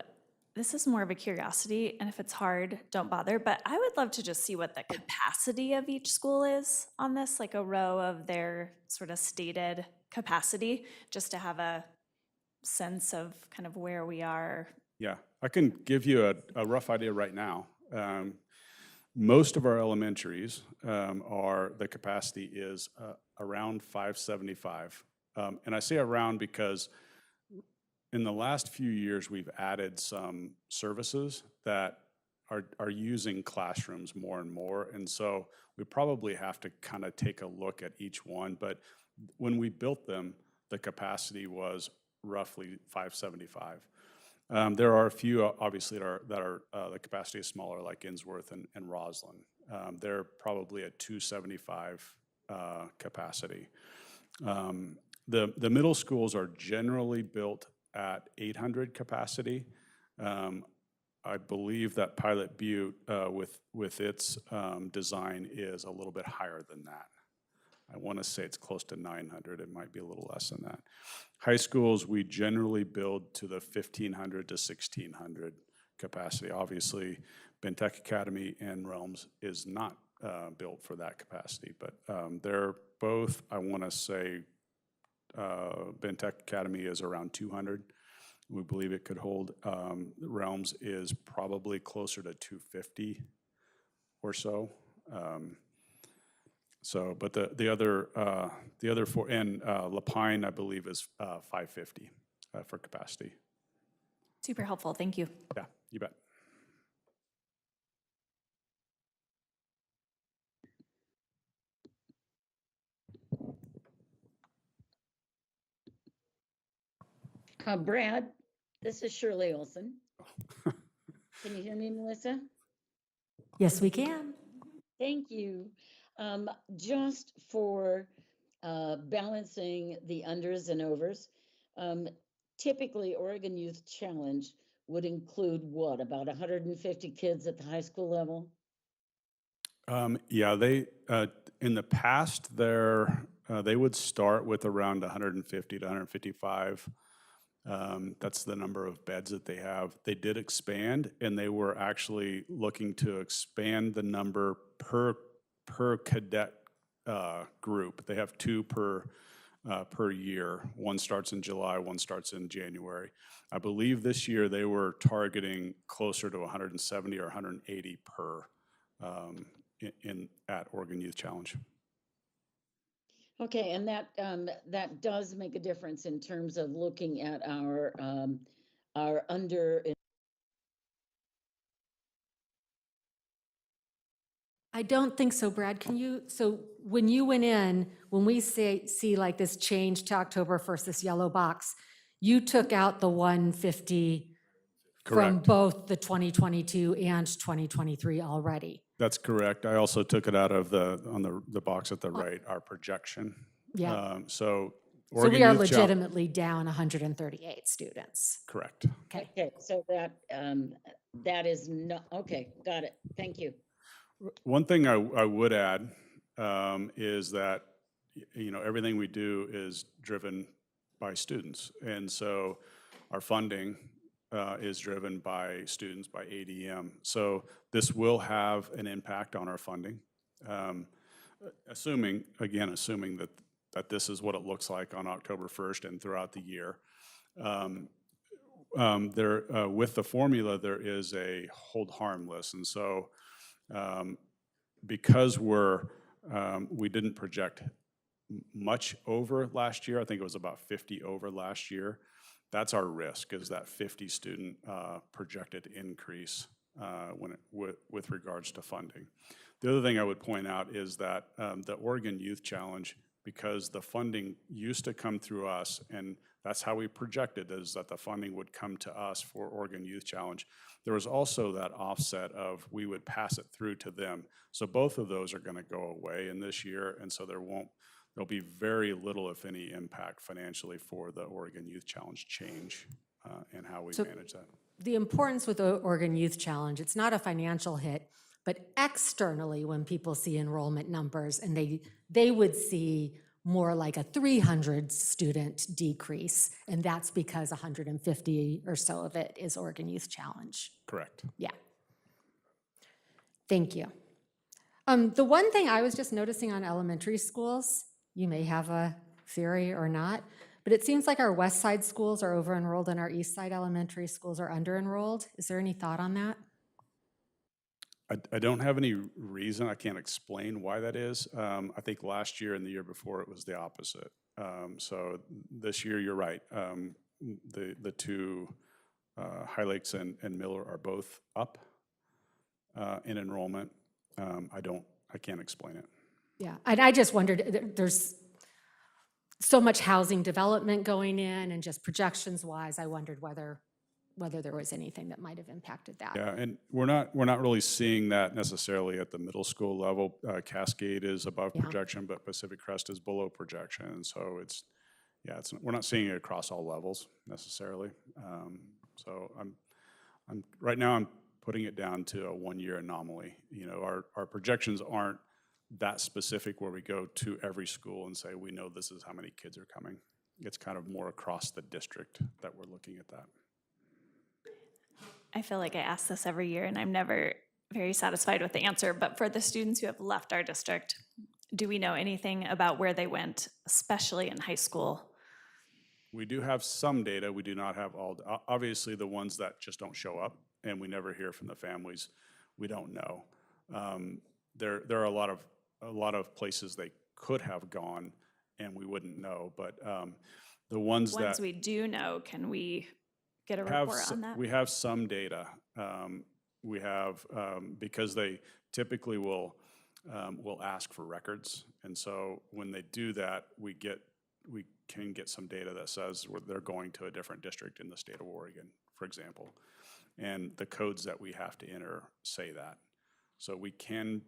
this is more of a curiosity, and if it's hard, don't bother, but I would love to just see what the capacity of each school is on this, like a row of their sort of stated capacity, just to have a sense of kind of where we are. Yeah, I can give you a rough idea right now. Most of our elementaries the capacity is around 575. And I say around because in the last few years, we've added some services that are using classrooms more and more. And so we probably have to kind of take a look at each one. But when we built them, the capacity was roughly 575. There are a few, obviously, that are the capacity is smaller, like Innsworth and Roslyn. They're probably at 275 capacity. The middle schools are generally built at 800 capacity. I believe that Pilot Butte, with its design, is a little bit higher than that. I want to say it's close to 900. It might be a little less than that. High schools, we generally build to the 1,500 to 1,600 capacity. Obviously, Bentech Academy and Realms is not built for that capacity, but they're both, I want to say, Bentech Academy is around 200. We believe it could hold. Realms is probably closer to 250 or so. But the other four, and Lapine, I believe, is 550 for capacity. Super helpful, thank you. Yeah, you bet. Brad, this is Shirley Olson. Can you hear me, Melissa? Yes, we can. Thank you. Just for balancing the unders and overs, typically Oregon Youth Challenge would include what, about 150 kids at the high school level? Yeah, they in the past they would start with around 150 to 155. That's the number of beds that they have. They did expand, and they were actually looking to expand the number per cadet group. They have 2 per year. One starts in July, one starts in January. I believe this year they were targeting closer to 170 or 180 per at Oregon Youth Challenge. Okay, and that does make a difference in terms of looking at our under. I don't think so, Brad. Can you, so when you went in, when we see like this change to October 1st, this yellow box, you took out the 150 from Correct. both the 2022 and 2023 already. That's correct. I also took it out of the box at the right, our projection. Yeah. So So Oregon we are Youth Challenge- legitimately down 138 students. Correct. Okay. Okay, so that is not, okay, got it. Thank you. One thing I would add is that, everything we do is driven by students. And so our funding is driven by students, by ADM. So this will have an impact on our funding. Assuming that this is what it looks like on October 1st and throughout the year. With the formula, there is a hold harmless. And so because we didn't project much over last year, I think it was about 50 over last year, that's our risk, is that 50 student projected increase with regards to funding. The other thing I would point out is that the Oregon Youth Challenge, because the funding used to come through us, and that's how we projected, is that the funding would come to us for Oregon Youth Challenge. There was also that offset of we would pass it through to them. So both of those are going to go away in this year, and so there'll be very little, if any, impact financially for the Oregon Youth Challenge change and how we manage that. The importance with the Oregon Youth Challenge, it's not a financial hit, but externally, when people see enrollment numbers, and they would see more like a 300 student decrease, and that's because 150 or so of it is Oregon Youth Challenge. Correct. Yeah. Thank you. The one thing I was just noticing on elementary schools, you may have a theory or not, but it seems like our west side schools are over-enrolled and our east side elementary schools are under-enrolled. Is there any thought on that? I don't have any reason. I can't explain why that is. I think last year and the year before it was the opposite. So this year, you're right. The two, High Lakes and Miller, are both up in enrollment. I can't explain it. Yeah, and I just wondered, there's so much housing development going in, and just projections-wise, I wondered whether there was anything that might have impacted that. Yeah, and we're not really seeing that necessarily at the middle school level. Cascade is above projection, but Pacific Crest is below projection. And so we're not seeing it across all levels necessarily. So Right now, I'm putting it down to a one-year anomaly. You know, our projections aren't that specific where we go to every school and say, we know this is how many kids are coming. It's kind of more across the district that we're looking at that. I feel like I ask this every year and I'm never very satisfied with the answer, but for the students who have left our district, do we know anything about where they went, especially in high school? We do have some data. We do not have all, obviously the ones that just don't show up and we never hear from the families, we don't know. There are a lot of places they could have gone and we wouldn't know, but the ones that we do know, can we get a report on that? We have some data. We have, because they typically will ask for records. And so when they do that, we can get some data that says they're going to a different district in the state of Oregon, for example. And the codes that we have to enter say that. So we can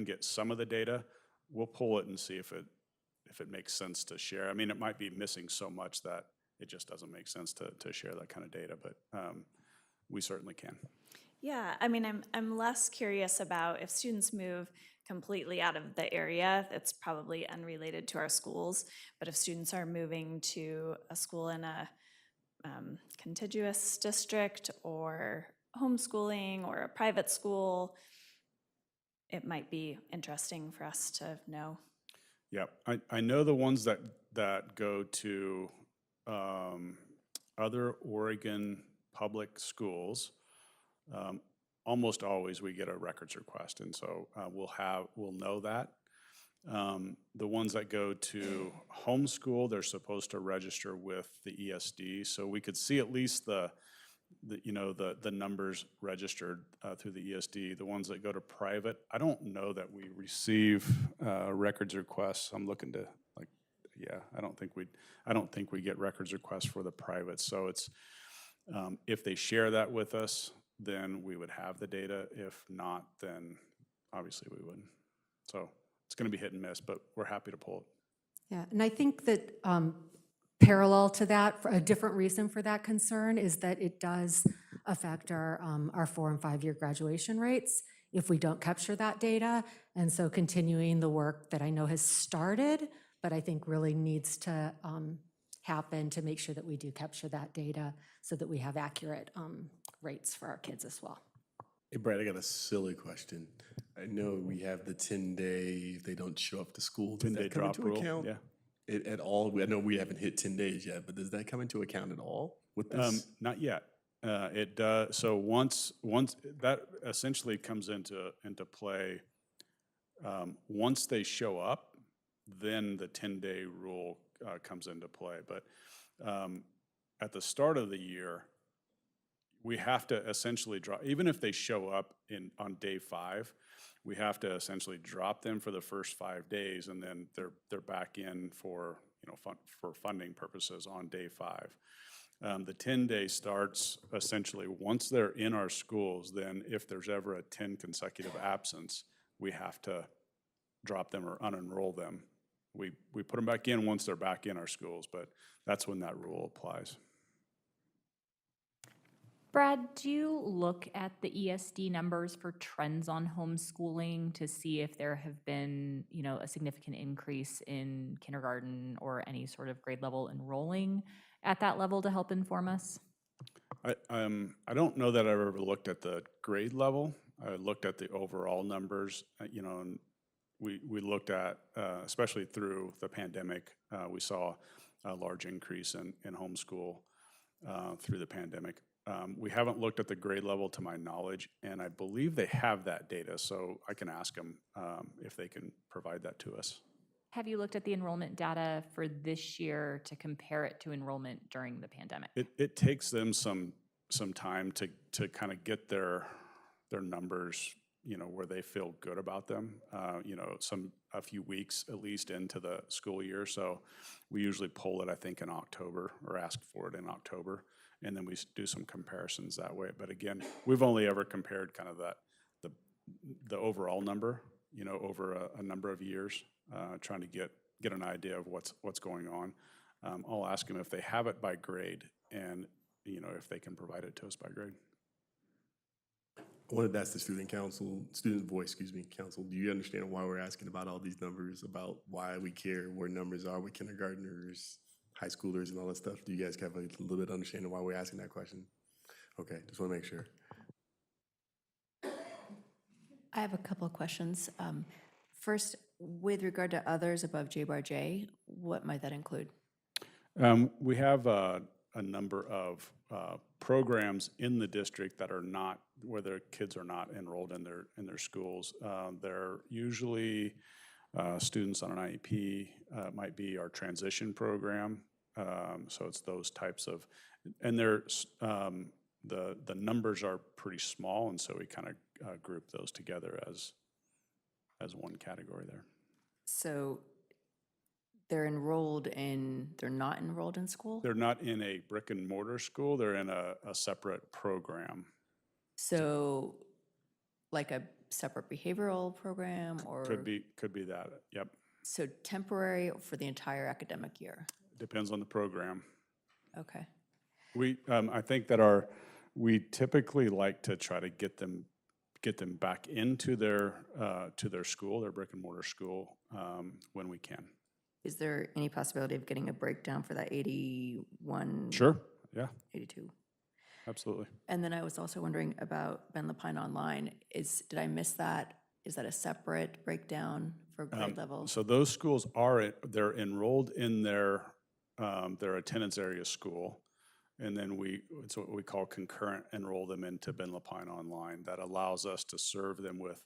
get some of the data. We'll pull it and see if it makes sense to share. I mean, it might be missing so much that it just doesn't make sense to share that kind of data, but we certainly can. Yeah, I mean, I'm less curious about if students move completely out of the area, it's probably unrelated to our schools, but if students are moving to a school in a contiguous district or homeschooling or a private school, it might be interesting for us to know. Yeah, I know the ones that go to other Oregon public schools, almost always we get a records request, and so we'll know that. The ones that go to homeschool, they're supposed to register with the ESD, so we could see at least the numbers registered through the ESD. The ones that go to private, I don't know that we receive records requests. I'm looking to I don't think we get records requests for the private. So it's if they share that with us, then we would have the data. If not, then obviously we wouldn't. So it's going to be hit and miss, but we're happy to pull it. Yeah, and I think that parallel to that, a different reason for that concern is that it does affect our 4- and 5-year graduation rates if we don't capture that data. And so continuing the work that I know has started, but I think really needs to happen to make sure that we do capture that data so that we have accurate rates for our kids as well. Hey, Brad, I got a silly question. I know we have the 10-day, if they don't show up to school, does 10-day that come drop into rule, account yeah. at all? I know we haven't hit 10 days yet, but does that come into account at all with this? Not yet. It does. So once that essentially comes into play, once they show up, then the 10-day rule comes into play. But at the start of the year, we have to essentially drop, even if they show up on day 5, we have to essentially drop them for the first 5 days, and then they're back in for for funding purposes on day 5. The 10-day starts essentially once they're in our schools. Then if there's ever a 10 consecutive absence, we have to drop them or unenroll them. We put them back in once they're back in our schools, but that's when that rule applies. Brad, do you look at the ESD numbers for trends on homeschooling to see if there have been, a significant increase in kindergarten or any sort of grade level enrolling at that level to help inform us? I don't know that I've ever looked at the grade level. I looked at the overall numbers, and we looked at, especially through the pandemic, we saw a large increase in homeschool through the pandemic. We haven't looked at the grade level to my knowledge, and I believe they have that data, so I can ask them if they can provide that to us. Have you looked at the enrollment data for this year to compare it to enrollment during the pandemic? It takes them some time to kind of get their numbers, where they feel good about them, a few weeks at least into the school year. So we usually pull it, I think, in October, or ask for it in October. And then we do some comparisons that way. But again, we've only ever compared kind of the overall number, over a number of years, trying to get an idea of what's going on. I'll ask them if they have it by grade, and if they can provide it to us by grade. I wanted to ask the student voice, council, do you understand why we're asking about all these numbers, about why we care where numbers are with kindergartners, high schoolers, and all that stuff? Do you guys have a little bit of understanding why we're asking that question? Okay, just want to make sure. I have a couple of questions. First, with regard to others above J-Bar J, what might that include? We have a number of programs in the district that are not, where their kids are not enrolled in their schools. They're usually students on an IEP, might be our transition program. So it's those types of, and the numbers are pretty small, and so we kind of group those together as one category there. So they're not enrolled in school? They're not in a brick and mortar school, they're in a separate program. So like a separate behavioral program or? Could be that, yep. So temporary for the entire academic year? Depends on the program. Okay. I think that we typically like to try to get them back into their school, their brick and mortar school, when we can. Is there any possibility of getting a breakdown for that 81? Sure, yeah. 82? Absolutely. And then I was also wondering about Ben Lapine Online. Did I miss that? Is that a separate breakdown for grade levels? So those schools they're enrolled in their attendance area school. And then it's what we call concurrent, enroll them into Ben Lapine Online. That allows us to serve them with,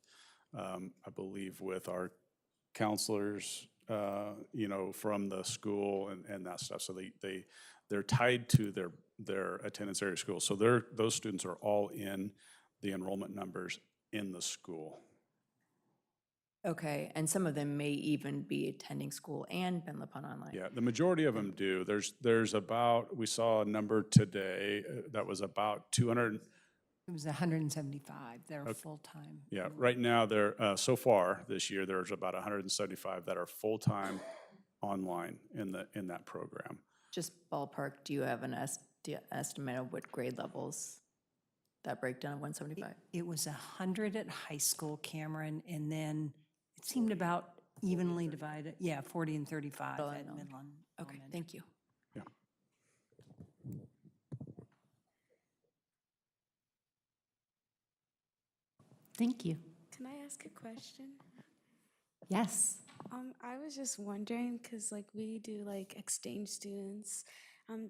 I believe, with our counselors, from the school and that stuff. So they're tied to their attendance area school. So those students are all in the enrollment numbers in the school. Okay, and some of them may even be attending school and Ben Lapine Online. Yeah, the majority of them do. There's about, we saw a number today that was about 200. It was 175. They're full-time. Yeah, right now so far this year, there's about 175 that are full-time online in that program. Just ballpark, do you have an estimate of what grade levels that breakdown of 175? It was 100 at high school, Cameron, and then it seemed about evenly divided. Yeah, 40 and 35 at Midland. Okay, thank you. Yeah. Thank you. Can I ask a question? Yes. I was just wondering, because like we do like exchange students,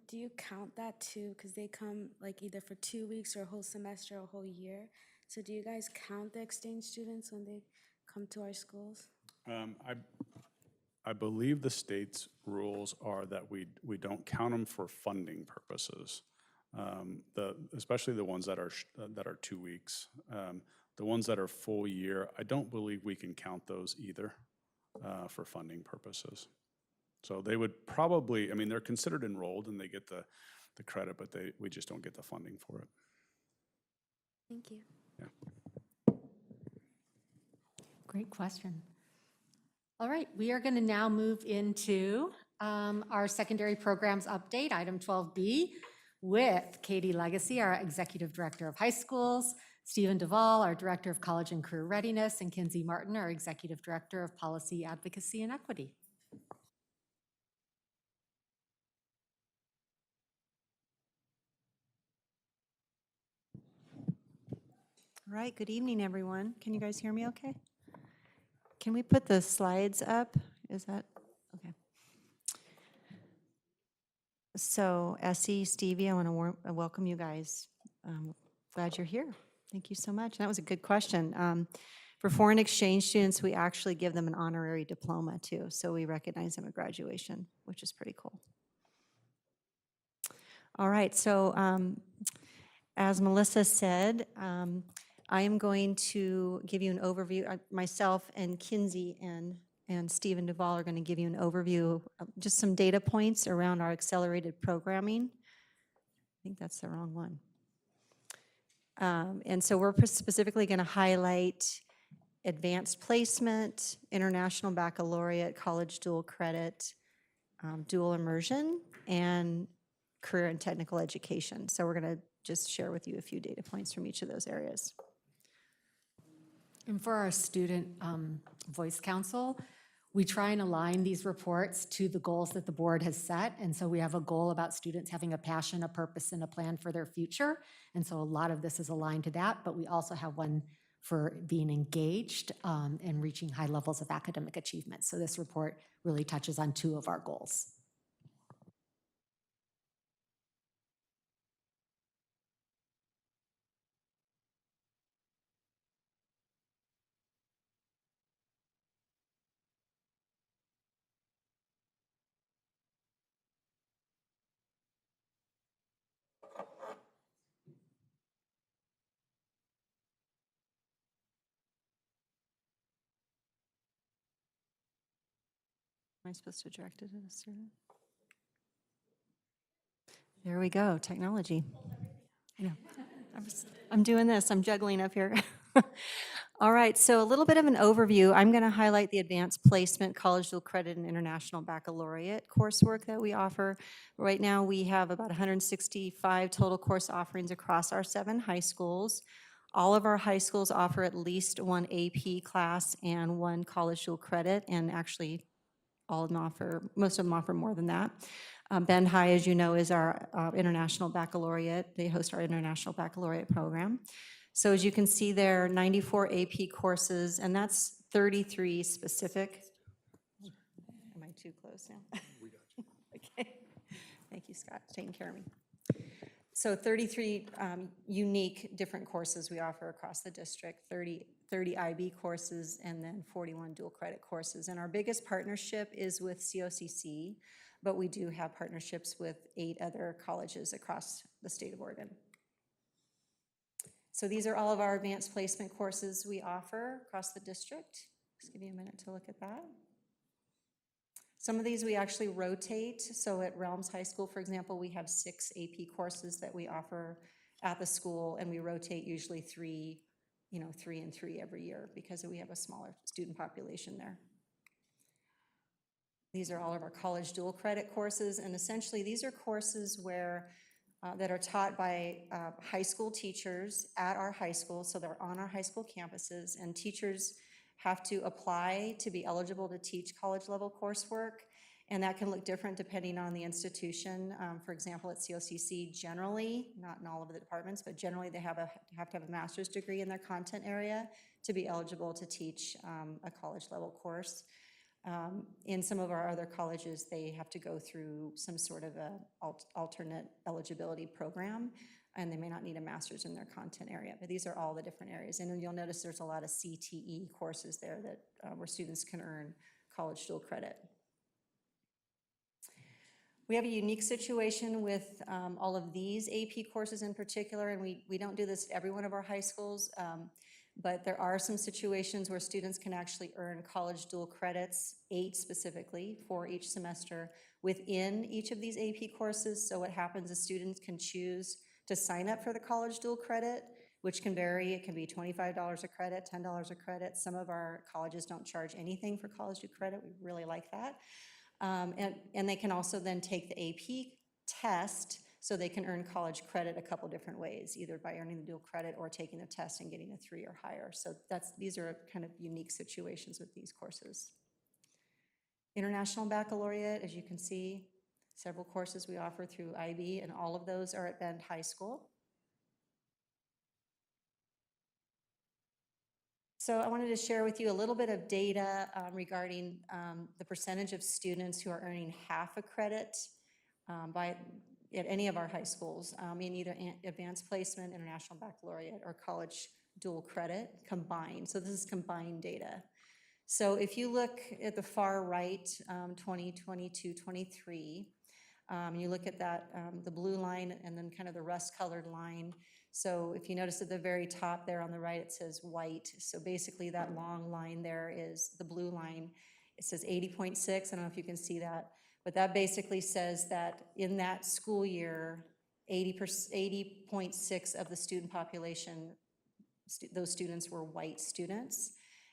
do you count that too? Because they come like either for 2 weeks or a whole semester or a whole year. So do you guys count the exchange students when they come to our schools? I believe the state's rules are that we don't count them for funding purposes. Especially the ones that are 2 weeks. The ones that are full year, I don't believe we can count those either for funding purposes. So they would probably, they're considered enrolled and they get the credit, but we just don't get the funding for it. Thank you. Yeah. Great question. All right, we are going to now move into our secondary programs update, item 12B, with Katie Legacy, our Executive Director of High Schools, Stephen Duvall, our Director of College and Career Readiness, and Kinsey Martin, our Executive Director of Policy Advocacy and Equity. All right, good evening, everyone. Can you guys hear me okay? Can we put the slides up? Is that, okay. So Essie, Stevie, I want to welcome you guys. Glad you're here. Thank you so much. That was a good question. For foreign exchange students, we actually give them an honorary diploma too. So we recognize them at graduation, which is pretty cool. All right, so as Melissa said, I am going to give you an overview. Myself and Kinsey and Stephen Duvall are going to give you an overview of just some data points around our accelerated programming. I think that's the wrong one. And so we're specifically going to highlight advanced placement, international baccalaureate, college dual credit, dual immersion, and career and technical education. So we're going to just share with you a few data points from each of those areas. And for our student voice council, we try and align these reports to the goals that the board has set. And so we have a goal about students having a passion, a purpose, and a plan for their future. And so a lot of this is aligned to that, but we also have one for being engaged and reaching high levels of academic achievement. So this report really touches on 2 of our goals. Am I supposed to direct it at a student? There we go, technology. I know. I'm doing this, I'm juggling up here. All right, so a little bit of an overview. I'm going to highlight the advanced placement, college dual credit, and international baccalaureate coursework that we offer. Right now, we have about 165 total course offerings across our 7 high schools. All of our high schools offer at least 1 AP class and 1 college dual credit, and actually all of them offer, most of them offer more than that. Bend High, as you know, is our international baccalaureate. They host our international baccalaureate program. So as you can see there, 94 AP courses, and that's 33 specific. Am I too close now? We got you. Okay. Thank you, Scott, for taking care of me. So 33 unique different courses we offer across the district, 30 IB courses, and then 41 dual credit courses. And our biggest partnership is with COCC, but we do have partnerships with 8 other colleges across the state of Oregon. So these are all of our advanced placement courses we offer across the district. Just give you a minute to look at that. Some of these we actually rotate. So at Realms High School, for example, we have 6 AP courses that we offer at the school, and we rotate usually 3 and 3 every year because we have a smaller student population there. These are all of our college dual credit courses, and essentially these are courses where that are taught by high school teachers at our high school, so they're on our high school campuses, and teachers have to apply to be eligible to teach college level coursework, and that can look different depending on the institution. For example, at COCC, generally, not in all of the departments, but generally they have to have a master's degree in their content area to be eligible to teach a college level course. In some of our other colleges, they have to go through some sort of a alternate eligibility program, and they may not need a master's in their content area, but these are all the different areas. And you'll notice there's a lot of CTE courses there that where students can earn college dual credit. We have a unique situation with all of these AP courses in particular, and we don't do this at every one of our high schools, but there are some situations where students can actually earn college dual credits, 8 specifically, for each semester within each of these AP courses. So what happens is students can choose to sign up for the college dual credit, which can vary. It can be $25 a credit, $10 a credit. Some of our colleges don't charge anything for college dual credit. We really like that. And they can also then take the AP test, so they can earn college credit a couple different ways, either by earning the dual credit or taking the test and getting a 3 or higher. So these are kind of unique situations with these courses. International Baccalaureate, as you can see, several courses we offer through IB, and all of those are at Bend High School. So I wanted to share with you a little bit of data regarding the percentage of students who are earning half a credit at any of our high schools in either advanced placement, international baccalaureate, or college dual credit combined. So this is combined data. So if you look at the far right, 2022, 23, you look at that, the blue line and then kind of the rust-colored line. So if you notice at the very top there on the right, it says white. So basically that long line there is the blue line. It says 80.6. I don't know if you can see that. But that basically says that in that school year, 80.6 of the student population, those students were white students.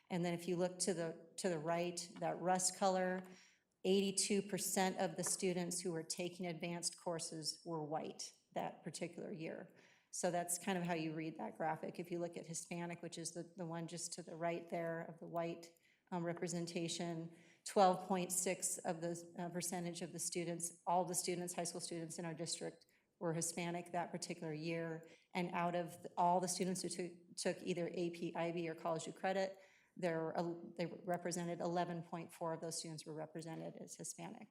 And then if you look to the right, that rust color, 82% of the students who were taking advanced courses were white that particular year. So that's kind of how you read that graphic. If you look at Hispanic, which is the one just to the right there of the white representation, 12.6 of the percentage of the students, all the students, high school students in our district were Hispanic that particular year. And out of all the students who took either AP, IB, or College to Credit, they represented 11.4 of those students were represented as Hispanic.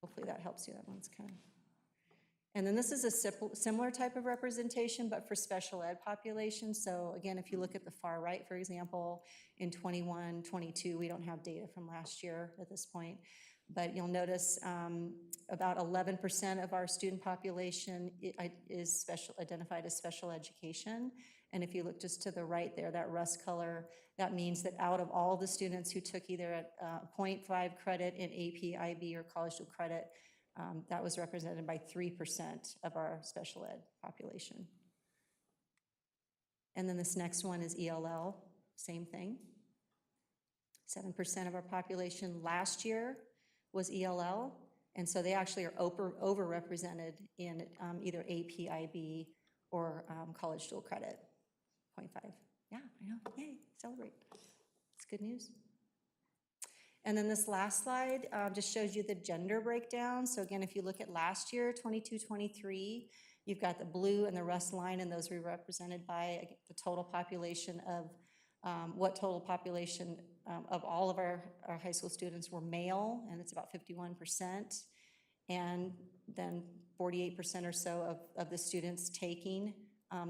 Hopefully that helps you. That one's kind of. And then this is a similar type of representation, but for special ed populations. So again, if you look at the far right, for example, in 21, 22, we don't have data from last year at this point, but you'll notice about 11% of our student population is identified as special education. And if you look just to the right there, that rust color, that means that out of all the students who took either a 0.5 credit in AP, IB, or College Dual Credit, that was represented by 3% of our special ed population. And then this next one is ELL, same thing. 7% of our population last year was ELL, and so they actually are overrepresented in either AP, IB, or College Dual Credit, 0.5. Yeah, I know, yay, celebrate. It's good news. And then this last slide just shows you the gender breakdown. So again, if you look at last year, 22-23, you've got the blue and the rust line, and those were represented by the total population of what total population of all of our high school students were male, and it's about 51%. And then 48% or so of the students taking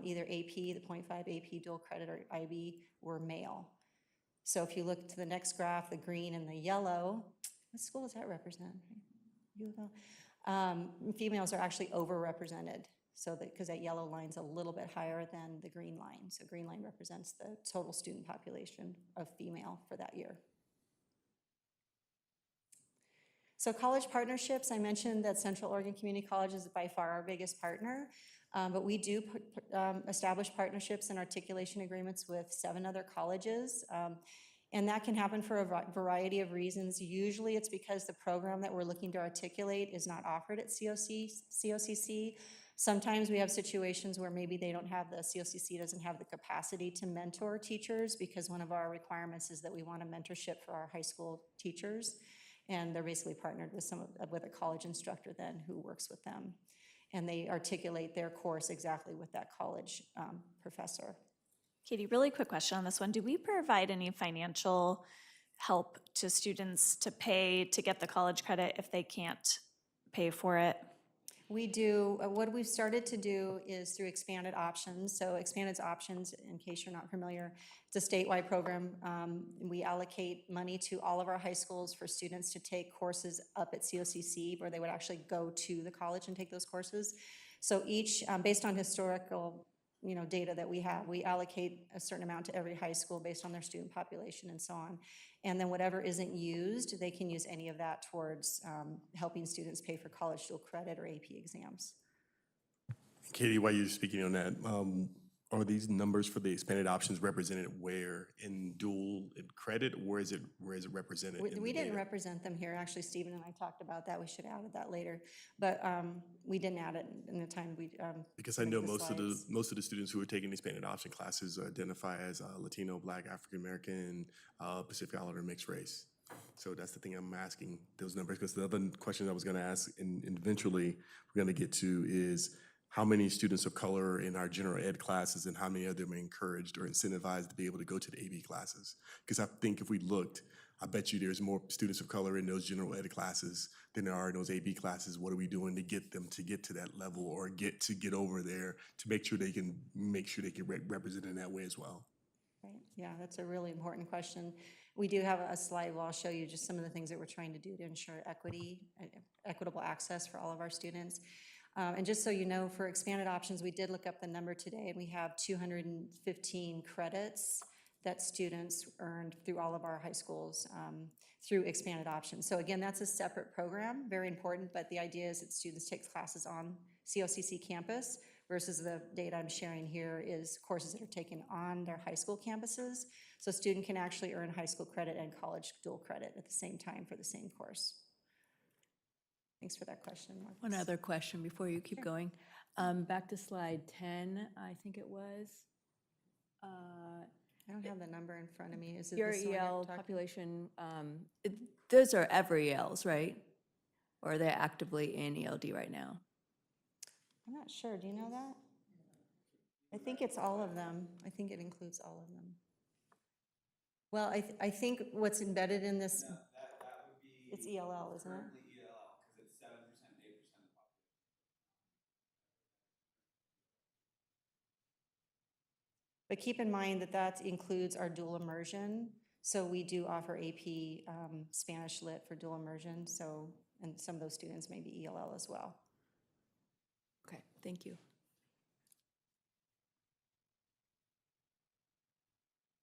either AP, the 0.5 AP dual credit, or IB were male. So if you look to the next graph, the green and the yellow, what school does that represent? U of L. Females are actually overrepresented, so because that yellow line's a little bit higher than the green line. So green line represents the total student population of female for that year. So college partnerships, I mentioned that Central Oregon Community College is by far our biggest partner. But we do establish partnerships and articulation agreements with 7 other colleges. And that can happen for a variety of reasons. Usually it's because the program that we're looking to articulate is not offered at COCC. Sometimes we have situations where maybe they don't have, the COCC doesn't have the capacity to mentor teachers, because one of our requirements is that we want a mentorship for our high school teachers. And they're basically partnered with a college instructor then who works with them. And they articulate their course exactly with that college professor. Katie, really quick question on this one. Do we provide any financial help to students to pay to get the college credit if they can't pay for it? We do. What we've started to do is through Expanded Options. So Expanded Options, in case you're not familiar, it's a statewide program. We allocate money to all of our high schools for students to take courses up at COCC, where they would actually go to the college and take those courses. So each, based on historical data that we have, we allocate a certain amount to every high school based on their student population and so on. And then whatever isn't used, they can use any of that towards helping students pay for College Dual Credit or AP exams. Katie, while you're speaking on that, are these numbers for the Expanded Options represented where in dual credit, or is it represented? We didn't represent them here. Actually, Stephen and I talked about that. We should have added that later, but we didn't add it in the time we. Because I know most of the students who are taking Expanded Option classes identify as Latino, Black, African American, Pacific Islander, mixed race. So that's the thing I'm asking those numbers, because the other question I was going to ask, and eventually we're going to get to, is how many students of color in our general ed classes, and how many of them are encouraged or incentivized to be able to go to the AB classes? Because I think if we looked, I bet you there's more students of color in those general ed classes than there are in those AB classes. What are we doing to get them to get to that level, or get over there to make sure they can represent in that way as well? Right. Yeah, that's a really important question. We do have a slide where I'll show you just some of the things that we're trying to do to ensure equitable access for all of our students. And just so you know, for Expanded Options, we did look up the number today, and we have 215 credits that students earned through all of our high schools through Expanded Options. So again, that's a separate program, very important, but the idea is that students take classes on COCC campus, versus the data I'm sharing here is courses that are taken on their high school campuses. So a student can actually earn high school credit and college dual credit at the same time for the same course. Thanks for that question, Marcus. One other question before you keep going. Back to slide 10, I think it was. I don't have the number in front of me. Is it Your this one you're EL talking- population, those are every ELs, right? Or are they actively in ELD right now? I'm not sure. Do you know that? I think it's all of them. I think it includes all of them. Well, I think what's embedded in this, it's ELL, isn't it? But keep in mind that that includes our dual immersion. So we do offer AP Spanish Lit for dual immersion. So, and some of those students may be ELL as well. Okay, thank you.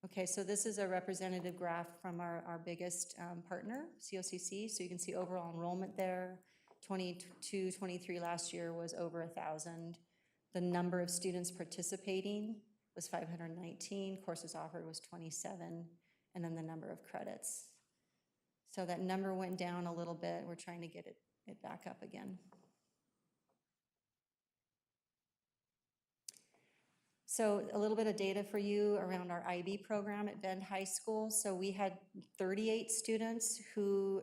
Okay, so this is a representative graph from our biggest partner, COCC. So you can see overall enrollment there. 22, 23 last year was over 1,000. The number of students participating was 519. Courses offered was 27. And then the number of credits. So that number went down a little bit. We're trying to get it back up again. So a little bit of data for you around our IB program at Bend High School. So we had 38 students who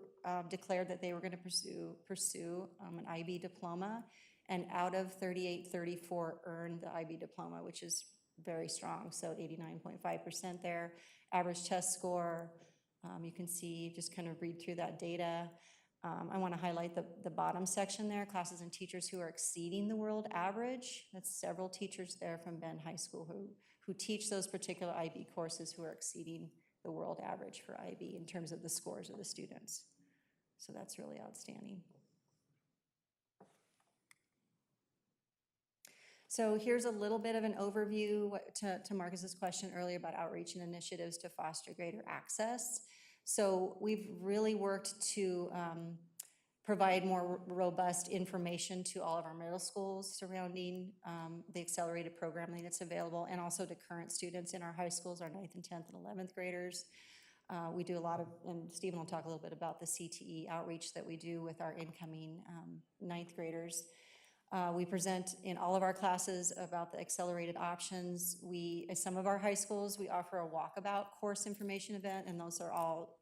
declared that they were going to pursue an IB diploma. And out of 38, 34 earned the IB diploma, which is very strong. So 89.5% there. Average test score, you can see, just kind of read through that data. I want to highlight the bottom section there, classes and teachers who are exceeding the world average. That's several teachers there from Bend High School who teach those particular IB courses who are exceeding the world average for IB in terms of the scores of the students. So that's really outstanding. So here's a little bit of an overview to Marcus's question earlier about outreach and initiatives to foster greater access. So we've really worked to provide more robust information to all of our middle schools surrounding the accelerated programming that's available, and also to current students in our high schools, our 9th and 10th and 11th graders. We do a lot of, and Stephen will talk a little bit about the CTE outreach that we do with our incoming 9th graders. We present in all of our classes about the accelerated options. At some of our high schools, we offer a walkabout course information event, and those are all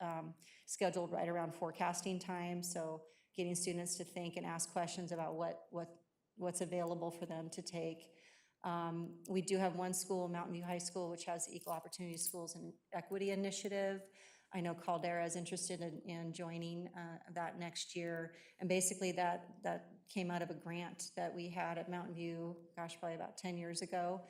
scheduled right around forecasting time. So getting students to think and ask questions about what's available for them to take. We do have one school, Mountain View High School, which has the Equal Opportunity Schools and Equity Initiative. I know Caldera is interested in joining that next year. And basically that came out of a grant that we had at Mountain View, gosh, probably about 10 years ago.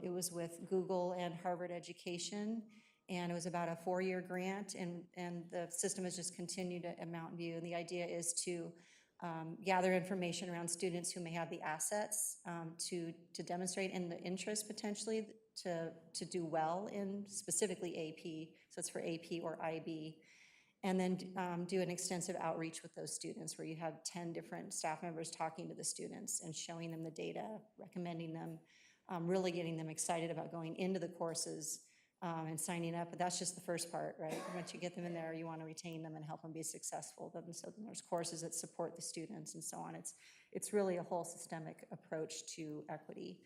It was with Google and Harvard Education, and it was about a 4-year grant, and the system has just continued at Mountain View. And the idea is to gather information around students who may have the assets to demonstrate and the interest potentially to do well in specifically AP, so it's for AP or IB, and then do an extensive outreach with those students where you have 10 different staff members talking to the students and showing them the data, recommending them, really getting them excited about going into the courses and signing up. But that's just the first part, right? Once you get them in there, you want to retain them and help them be successful. So then there's courses that support the students and so on. It's really a whole systemic approach to equity.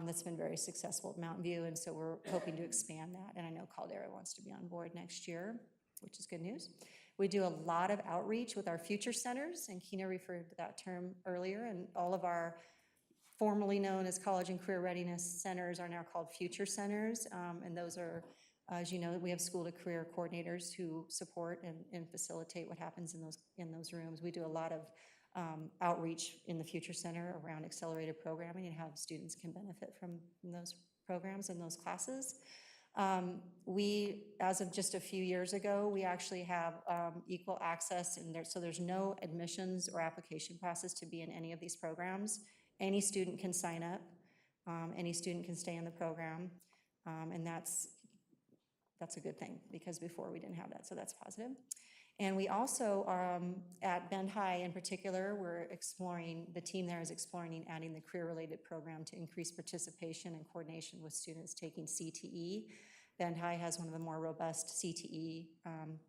That's been very successful at Mountain View, and so we're hoping to expand that. And I know Caldera wants to be on board next year, which is good news. We do a lot of outreach with our future centers, and Kina referred to that term earlier, and all of our formerly known as college and career readiness centers are now called future centers, and those are, as you know, we have school to career coordinators who support and facilitate what happens in those rooms. We do a lot of outreach in the Future Center around accelerated programming and how students can benefit from those programs and those classes. We, as of just a few years ago, we actually have equal access, so there's no admissions or application process to be in any of these programs. Any student can sign up, any student can stay in the program, and that's a good thing, because before we didn't have that, so that's positive. And we also, at Bend High in particular, the team there is exploring adding the career-related program to increase participation and coordination with students taking CTE. Bend High has one of the more robust CTE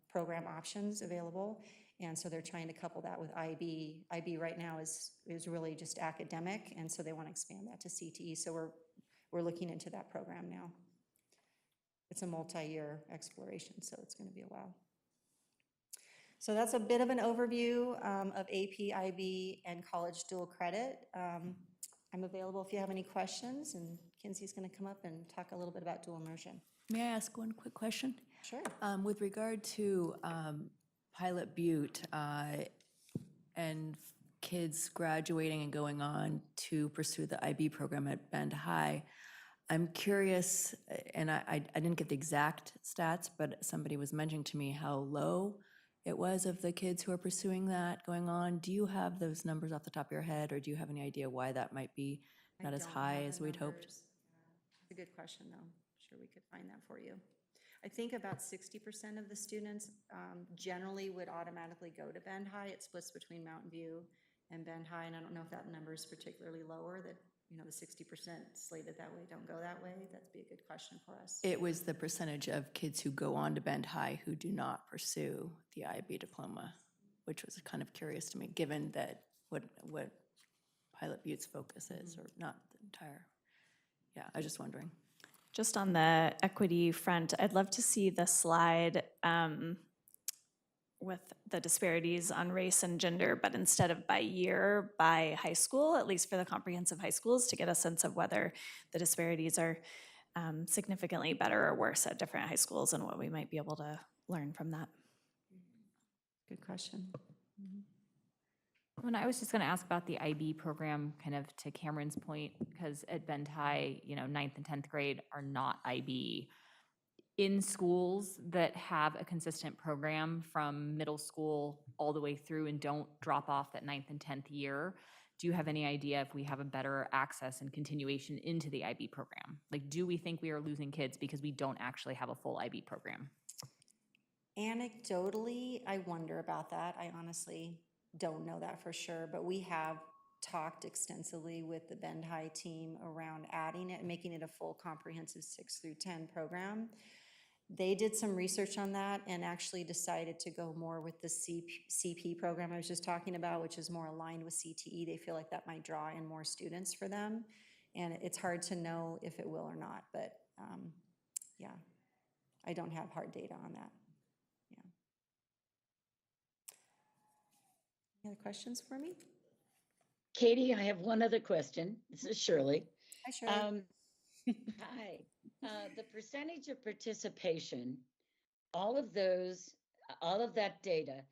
program options available. And so they're trying to couple that with IB. IB right now is really just academic, and so they want to expand that to CTE. So we're looking into that program now. It's a multi-year exploration, so it's going to be a while. So that's a bit of an overview of AP, IB, and college dual credit. I'm available if you have any questions, and Kinsey's going to come up and talk a little bit about dual immersion. May I ask one quick question? Sure. With regard to Pilot Butte and kids graduating and going on to pursue the IB program at Bend High, I'm curious, and I didn't get the exact stats, but somebody was mentioning to me how low it was of the kids who are pursuing that going on. Do you have those numbers off the top of your head, or do you have any idea why that might be not as high as we'd hoped? It's a good question, though. I'm sure we could find that for you. I think about 60% of the students generally would automatically go to Bend High. It splits between Mountain View and Bend High, and I don't know if that number is particularly lower, that, you know, the 60% slated that way don't go that way. That'd be a good question for us. It was the percentage of kids who go on to Bend High who do not pursue the IB diploma, which was kind of curious to me, given that what Pilot Butte's focus is, or not the entire. Yeah, I was just wondering. Just on the equity front, I'd love to see the slide with the disparities on race and gender, but instead of by year, by high school, at least for the comprehensive high schools, to get a sense of whether the disparities are significantly better or worse at different high schools and what we might be able to learn from that. Good question. When I was just going to ask about the IB program, kind of to Cameron's point, because at Bend High, you know, 9th and 10th grade are not IB. In schools that have a consistent program from middle school all the way through and don't drop off that 9th and 10th year, do you have any idea if we have a better access and continuation into the IB program? Like, do we think we are losing kids because we don't actually have a full IB program? Anecdotally, I wonder about that. I honestly don't know that for sure, but we have talked extensively with the Bend High team around adding it and making it a full comprehensive 6 through 10 program. They did some research on that and actually decided to go more with the CP program I was just talking about, which is more aligned with CTE. They feel like that might draw in more students for them, and it's hard to know if it will or not, but yeah, I don't have hard data on that. Any other questions for me? Katie, I have one other question. This is Shirley. Hi, Shirley. Hi. The percentage of participation, all of that data,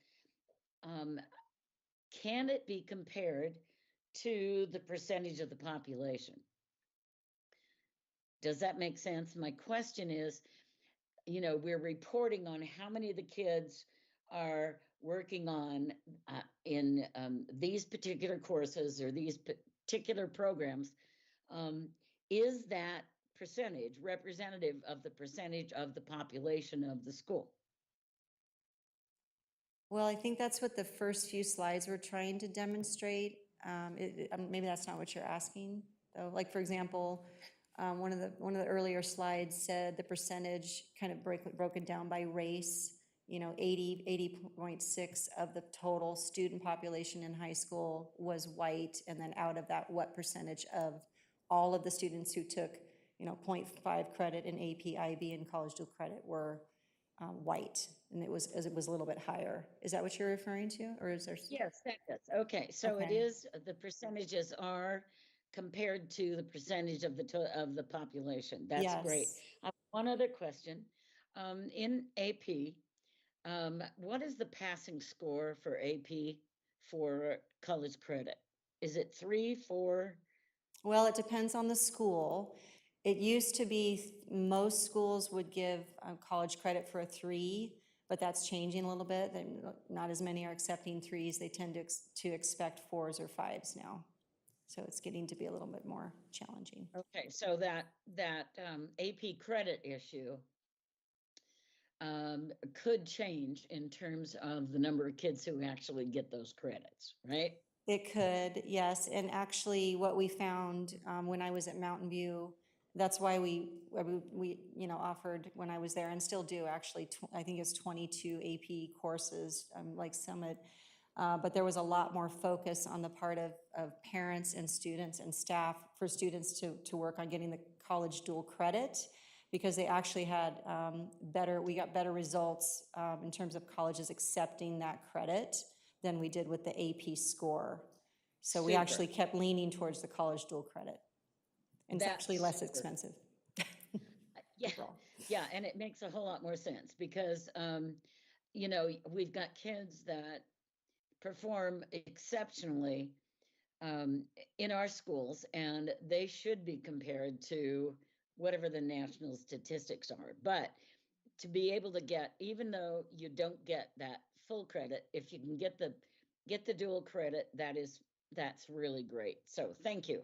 can it be compared to the percentage of the population? Does that make sense? My question is, you know, we're reporting on how many of the kids are working on in these particular courses or these particular programs. Is that percentage representative of the percentage of the population of the school? Well, I think that's what the first few slides were trying to demonstrate. Maybe that's not what you're asking, though. Like, for example, one of the earlier slides said the percentage kind of broken down by race. You know, 80.6 of the total student population in high school was white, and then out of that, what percentage of all of the students who took, you know, 0.5 credit in AP, IB, and college dual credit were white, and it was a little bit higher. Is that what you're referring to, or is there? Yes, that is. Okay, so Okay. it is, the percentages are compared to the percentage of the population. That's great. Yes. One other question. In AP, what is the passing score for AP for college credit? Is it 3, 4? Well, it depends on the school. It used to be most schools would give college credit for a 3, but that's changing a little bit. Not as many are accepting 3s. They tend to expect 4s or 5s now. So it's getting to be a little bit more challenging. Okay, so that AP credit issue could change in terms of the number of kids who actually get those credits, right? It could, yes. And actually what we found when I was at Mountain View, That's why we offered, when I was there, and still do actually, I think it's 22 AP courses, like Summit. But there was a lot more focus on the part of parents and students and staff for students to work on getting the college dual credit, because they actually had we got better results in terms of colleges accepting that credit than we did with the AP score. So we Super. actually kept leaning towards the college dual credit. And it's actually That's less super. expensive. Yeah, yeah, and it makes a whole lot more sense because, we've got kids that perform exceptionally in our schools, and they should be compared to whatever the national statistics are. But to be able to get, even though you don't get that full credit, if you can get the dual credit, that's really great. So thank you.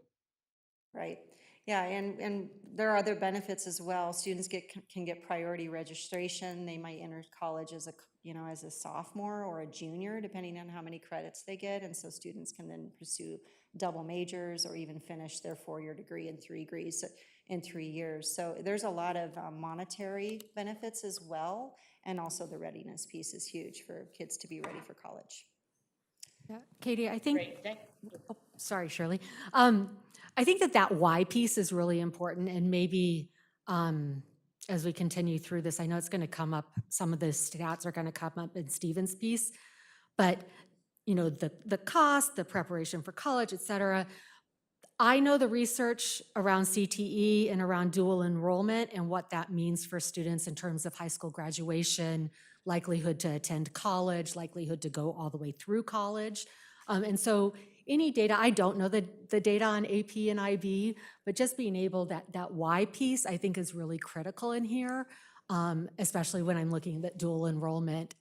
Right. Yeah, and there are other benefits as well. Students can get priority registration. They might enter college as a sophomore or a junior, depending on how many credits they get. And so students can then pursue double majors or even finish their 4-year degree in 3 years. So there's a lot of monetary benefits as well. And also the readiness piece is huge for kids to be ready for college. Yeah, Katie, I think, Great, thank oh, sorry, Shirley. I think that why piece is really important, and maybe as we continue through this, I know it's going to come up, some of the stats are going to come up in Stephen's piece, but the cost, the preparation for college, et cetera. I know the research around CTE and around dual enrollment and what that means for students in terms of high school graduation, likelihood to attend college, likelihood to go all the way through college. And so any data, I don't know the data on AP and IB, but just being able, that why piece I think is really critical in here, especially when I'm looking at dual enrollment.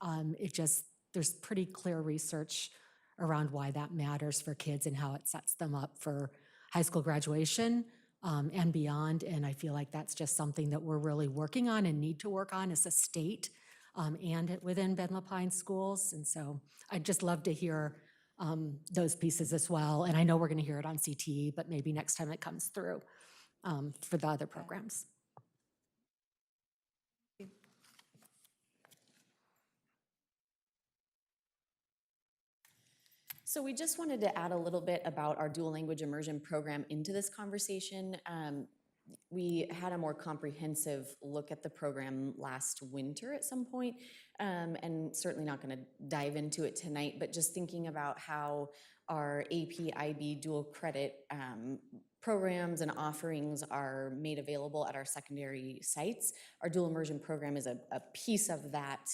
There's pretty clear research around why that matters for kids and how it sets them up for high school graduation and beyond. And I feel like that's just something that we're really working on and need to work on as a state and within Ben Lapine schools. And so I'd just love to hear those pieces as well. And I know we're going to hear it on CTE, but maybe next time it comes through for the other programs. So we just wanted to add a little bit about our dual language immersion program into this conversation. We had a more comprehensive look at the program last winter at some point, and certainly not going to dive into it tonight, but just thinking about how our AP IB dual credit programs and offerings are made available at our secondary sites. Our dual immersion program is a piece of that,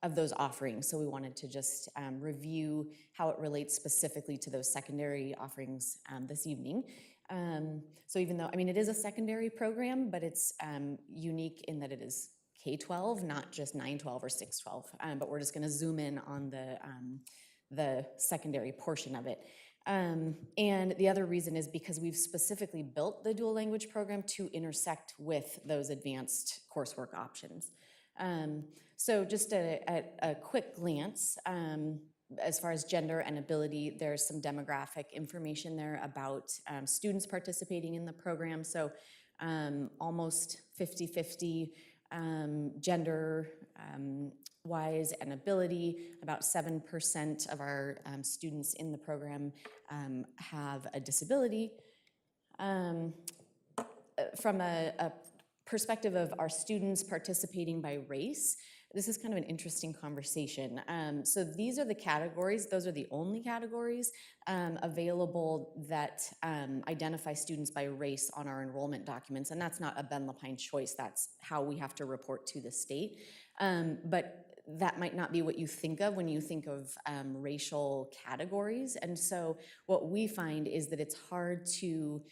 of those offerings. So we wanted to just review how it relates specifically to those secondary offerings this evening. So even though, it is a secondary program, but it's unique in that it is K-12, not just 9-12 or 6-12. But we're just gonna zoom in on the secondary portion of it. And the other reason is because we've specifically built the dual language program to intersect with those advanced coursework options. So just a quick glance, as far as gender and ability, there's some demographic information there about students participating in the program. So almost 50-50 gender wise and ability. About 7% of our students in the program have a disability. From a perspective of our students participating by race, this is kind of an interesting conversation. So these are the categories, those are the only categories available that identify students by race on our enrollment documents. And that's not a Ben Lapine choice, that's how we have to report to the state. But that might not be what you think of when you think of racial categories. And so what we find is that it's hard to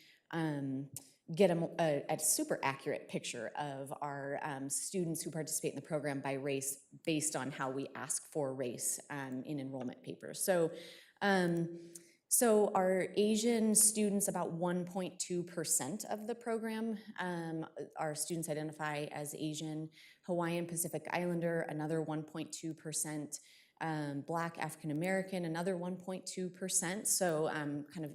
get a super accurate picture of our students who participate in the program by race based on how we ask for race in enrollment papers. So, so our Asian students, about 1.2% of the program, our students identify as Asian. Hawaiian Pacific Islander, another 1.2%. Black African American, another 1.2%. So kind of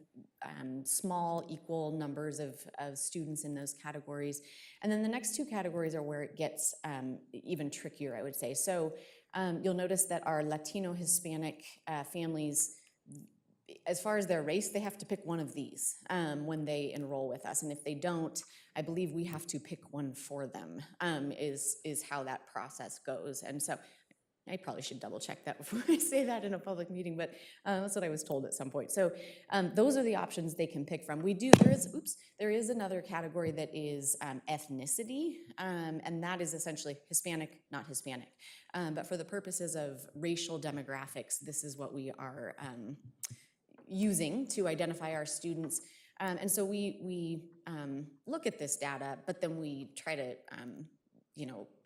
small equal numbers of students in those categories. And then the next two categories are where it gets even trickier, I would say. So you'll notice that our Latino Hispanic families, as far as their race, they have to pick one of these when they enroll with us. And if they don't, I believe we have to pick one for them, is how that process goes. And so I probably should double check that before I say that in a public meeting, but that's what I was told at some point. So those are the options they can pick from. There is another category that is ethnicity, and that is essentially Hispanic, not Hispanic. But for the purposes of racial demographics, this is what we are using to identify our students. And so we look at this data, but then we try to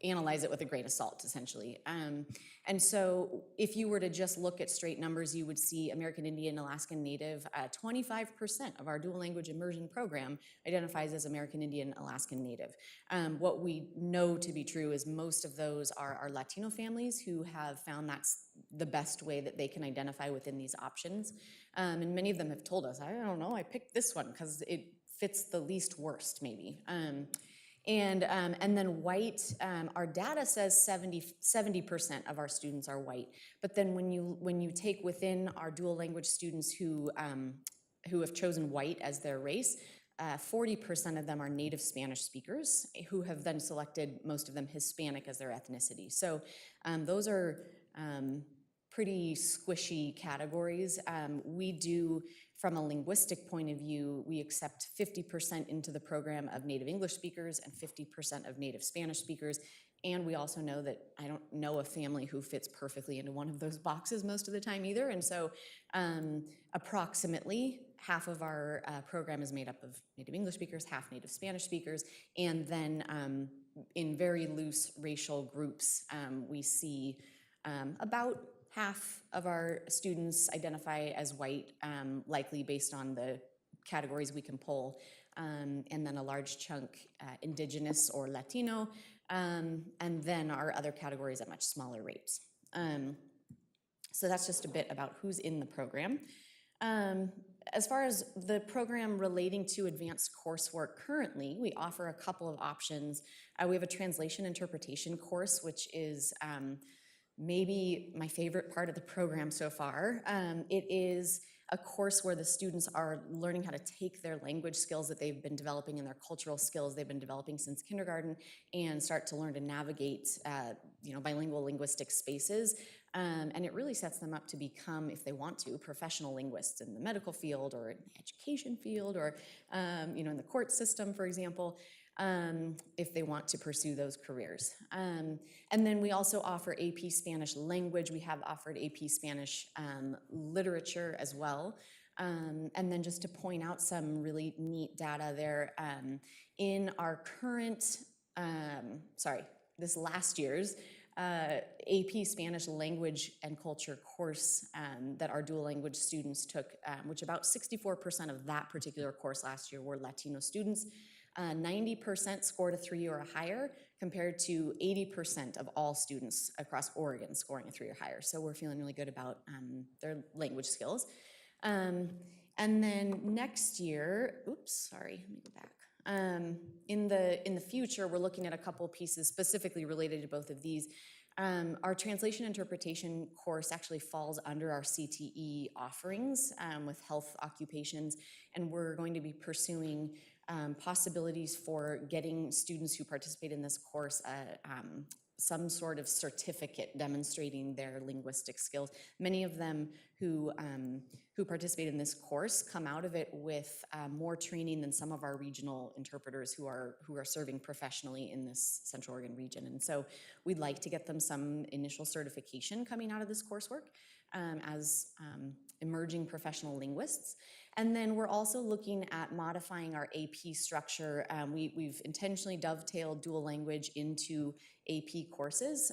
analyze it with a grain of salt, essentially. And so if you were to just look at straight numbers, you would see American Indian, Alaskan Native, 25% of our dual language immersion program identifies as American Indian, Alaskan Native. What we know to be true is most of those are our Latino families who have found that's the best way that they can identify within these options. And many of them have told us, I don't know, I picked this one because it fits the least worst, maybe. And then white, our data says 70% of our students are white. But then when you take within our dual language students who have chosen white as their race, 40% of them are native Spanish speakers who have then selected, most of them, Hispanic as their ethnicity. So those are pretty squishy categories. We do, from a linguistic point of view, we accept 50% into the program of native English speakers and 50% of native Spanish speakers. And we also know that I don't know a family who fits perfectly into one of those boxes most of the time either. And so approximately half of our program is made up of native English speakers, half native Spanish speakers. And then in very loose racial groups, we see about half of our students identify as white, likely based on the categories we can pull, and then a large chunk Indigenous or Latino, and then our other categories at much smaller rates. So that's just a bit about who's in the program. As far as the program relating to advanced coursework currently, we offer a couple of options. We have a translation interpretation course, which is maybe my favorite part of the program so far. It is a course where the students are learning how to take their language skills that they've been developing and their cultural skills they've been developing since kindergarten and start to learn to navigate bilingual linguistic spaces. And it really sets them up to become, if they want to, professional linguists in the medical field or in the education field or in the court system, for example. If they want to pursue those careers. And then we also offer AP Spanish language. We have offered AP Spanish literature as well. And then just to point out some really neat data there, in our current, this last year's AP Spanish language and culture course that our dual language students took, which about 64% of that particular course last year were Latino students. 90% scored a 3 or a higher, compared to 80% of all students across Oregon scoring a 3 or higher. So we're feeling really good about their language skills. And then next year, let me go back. In the future, we're looking at a couple pieces specifically related to both of these. Our translation interpretation course actually falls under our CTE offerings with health occupations, and we're going to be pursuing possibilities for getting students who participate in this course some sort of certificate demonstrating their linguistic skills. Many of them who participate in this course come out of it with more training than some of our regional interpreters who are serving professionally in this Central Oregon region. And so we'd like to get them some initial certification coming out of this coursework as emerging professional linguists. And then we're also looking at modifying our AP structure. We've intentionally dovetailed dual language into AP courses.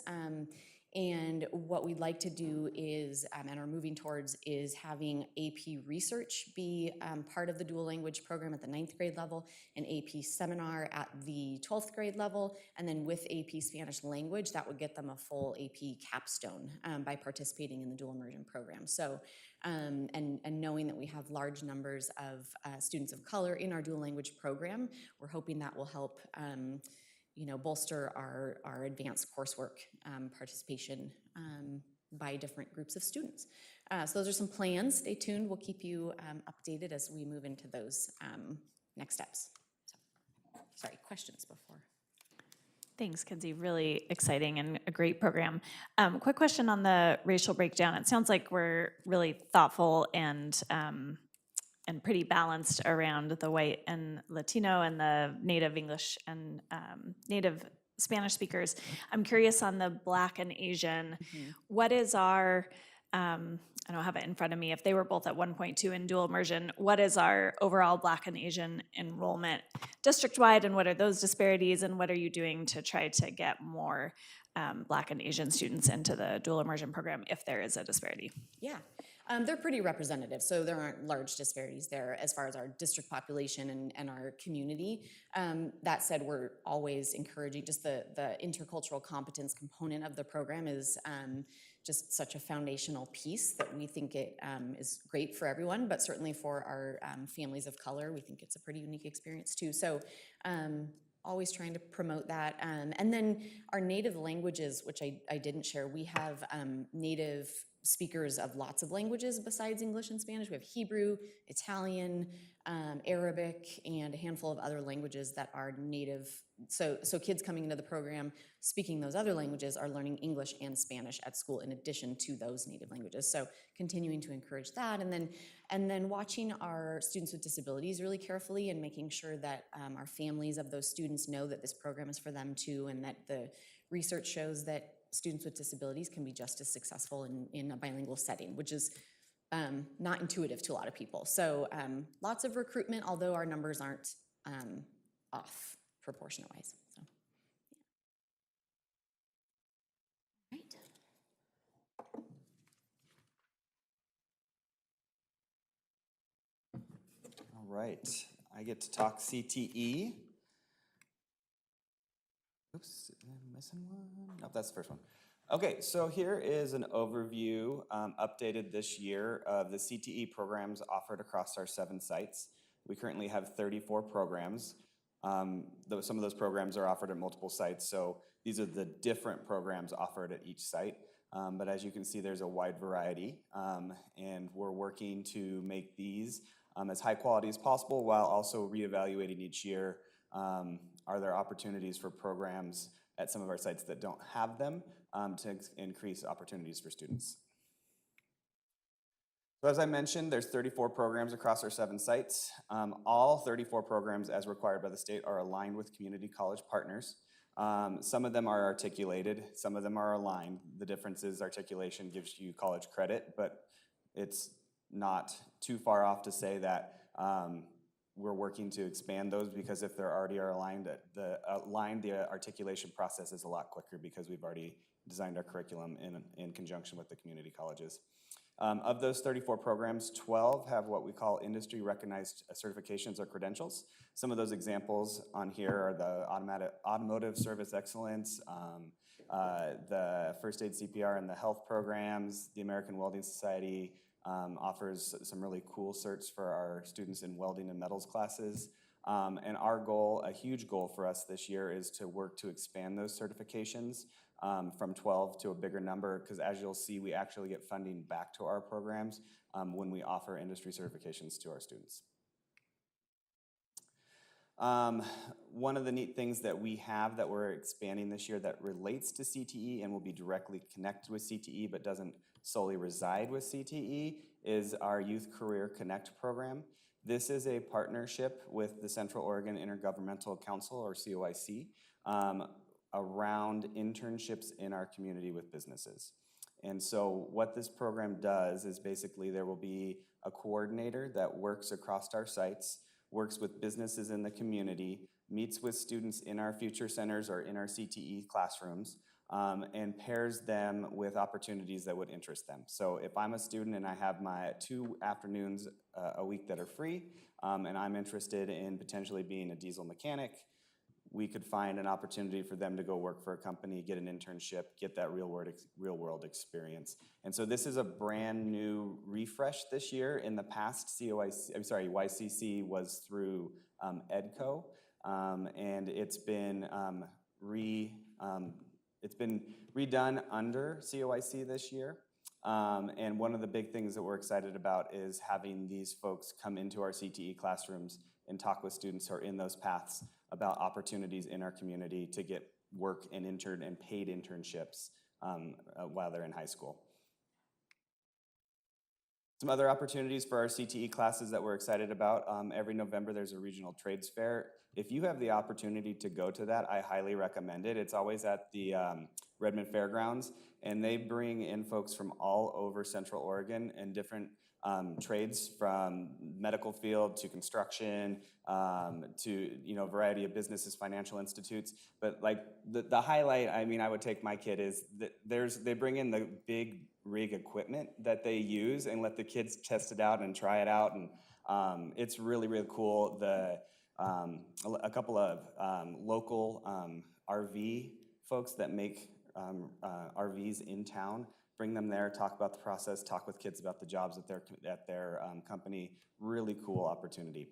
And what we'd like to do is, and are moving towards, is having AP research be part of the dual language program at the 9th grade level, an AP seminar at the 12th grade level, and then with AP Spanish language, that would get them a full AP capstone by participating in the dual immersion program. So, and knowing that we have large numbers of students of color in our dual language program, we're hoping that will help bolster our advanced coursework participation by different groups of students. So those are some plans. Stay tuned. We'll keep you updated as we move into those next steps. So, sorry, questions before? Thanks, Kinsey. Really exciting and a great program. Quick question on the racial breakdown. It sounds like we're really thoughtful and pretty balanced around the white and Latino and the native English and native Spanish speakers. I'm curious on the Black and Asian. What is our, I don't have it in front of me, if they were both at 1.2 in dual immersion, what is our overall Black and Asian enrollment district-wide, and what are those disparities, and what are you doing to try to get more Black and Asian students into the dual immersion program if there is a disparity? Yeah, they're pretty representative, so there aren't large disparities there as far as our district population and our community. That said, we're always encouraging, just the intercultural competence component of the program is just such a foundational piece that we think it is great for everyone, but certainly for our families of color, we think it's a pretty unique experience too. So always trying to promote that. And then our native languages, which I didn't share, we have native speakers of lots of languages besides English and Spanish. We have Hebrew, Italian, Arabic, and a handful of other languages that are native. So kids coming into the program speaking those other languages are learning English and Spanish at school in addition to those native languages. So continuing to encourage that, and then watching our students with disabilities really carefully and making sure that our families of those students know that this program is for them too, and that the research shows that students with disabilities can be just as successful in a bilingual setting, which is not intuitive to a lot of people. So lots of recruitment, although our numbers aren't off proportionate-wise. So, yeah. Right. All right, I get to talk CTE. Oops, am I missing one? Nope, that's the first one. Okay, so here is an overview updated this year of the CTE programs offered across our 7 sites. We currently have 34 programs. Some of those programs are offered at multiple sites, so these are the different programs offered at each site. But as you can see, there's a wide variety, and we're working to make these as high quality as possible while also reevaluating each year. Are there opportunities for programs at some of our sites that don't have them to increase opportunities for students? So as I mentioned, there's 34 programs across our 7 sites. All 34 programs, as required by the state, are aligned with community college partners. Some of them are articulated, some of them are aligned. The difference is articulation gives you college credit, but it's not too far off to say that we're working to expand those, because if they're already aligned, the articulation process is a lot quicker because we've already designed our curriculum in conjunction with the community colleges. Of those 34 programs, 12 have what we call industry recognized certifications or credentials. Some of those examples on here are the automotive service excellence, the first aid CPR and the health programs. The American Welding Society offers some really cool certs for our students in welding and metals classes. And our goal, a huge goal for us this year, is to work to expand those certifications from 12 to a bigger number, because as you'll see, we actually get funding back to our programs when we offer industry certifications to our students. One of the neat things that we have that we're expanding this year that relates to CTE and will be directly connected with CTE but doesn't solely reside with CTE is our Youth Career Connect program. This is a partnership with the Central Oregon Intergovernmental Council, or COIC, around internships in our community with businesses. And so what this program does is basically there will be a coordinator that works across our sites, works with businesses in the community, meets with students in our future centers or in our CTE classrooms, and pairs them with opportunities that would interest them. So if I'm a student and I have my 2 afternoons a week that are free, and I'm interested in potentially being a diesel mechanic, we could find an opportunity for them to go work for a company, get an internship, get that real world experience. And so this is a brand new refresh this year. In the past, YCC was through EDCO, and it's been redone under COIC this year. And one of the big things that we're excited about is having these folks come into our CTE classrooms and talk with students who are in those paths about opportunities in our community to get work and intern and paid internships while they're in high school. Some other opportunities for our CTE classes that we're excited about. Every November there's a regional trades fair. If you have the opportunity to go to that, I highly recommend it. It's always at the Redmond Fairgrounds, and they bring in folks from all over Central Oregon and different trades, from medical field to construction to a variety of businesses, financial institutes. But like the highlight, I mean, I would take my kid is that they bring in the big rig equipment that they use and let the kids test it out and try it out, and it's really, really cool. A couple of local RV folks that make RVs in town, bring them there, talk about the process, talk with kids about the jobs at their company. Really cool opportunity.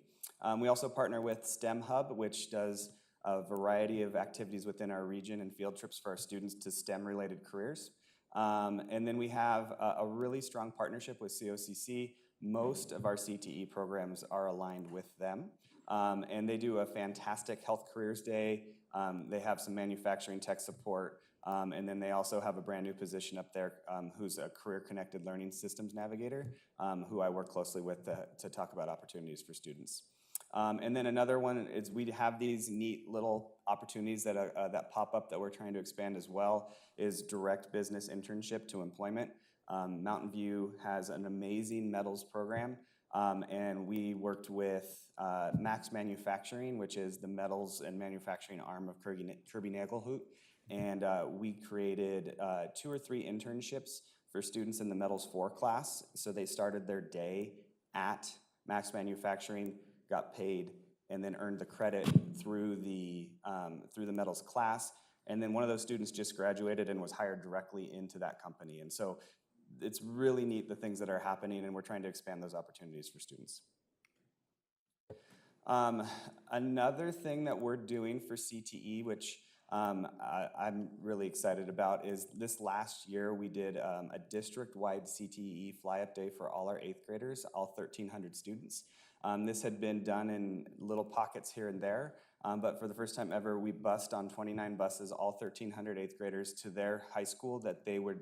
We also partner with STEM Hub, which does a variety of activities within our region and field trips for our students to STEM-related careers. And then we have a really strong partnership with COCC. Most of our CTE programs are aligned with them. And they do a fantastic Health Careers Day. They have some manufacturing tech support. And then they also have a brand new position up there who's a career-connected learning systems navigator, who I work closely with to talk about opportunities for students. And then another one is we have these neat little opportunities that pop up that we're trying to expand as well, is direct business internship to employment. Mountain View has an amazing metals program, and we worked with Max Manufacturing, which is the metals and manufacturing arm of Kirby Nagelhout. And we created 2 or 3 internships for students in the Metals 4 class. So they started their day at Max Manufacturing, got paid, and then earned the credit through the Metals class. And then one of those students just graduated and was hired directly into that company. And so it's really neat, the things that are happening, and we're trying to expand those opportunities for students. Another thing that we're doing for CTE, which I'm really excited about, is this last year we did a district-wide CTE fly-up day for all our 8th graders, all 1,300 students. This had been done in little pockets here and there, but for the first time ever, we bussed on 29 buses all 1,300 8th graders to their high school that they were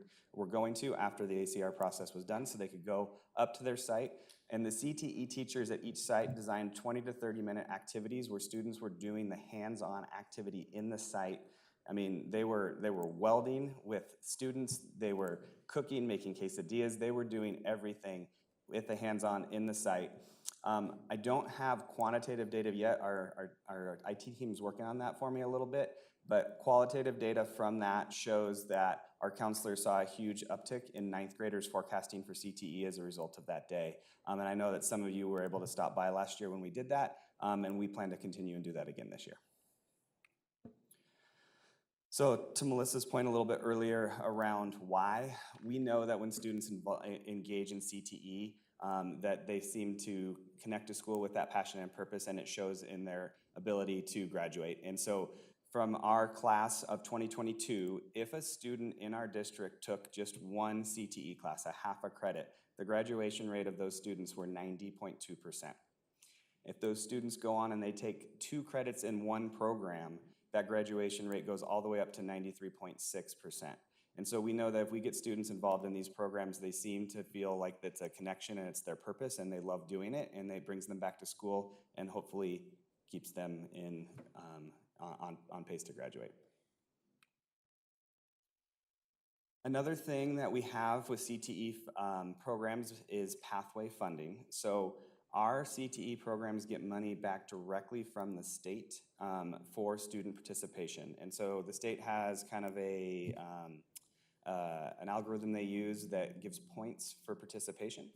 going to after the ACR process was done, so they could go up to their site. And the CTE teachers at each site designed 20 to 30-minute activities where students were doing the hands-on activity in the site. I mean, they were welding with students, they were cooking, making quesadillas, they were doing everything with the hands-on in the site. I don't have quantitative data yet. Our IT team is working on that for me a little bit, but qualitative data from that shows that our counselors saw a huge uptick in 9th graders forecasting for CTE as a result of that day. And I know that some of you were able to stop by last year when we did that, and we plan to continue and do that again this year. So to Melissa's point a little bit earlier around why, we know that when students engage in CTE, that they seem to connect to school with that passion and purpose, and it shows in their ability to graduate. And so from our class of 2022, if a student in our district took just one CTE class, a half a credit, the graduation rate of those students were 90.2%. If those students go on and they take 2 credits in one program, that graduation rate goes all the way up to 93.6%. And so we know that if we get students involved in these programs, they seem to feel like it's a connection and it's their purpose and they love doing it, and it brings them back to school and hopefully keeps them on pace to graduate. Another thing that we have with CTE programs is pathway funding. So Our CTE programs get money back directly from the state for student participation. And so the state has kind of an algorithm they use that gives points for participation.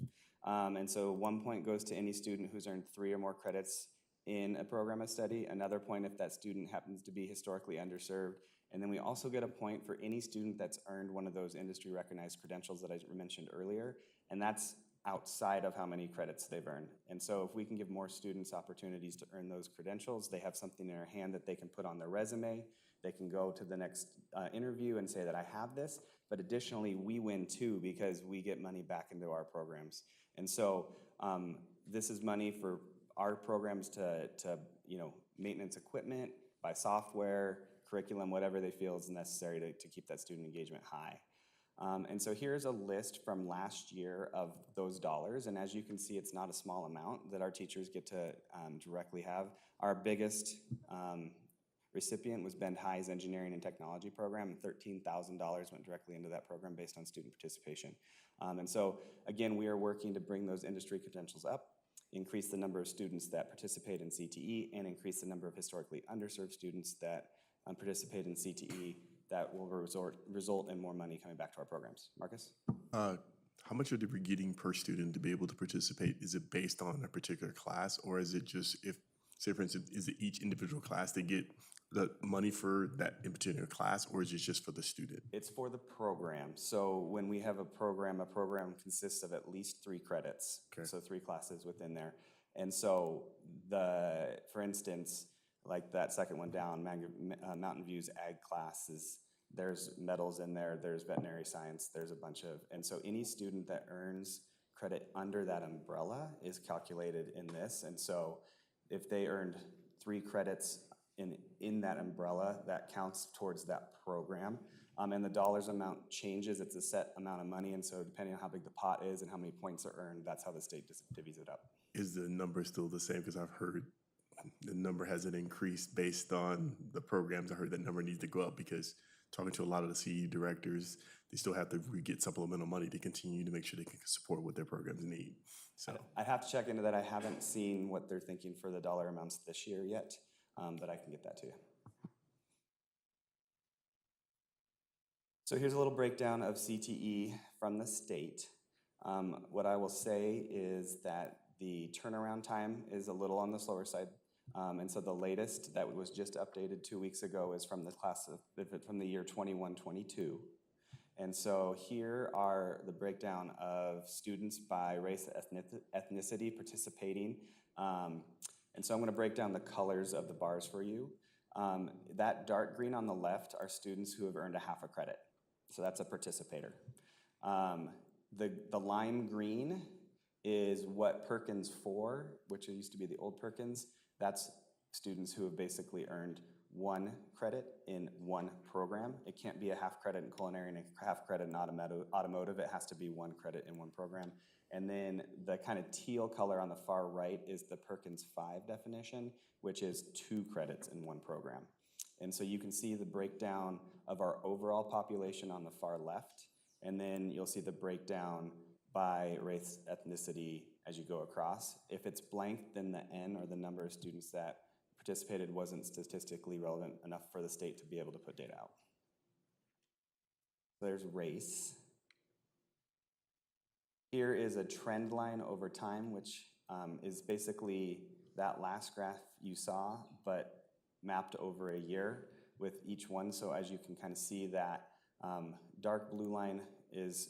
And so 1 point goes to any student who's earned 3 or more credits in a program of study, another point if that student happens to be historically underserved, and then we also get a point for any student that's earned one of those industry recognized credentials that I mentioned earlier, and that's outside of how many credits they've earned. And so if we can give more students opportunities to earn those credentials, they have something in their hand that they can put on their resume, they can go to the next interview and say that I have this, but additionally we win too because we get money back into our programs. And so this is money for our programs to maintenance equipment, buy software, curriculum, whatever they feel is necessary to keep that student engagement high. And so here's a list from last year of those dollars. And as you can see, it's not a small amount that our teachers get to directly have. Our biggest recipient was Bend High's Engineering and Technology program, and $13,000 went directly into that program based on student participation. And so again, we are working to bring those industry credentials up, increase the number of students that participate in CTE, and increase the number of historically underserved students that participate in CTE that will result in more money coming back to our programs. Marcus? How much are we getting per student to be able to participate? Is it based on a particular class, or is it just if, say for instance, is it each individual class they get the money for that in particular class, or is it just for the student? It's for the program. So when we have a program consists of at least 3 credits. Okay. So 3 classes within there. And so for instance, like that second one down, Mountain View's ag classes, there's metals in there, there's veterinary science, there's a bunch of, and so any student that earns credit under that umbrella is calculated in this. And so if they earned 3 credits in that umbrella, that counts towards that program. And the dollars amount changes, it's a set amount of money, and so depending on how big the pot is and how many points are earned, that's how the state divvies it up. Is the number still the same? Because I've heard the number hasn't increased based on the programs. I heard that number needs to go up because talking to a lot of the CE directors, they still have to get supplemental money to continue to make sure they can support what their programs need. So I'd have to check into that. I haven't seen what they're thinking for the dollar amounts this year yet, but I can get that to you. So here's a little breakdown of CTE from the state. What I will say is that the turnaround time is a little on the slower side. And so the latest that was just updated 2 weeks ago is from the year 21-22. And so here are the breakdown of students by race, ethnicity participating. And so I'm going to break down the colors of the bars for you. That dark green on the left are students who have earned a half a credit. So that's a participator. The lime green is what Perkins 4, which used to be the old Perkins, that's students who have basically earned 1 credit in 1 program. It can't be a half credit in culinary and a half credit in automotive. It has to be 1 credit in 1 program. And then the kind of teal color on the far right is the Perkins 5 definition, which is 2 credits in 1 program. And so you can see the breakdown of our overall population on the far left, and then you'll see the breakdown by race, ethnicity as you go across. If it's blank, then the N, or the number of students that participated, wasn't statistically relevant enough for the state to be able to put data out. There's race. Here is a trend line over time, which is basically that last graph you saw, but mapped over a year with each one. So as you can kind of see, that dark blue line is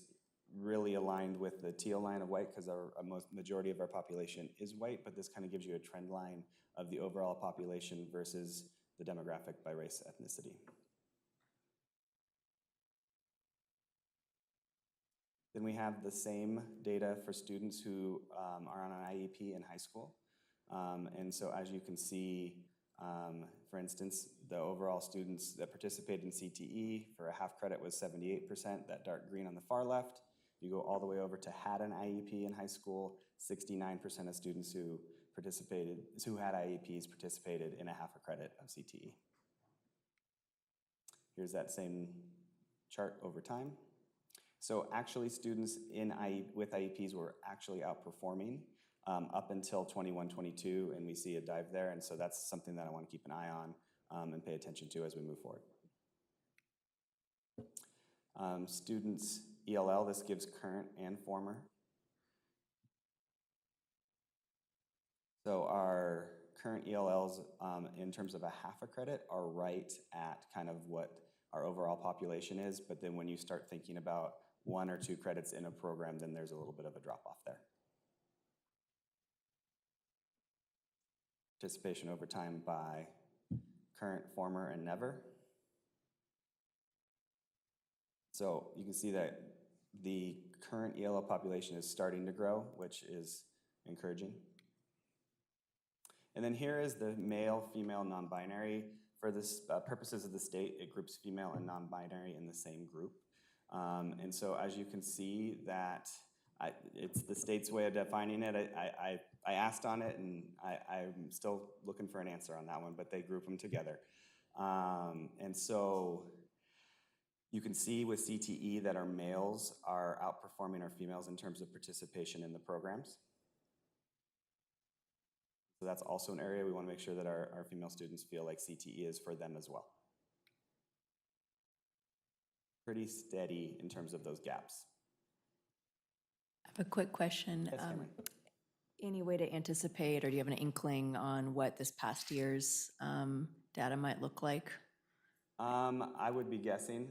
really aligned with the teal line of white because our majority of our population is white, but this kind of gives you a trend line of the overall population versus the demographic by race, ethnicity. Then we have the same data for students who are on an IEP in high school. And so as you can see, for instance, the overall students that participated in CTE for a half credit was 78%, that dark green on the far left. You go all the way over to had an IEP in high school, 69% of students who had IEPs participated in a half a credit of CTE. Here's that same chart over time. So actually students with IEPs were actually outperforming up until 21, 22, and we see a dive there. And so that's something that I want to keep an eye on and pay attention to as we move forward. Students ELL, this gives current and former. So our current ELLs in terms of a half a credit are right at kind of what our overall population is, but then when you start thinking about 1 or 2 credits in a program, then there's a little bit of a drop off there. Participation over time by current, former, and never. So you can see that the current ELL population is starting to grow, which is encouraging. And then here is the male, female, non-binary. For this purposes of the state, it groups female and non-binary in the same group. And so as you can see that it's the state's way of defining it. I asked on it, and I'm still looking for an answer on that one, but they group them together. And so you can see with CTE that our males are outperforming our females in terms of participation in the programs. So that's also an area we want to make sure that our female students feel like CTE is for them as well. Pretty steady in terms of those gaps. I have a quick question. Yes, Cameron. Any way to anticipate, or do you have an inkling on what this past year's data might look like? I would be guessing.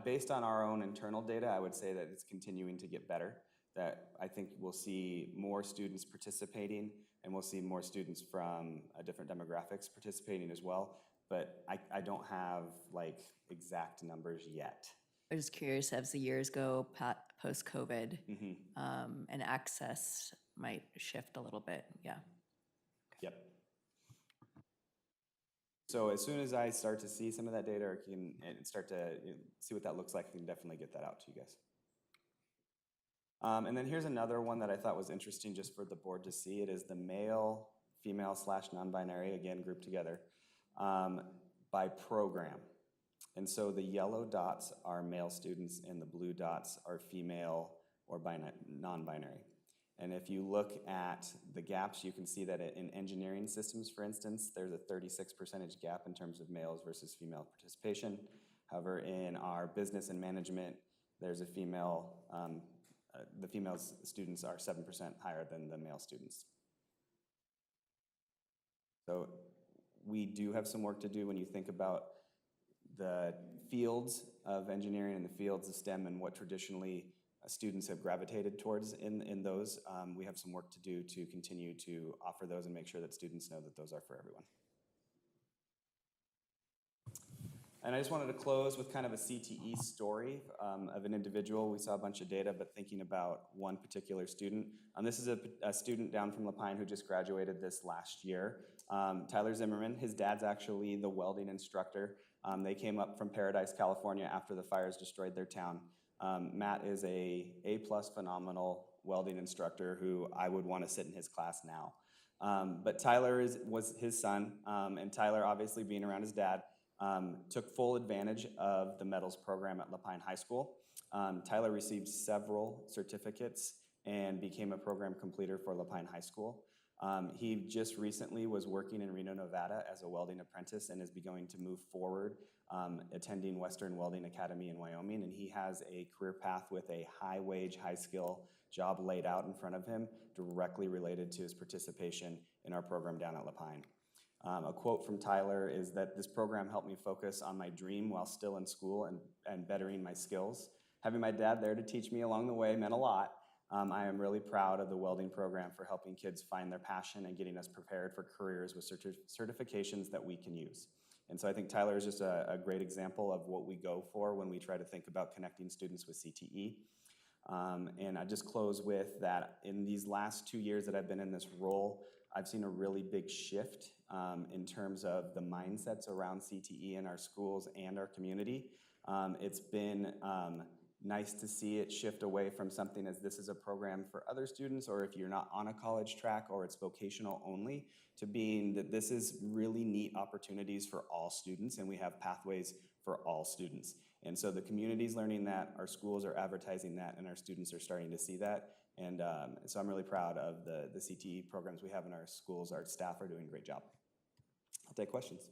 Based on our own internal data, I would say that it's continuing to get better. That I think we'll see more students participating, and we'll see more students from different demographics participating as well. But I don't have like exact numbers yet. I'm just curious, as the years go post-COVID, and access might shift a little bit. Yeah. Yep. So as soon as I start to see some of that data, or can start to see what that looks like, I can definitely get that out to you guys. And then here's another one that I thought was interesting just for the board to see. It is the male, female / non-binary, again grouped together, by program. And so the yellow dots are male students and the blue dots are female or non-binary. And if you look at the gaps, you can see that in engineering systems, for instance, there's a 36% gap in terms of males versus female participation. However, in our business and management, there's a female, the female students are 7% higher than the male students. So we do have some work to do when you think about the fields of engineering and the fields of STEM and what traditionally students have gravitated towards in those. We have some work to do to continue to offer those and make sure that students know that those are for everyone. And I just wanted to close with kind of a CTE story of an individual. We saw a bunch of data, but thinking about one particular student. This is a student down from La Pine who just graduated this last year. Tyler Zimmerman, his dad's actually the welding instructor. They came up from Paradise, California after the fires destroyed their town. Matt is a A+ phenomenal welding instructor who I would want to sit in his class now. But Tyler was his son, and Tyler, obviously being around his dad, took full advantage of the metals program at La Pine High School. Tyler received several certificates and became a program completer for La Pine High School. He just recently was working in Reno, Nevada as a welding apprentice and is going to move forward attending Western Welding Academy in Wyoming, and he has a career path with a high-wage, high-skill job laid out in front of him directly related to his participation in our program down at La Pine. A quote from Tyler is that this program helped me focus on my dream while still in school and bettering my skills. Having my dad there to teach me along the way meant a lot. I am really proud of the welding program for helping kids find their passion and getting us prepared for careers with certifications that we can use. And so I think Tyler is just a great example of what we go for when we try to think about connecting students with CTE. And I just close with that in these last 2 years that I've been in this role, I've seen a really big shift in terms of the mindsets around CTE in our schools and our community. It's been nice to see it shift away from something as this is a program for other students, or if you're not on a college track or it's vocational only, to being that this is really neat opportunities for all students and we have pathways for all students. And so the community's learning that, our schools are advertising that, and our students are starting to see that. And so I'm really proud of the CTE programs we have in our schools. Our staff are doing a great job. I'll take questions.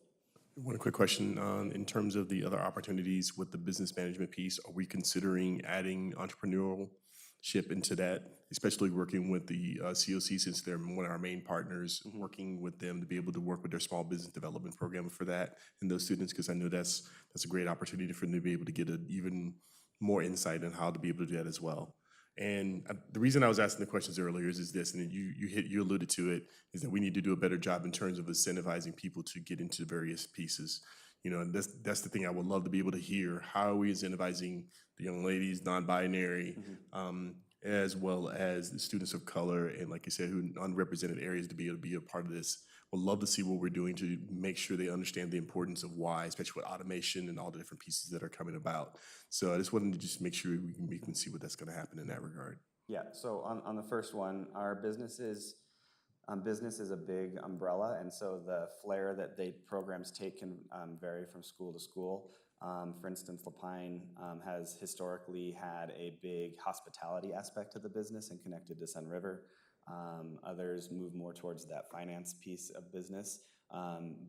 One quick question, in terms of the other opportunities with the business management piece, are we considering adding entrepreneurship into that, especially working with the COC since they're one of our main partners, working with them to be able to work with their small business development program for that and those students? Because I know that's a great opportunity for them to be able to get even more insight on how to be able to do that as well. And the reason I was asking the questions earlier is this, and you alluded to it, is that we need to do a better job in terms of incentivizing people to get into various pieces. You know, and that's the thing I would love to be able to hear. How are we incentivizing the young ladies, non-binary, as well as the students of color, and like you said, who unrepresented areas to be able to be a part of this? Would love to see what we're doing to make sure they understand the importance of why, especially with automation and all the different pieces that are coming about. So I just wanted to just make sure we can see what that's going to happen in that regard. Yeah, so on the first one, our business is a big umbrella, and so the flair that programs take can vary from school to school. For instance, Lapine has historically had a big hospitality aspect to the business and connected to Sun River. Others move more towards that finance piece of business,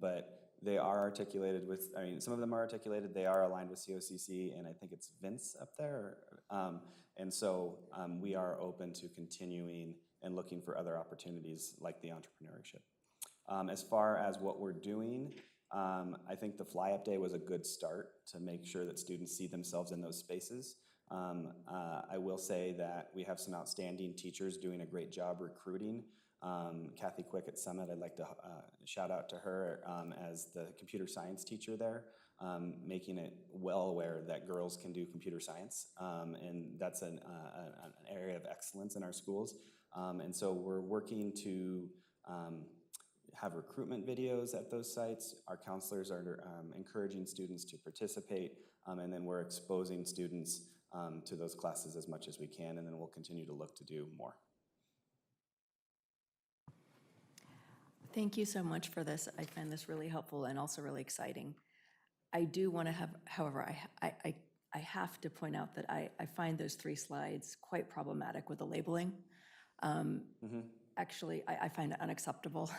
but they are articulated with, some of them are articulated, they are aligned with COCC, and I think it's Vince up there. And so we are open to continuing and looking for other opportunities like the entrepreneurship. As far as what we're doing, I think the Fly Up Day was a good start to make sure that students see themselves in those spaces. I will say that we have some outstanding teachers doing a great job recruiting. Kathy Quick at Summit, I'd like to shout out to her as the computer science teacher there, making it well aware that girls can do computer science, and that's an area of excellence in our schools. And so we're working to have recruitment videos at those sites. Our counselors are encouraging students to participate, and then we're exposing students to those classes as much as we can, and then we'll continue to look to do more. Thank you so much for this. I find this really helpful and also really exciting. I do want to have, however, I have to point out that I find those 3 slides quite problematic with the labeling. Actually, I find it unacceptable.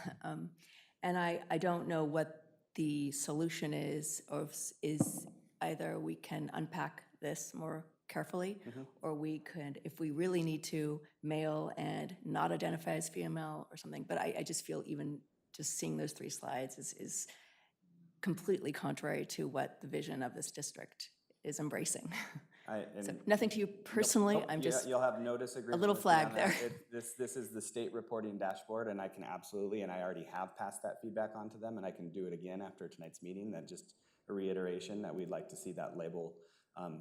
And I don't know what the solution is, or is either we can unpack this more carefully, or we could, if we really need to, male and not identify as female or something. But I just feel even just seeing those 3 slides is completely contrary to what the vision of this district is embracing. So nothing to you personally, Nope, I'm just you'll have no disagreement. a little with me on flag there. that. This is the state reporting dashboard, and I can absolutely, and I already have passed that feedback on to them, and I can do it again after tonight's meeting. That just a reiteration that we'd like to see that label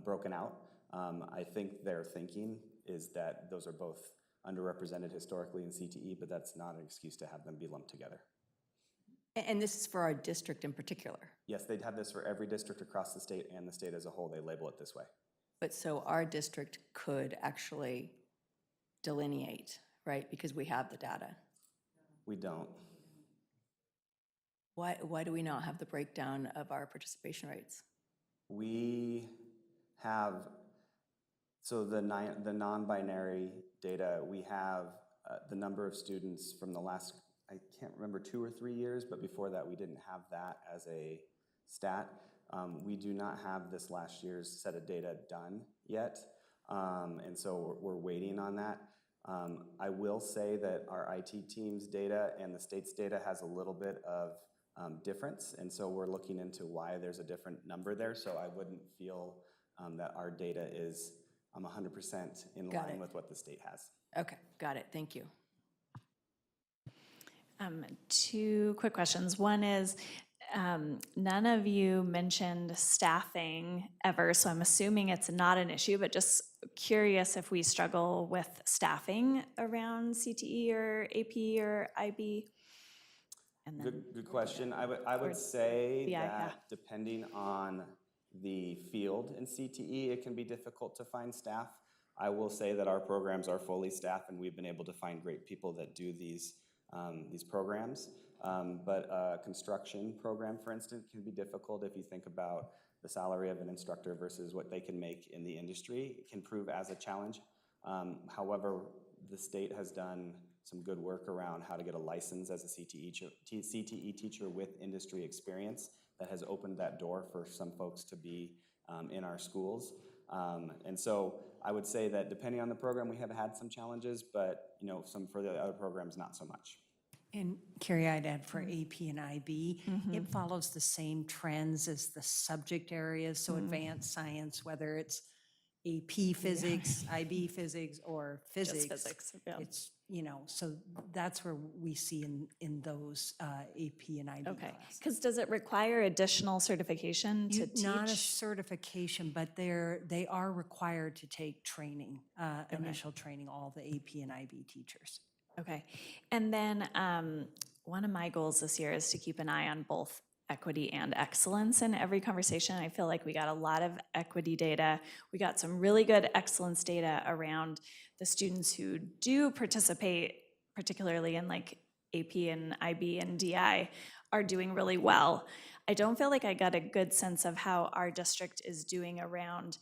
broken out. I think their thinking is that those are both underrepresented historically in CTE, but that's not an excuse to have them be lumped together. And this is for our district in particular. Yes, they'd have this for every district across the state and the state as a whole. They label it this way. But so our district could actually delineate, right? Because we have the data. We don't. Why do we not have the breakdown of our participation rates? We have, so the non-binary data, we have the number of students from the last, I can't remember, 2 or 3 years, but before that we didn't have that as a stat. We do not have this last year's set of data done yet, and so we're waiting on that. I will say that our IT team's data and the state's data has a little bit of difference, and so we're looking into why there's a different number there, so I wouldn't feel that our data is 100% in Got line it. with what the state has. Okay, got it, thank you. 2 quick questions. One is, none of you mentioned staffing ever, so I'm assuming it's not an issue, but just curious if we struggle with staffing around CTE or AP or IB. And then Good question. I would Or say BI, that yeah. depending on the field in CTE, it can be difficult to find staff. I will say that our programs are fully staffed, and we've been able to find great people that do these programs. But a construction program, for instance, can be difficult if you think about the salary of an instructor versus what they can make in the industry. It can prove as a challenge. However, the state has done some good work around how to get a license as a CTE teacher with industry experience that has opened that door for some folks to be in our schools. And so I would say that depending on the program, we have had some challenges, but some for the other programs, not so much. And Carrie, I'd add for AP and IB, it follows the same trends as the subject areas, so advanced science, whether it's AP physics, IB physics, or physics. Just physics, yeah. It's, so that's where we see in those AP and IB Okay, classes. because does it require additional certification to teach? Not a certification, but they are required to take training, initial training, all the AP and IB teachers. Okay, and then one of my goals this year is to keep an eye on both equity and excellence in every conversation. I feel like we got a lot of equity data. We got some really good excellence data around the students who do participate, particularly in like AP and IB and DI, are doing really well. I don't feel like I got a good sense of how our district is doing around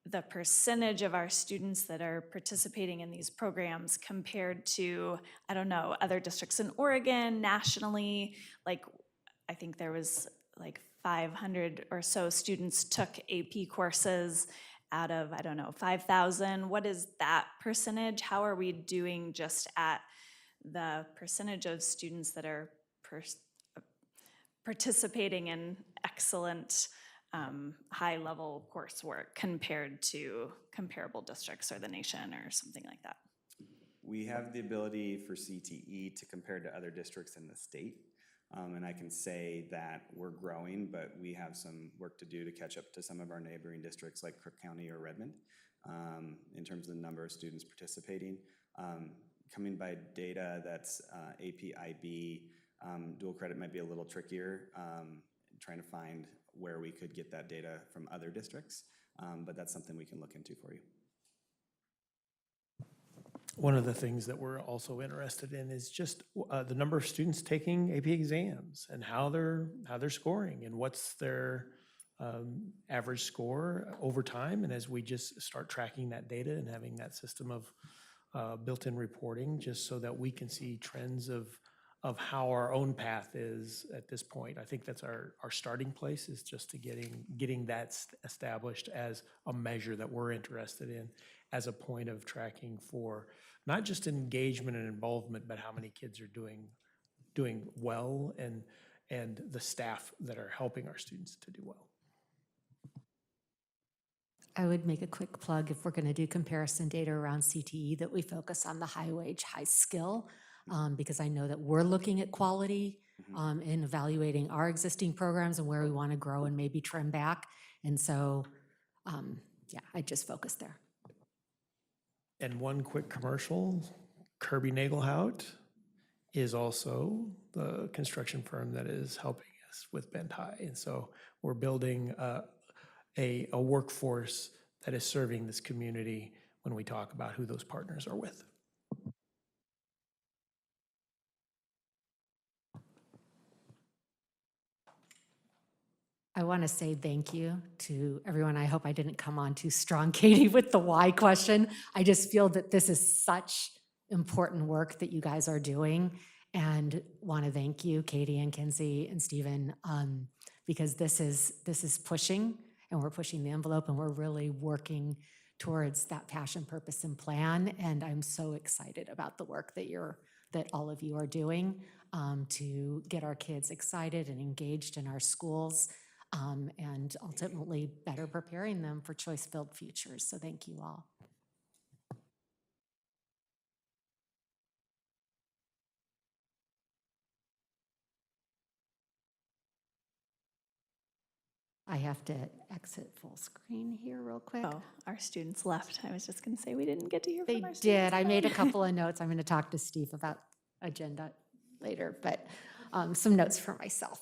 the percentage of our students that are participating in these programs compared to, I don't know, other districts in Oregon, nationally. Like, I think there was like 500 or so students took AP courses out of, I don't know, 5,000. What is that percentage? How are we doing just at the percentage of students that are participating in excellent high-level coursework compared to comparable districts or the nation or something like that? We have the ability for CTE to compare to other districts in the state. And I can say that we're growing, but we have some work to do to catch up to some of our neighboring districts like Crook County or Redmond in terms of the number of students participating. Coming by data that's AP, IB, dual credit might be a little trickier, trying to find where we could get that data from other districts, but that's something we can look into for you. One of the things that we're also interested in is just the number of students taking AP exams and how they're scoring and what's their average score over time. And as we just start tracking that data and having that system of built-in reporting, just so that we can see trends of how our own path is at this point. I think that's our starting place, is just to getting that established as a measure that we're interested in, as a point of tracking for not just engagement and involvement, but how many kids are doing well, and the staff that are helping our students to do well. I would make a quick plug, if we're going to do comparison data around CTE, that we focus on the high wage, high skill, because I know that we're looking at quality in evaluating our existing programs and where we want to grow and maybe trim back. And so, yeah, I just focus there. And one quick commercial, Kirby Nagelhout is also the construction firm that is helping us with Bend High. And so we're building a workforce that is serving this community when we talk about who those partners are with. I want to say thank you to everyone. I hope I didn't come on too strong, Katie, with the why question. I just feel that this is such important work that you guys are doing, and want to thank you, Katie and Kinsey and Stephen, because this is pushing, and we're pushing the envelope, and we're really working towards that passion, purpose, and plan. And I'm so excited about the work that all of you are doing to get our kids excited and engaged in our schools. And ultimately better preparing them for choice-filled futures. So thank you all. I have to exit full screen here real quick. Oh, our students left. I was just going to say we didn't get to hear They from our students. did. I made a couple of notes. I'm going to talk to Steve about agenda later, but some notes for myself.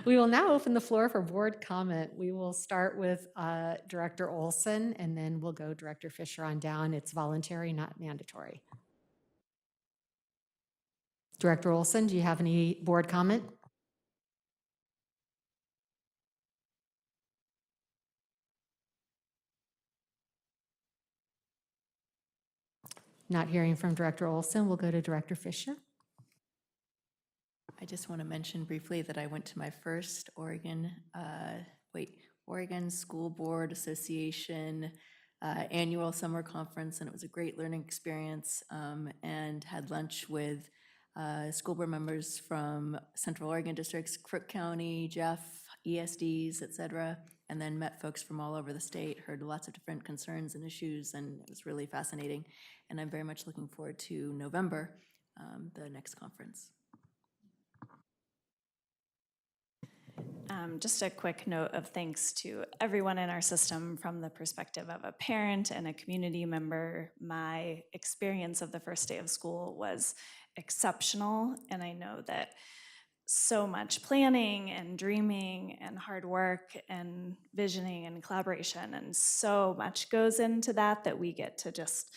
We will now open the floor for board comment. We will start with Director Olson, and then we'll go Director Fisher on down. It's voluntary, not mandatory. Director Olson, do you have any board comment? Not hearing from Director Olson, we'll go to Director Fisher. I just want to mention briefly that I went to my first Oregon School Board Association annual summer conference, and it was a great learning experience, and had lunch with school board members from Central Oregon districts, Crook County, Jeff, ESDs, et cetera, and then met folks from all over the state, heard lots of different concerns and issues, and it was really fascinating. And I'm very much looking forward to November, the next conference. Just a quick note of thanks to everyone in our system from the perspective of a parent and a community member. My experience of the first day of school was exceptional, and I know that so much planning and dreaming and hard work and visioning and collaboration and so much goes into that we get to just,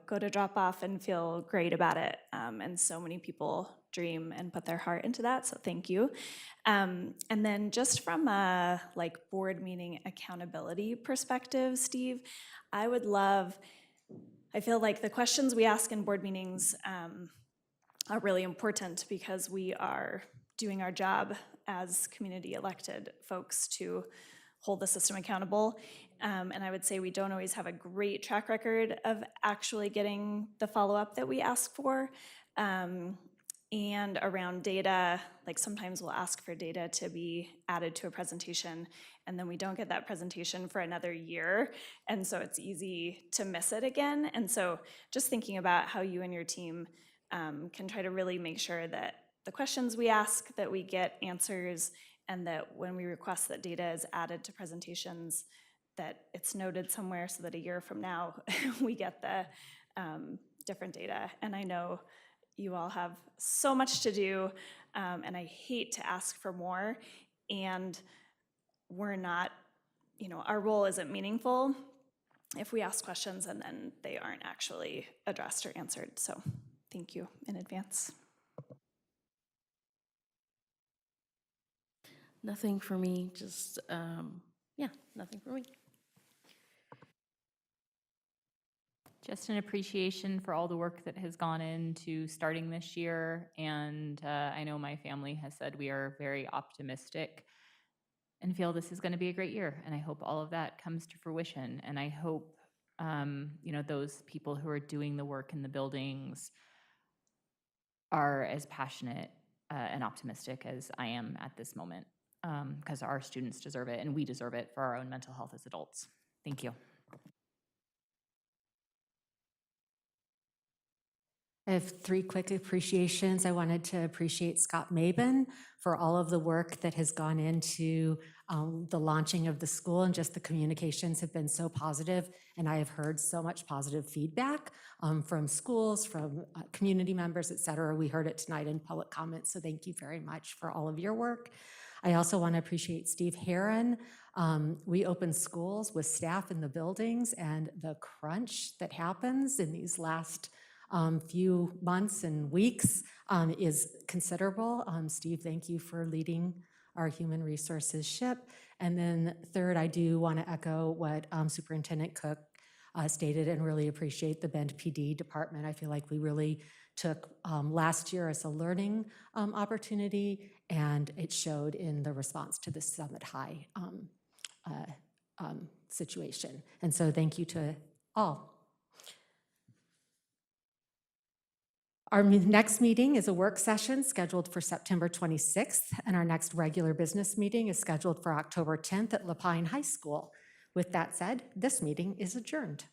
go to drop off and feel great about it. And so many people dream and put their heart into that, so thank you. And then just from a board meeting accountability perspective, Steve, I feel like the questions we ask in board meetings are really important because we are doing our job as community elected folks to hold the system accountable. And I would say we don't always have a great track record of actually getting the follow-up that we ask for. And around data, sometimes we'll ask for data to be added to a presentation, and then we don't get that presentation for another year. And so it's easy to miss it again. And so just thinking about how you and your team can try to really make sure that the questions we ask, that we get answers, and that when we request that data is added to presentations, that it's noted somewhere so that a year from now we get the different data. And I know you all have so much to do, and I hate to ask for more, and we're not, our role isn't meaningful if we ask questions and then they aren't actually addressed or answered. So thank you in advance. Nothing for me, just, nothing for me. Just an appreciation for all the work that has gone into starting this year. And I know my family has said we are very optimistic and feel this is going to be a great year. And I hope all of that comes to fruition. And I hope, those people who are doing the work in the buildings are as passionate and optimistic as I am at this moment, because our students deserve it and we deserve it for our own mental health as adults. Thank you. I have three quick appreciations. I wanted to appreciate Scott Mabin for all of the work that has gone into the launching of the school, and just the communications have been so positive, and I have heard so much positive feedback from schools, from community members, et cetera. We heard it tonight in public comments, so thank you very much for all of your work. I also want to appreciate Steve Heron. We open schools with staff in the buildings, and the crunch that happens in these last few months and weeks is considerable. Steve, thank you for leading our human resources ship. And then third, I do want to echo what Superintendent Cook stated, and really appreciate the Bend PD department. I feel like we really took last year as a learning opportunity, and it showed in the response to the Summit High situation. And so thank you to all. Our next meeting is a work session scheduled for September 26th, and our next regular business meeting is scheduled for October 10th at Lapine High School. With that said, this meeting is adjourned.